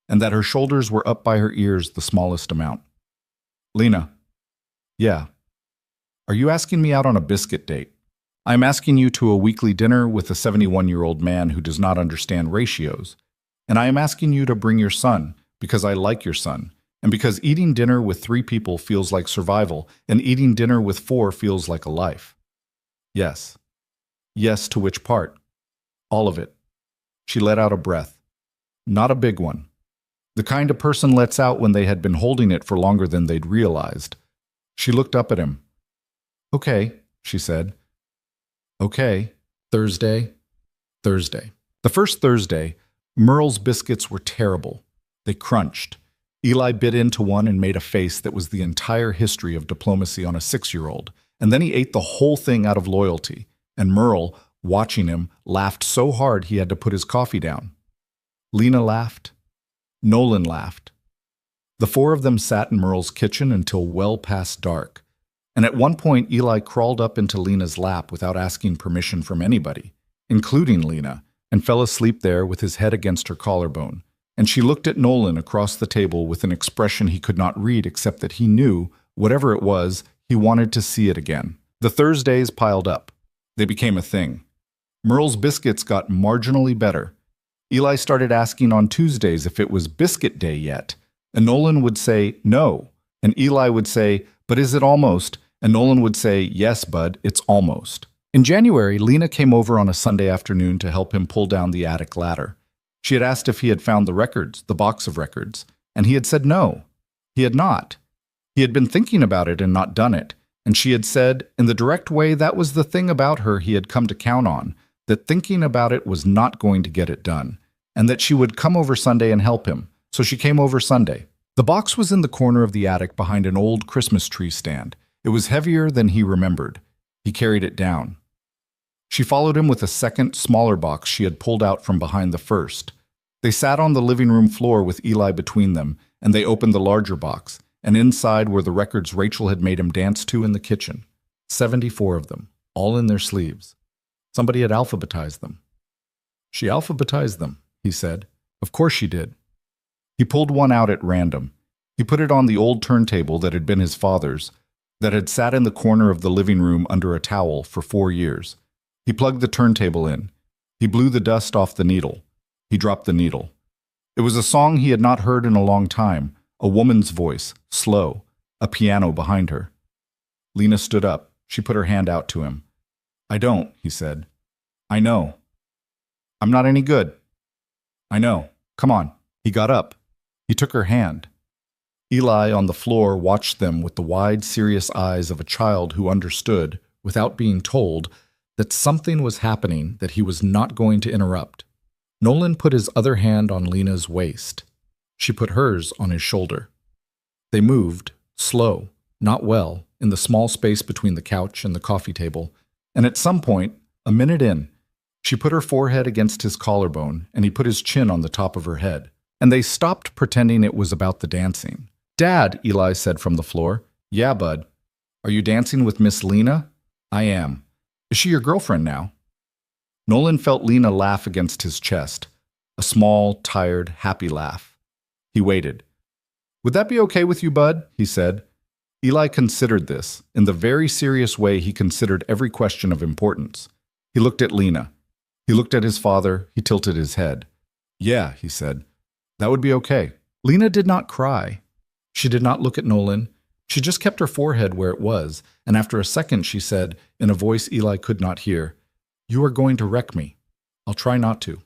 and that her shoulders were up by her ears the smallest amount. "Lena." "Yeah." "Are you asking me out on a biscuit date?" "I am asking you to a weekly dinner with a 71-year-old man who does not understand ratios. And I am asking you to bring your son, because I like your son, and because eating dinner with 3 people feels like survival, and eating dinner with 4 feels like a life." "Yes." "Yes, to which part?" "All of it." She let out a breath. Not a big one. The kind a person lets out when they had been holding it for longer than they'd realized. She looked up at him. "Okay," she said. "Okay. Thursday." Thursday. The first Thursday, Merle's biscuits were terrible. They crunched. Eli bit into one and made a face that was the entire history of diplomacy on a 6-year-old, and then he ate the whole thing out of loyalty, and Merle, watching him, laughed so hard he had to put his coffee down. Lena laughed. Nolan laughed. The 4 of them sat in Merle's kitchen until well past dark, and at one point Eli crawled up into Lena's lap without asking permission from anybody, including Lena, and fell asleep there with his head against her collarbone, and she looked at Nolan across the table with an expression he could not read except that he knew, whatever it was, he wanted to see it again. The Thursdays piled up. They became a thing. Merle's biscuits got marginally better. Eli started asking on Tuesdays if it was biscuit day yet, and Nolan would say no, and Eli would say, "But is it almost?" And Nolan would say, "Yes, bud, it's almost." In January, Lena came over on a Sunday afternoon to help him pull down the attic ladder. She had asked if he had found the records, the box of records, and he had said no. He had not. He had been thinking about it and not done it, and she had said, in the direct way that was the thing about her he had come to count on, that thinking about it was not going to get it done, and that she would come over Sunday and help him, so she came over Sunday. The box was in the corner of the attic behind an old Christmas tree stand. It was heavier than he remembered. He carried it down. She followed him with a second, smaller box she had pulled out from behind the first. They sat on the living room floor with Eli between them, and they opened the larger box, and inside were the records Rachel had made him dance to in the kitchen. 74 of them, all in their sleeves. Somebody had alphabetized them. She alphabetized them, he said. Of course she did. He pulled one out at random. He put it on the old turntable that had been his father's, that had sat in the corner of the living room under a towel for 4 years. He plugged the turntable in. He blew the dust off the needle. He dropped the needle. It was a song he had not heard in a long time, a woman's voice, slow, a piano behind her. Lena stood up. She put her hand out to him. I don't, he said. I know. I'm not any good. I know. Come on. He got up. He took her hand. Eli, on the floor, watched them with the wide, serious eyes of a child who understood, without being told, that something was happening that he was not going to interrupt. Nolan put his other hand on Lena's waist. She put hers on his shoulder. They moved, slow, not well, in the small space between the couch and the coffee table, and at some point, a minute in, she put her forehead against his collarbone and he put his chin on the top of her head. And they stopped pretending it was about the dancing. Dad, Eli said from the floor. Yeah, bud. Are you dancing with Miss Lena? I am. Is she your girlfriend now? Nolan felt Lena laugh against his chest, a small, tired, happy laugh. He waited. Would that be okay with you, bud? He said. Eli considered this, in the very serious way he considered every question of importance. He looked at Lena. He looked at his father. He tilted his head. Yeah, he said. That would be okay. Lena did not cry. She did not look at Nolan. She just kept her forehead where it was, and after a second she said, in a voice Eli could not hear, You are going to wreck me. I'll try not to.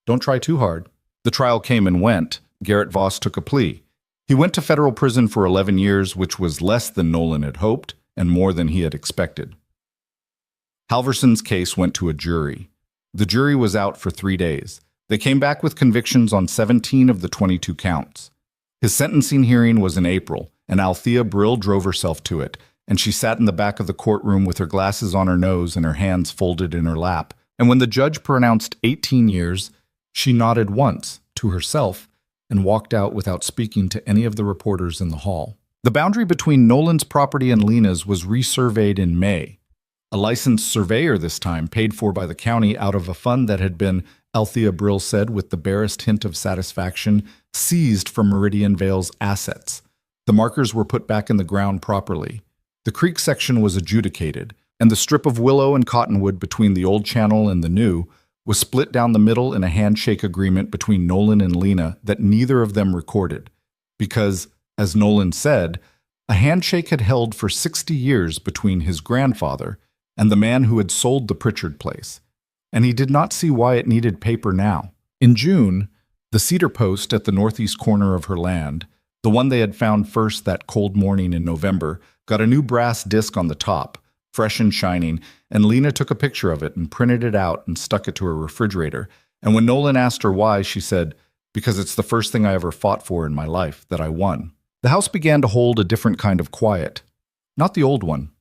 Don't try too hard. The trial came and went. Garrett Voss took a plea. He went to federal prison for 11 years, which was less than Nolan had hoped and more than he had expected. Halverson's case went to a jury. The jury was out for 3 days. They came back with convictions on 17 of the 22 counts. His sentencing hearing was in April, and Althea Brill drove herself to it, and she sat in the back of the courtroom with her glasses on her nose and her hands folded in her lap. And when the judge pronounced 18 years, she nodded once to herself and walked out without speaking to any of the reporters in the hall. The boundary between Nolan's property and Lena's was resurveyed in May. A licensed surveyor this time, paid for by the county out of a fund that had been, Althea Brill said with the barest hint of satisfaction, seized from Meridian Vale's assets. The markers were put back in the ground properly. The creek section was adjudicated, and the strip of willow and cottonwood between the old channel and the new was split down the middle in a handshake agreement between Nolan and Lena that neither of them recorded, because, as Nolan said, a handshake had held for 60 years between his grandfather and the man who had sold the Pritchard place, and he did not see why it needed paper now. In June, the cedar post at the northeast corner of her land, the one they had found first that cold morning in November, got a new brass disc on the top, fresh and shining, and Lena took a picture of it and printed it out and stuck it to her refrigerator. And when Nolan asked her why, she said, Because it's the first thing I ever fought for in my life, that I won. The house began to hold a different kind of quiet. Not the old one.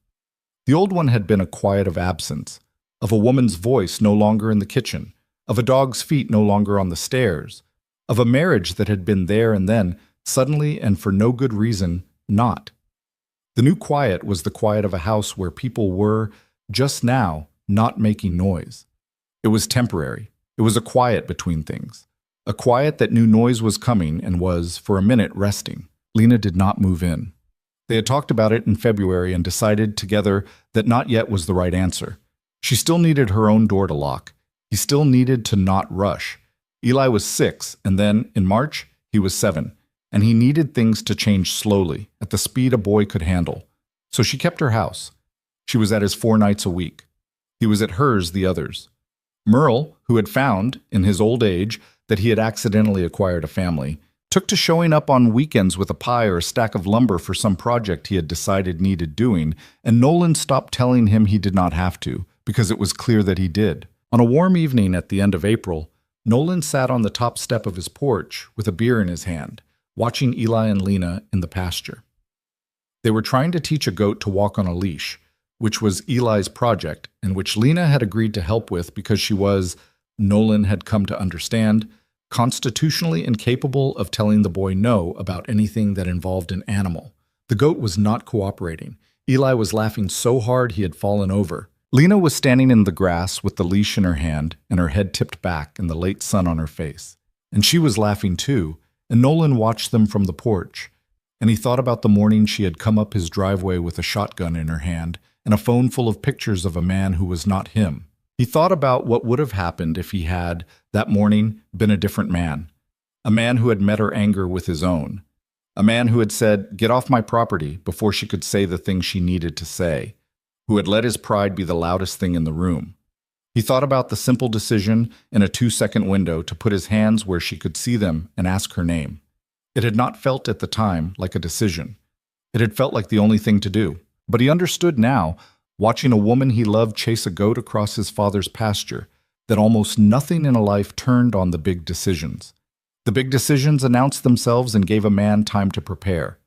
The old one had been a quiet of absence, of a woman's voice no longer in the kitchen, of a dog's feet no longer on the stairs, of a marriage that had been there and then, suddenly and for no good reason, not. The new quiet was the quiet of a house where people were, just now, not making noise. It was temporary. It was a quiet between things. A quiet that knew noise was coming and was, for a minute, resting. Lena did not move in. They had talked about it in February and decided together that not yet was the right answer. She still needed her own door to lock. He still needed to not rush. Eli was 6, and then, in March, he was 7, and he needed things to change slowly, at the speed a boy could handle. So she kept her house. She was at his 4 nights a week. He was at hers the others. Merle, who had found, in his old age, that he had accidentally acquired a family, took to showing up on weekends with a pie or a stack of lumber for some project he had decided needed doing, and Nolan stopped telling him he did not have to, because it was clear that he did. On a warm evening at the end of April, Nolan sat on the top step of his porch with a beer in his hand, watching Eli and Lena in the pasture. They were trying to teach a goat to walk on a leash, which was Eli's project and which Lena had agreed to help with because she was, Nolan had come to understand, constitutionally incapable of telling the boy no about anything that involved an animal. The goat was not cooperating. Eli was laughing so hard he had fallen over. Lena was standing in the grass with the leash in her hand and her head tipped back and the late sun on her face. And she was laughing too, and Nolan watched them from the porch. And he thought about the morning she had come up his driveway with a shotgun in her hand and a phone full of pictures of a man who was not him. He thought about what would have happened if he had, that morning, been a different man. A man who had met her anger with his own. A man who had said, "Get off my property," before she could say the thing she needed to say. Who had let his pride be the loudest thing in the room. He thought about the simple decision in a 2-second window to put his hands where she could see them and ask her name. It had not felt at the time like a decision. It had felt like the only thing to do. But he understood now, watching a woman he loved chase a goat across his father's pasture, that almost nothing in a life turned on the big decisions. The big decisions announced themselves and gave a man time to prepare.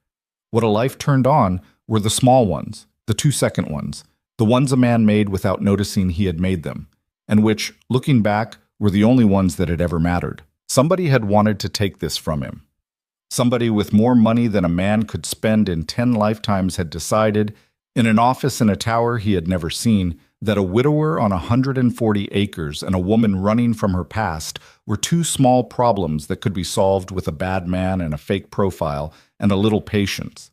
What a life turned on were the small ones, the 2-second ones, the ones a man made without noticing he had made them, and which, looking back, were the only ones that had ever mattered. Somebody had wanted to take this from him. Somebody with more money than a man could spend in 10 lifetimes had decided, in an office in a tower he had never seen, that a widower on 140 acres and a woman running from her past were two small problems that could be solved with a bad man and a fake profile and a little patience.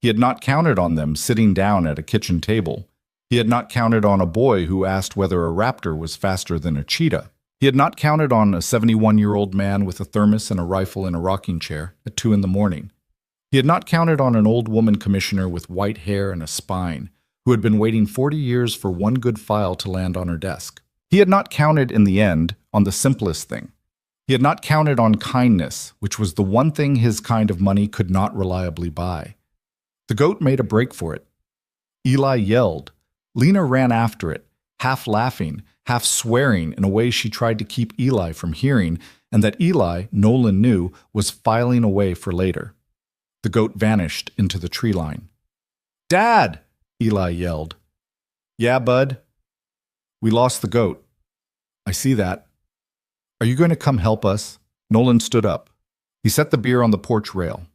He had not counted on them sitting down at a kitchen table. He had not counted on a boy who asked whether a raptor was faster than a cheetah. He had not counted on a 71-year-old man with a thermos and a rifle in a rocking chair at 2 a.m. He had not counted on an old woman commissioner with white hair and a spine, who had been waiting 40 years for one good file to land on her desk. He had not counted, in the end, on the simplest thing. He had not counted on kindness, which was the one thing his kind of money could not reliably buy. The goat made a break for it. Eli yelled. Lena ran after it, half laughing, half swearing in a way she tried to keep Eli from hearing, and that Eli, Nolan knew, was filing away for later. The goat vanished into the tree line. "Dad!" Eli yelled. "Yeah, bud? We lost the goat." "I see that. Are you going to come help us?" Nolan stood up. He set the beer on the porch rail.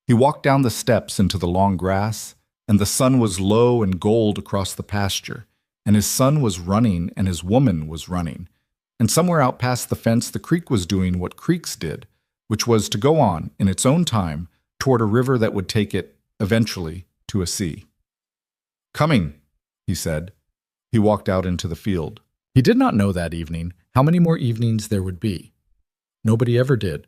He walked down the steps into the long grass, and the sun was low and gold across the pasture, and his son was running and his woman was running, and somewhere out past the fence the creek was doing what creeks did, which was to go on, in its own time, toward a river that would take it, eventually, to a sea. "Coming," he said. He walked out into the field. He did not know that evening how many more evenings there would be. Nobody ever did.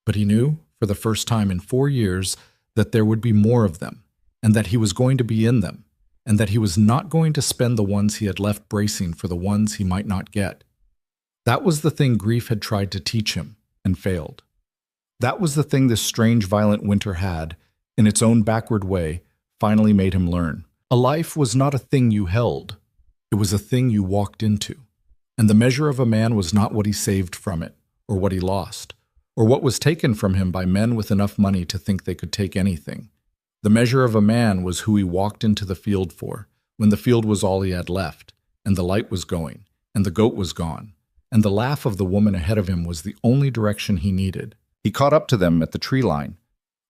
But he knew, for the first time in 4 years, that there would be more of them, and that he was going to be in them, and that he was not going to spend the ones he had left bracing for the ones he might not get. That was the thing grief had tried to teach him, and failed. That was the thing this strange violent winter had, in its own backward way, finally made him learn. A life was not a thing you held. It was a thing you walked into. And the measure of a man was not what he saved from it, or what he lost, or what was taken from him by men with enough money to think they could take anything. The measure of a man was who he walked into the field for, when the field was all he had left, and the light was going, and the goat was gone, and the laugh of the woman ahead of him was the only direction he needed. He caught up to them at the tree line.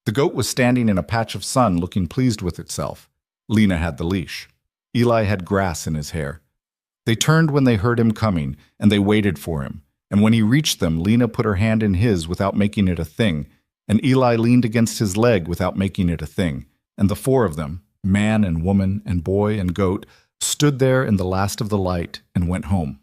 The goat was standing in a patch of sun looking pleased with itself. Lena had the leash. Eli had grass in his hair. They turned when they heard him coming, and they waited for him. And when he reached them, Lena put her hand in his without making it a thing, and Eli leaned against his leg without making it a thing. And the 4 of them, man and woman and boy and goat, stood there in the last of the light and went home.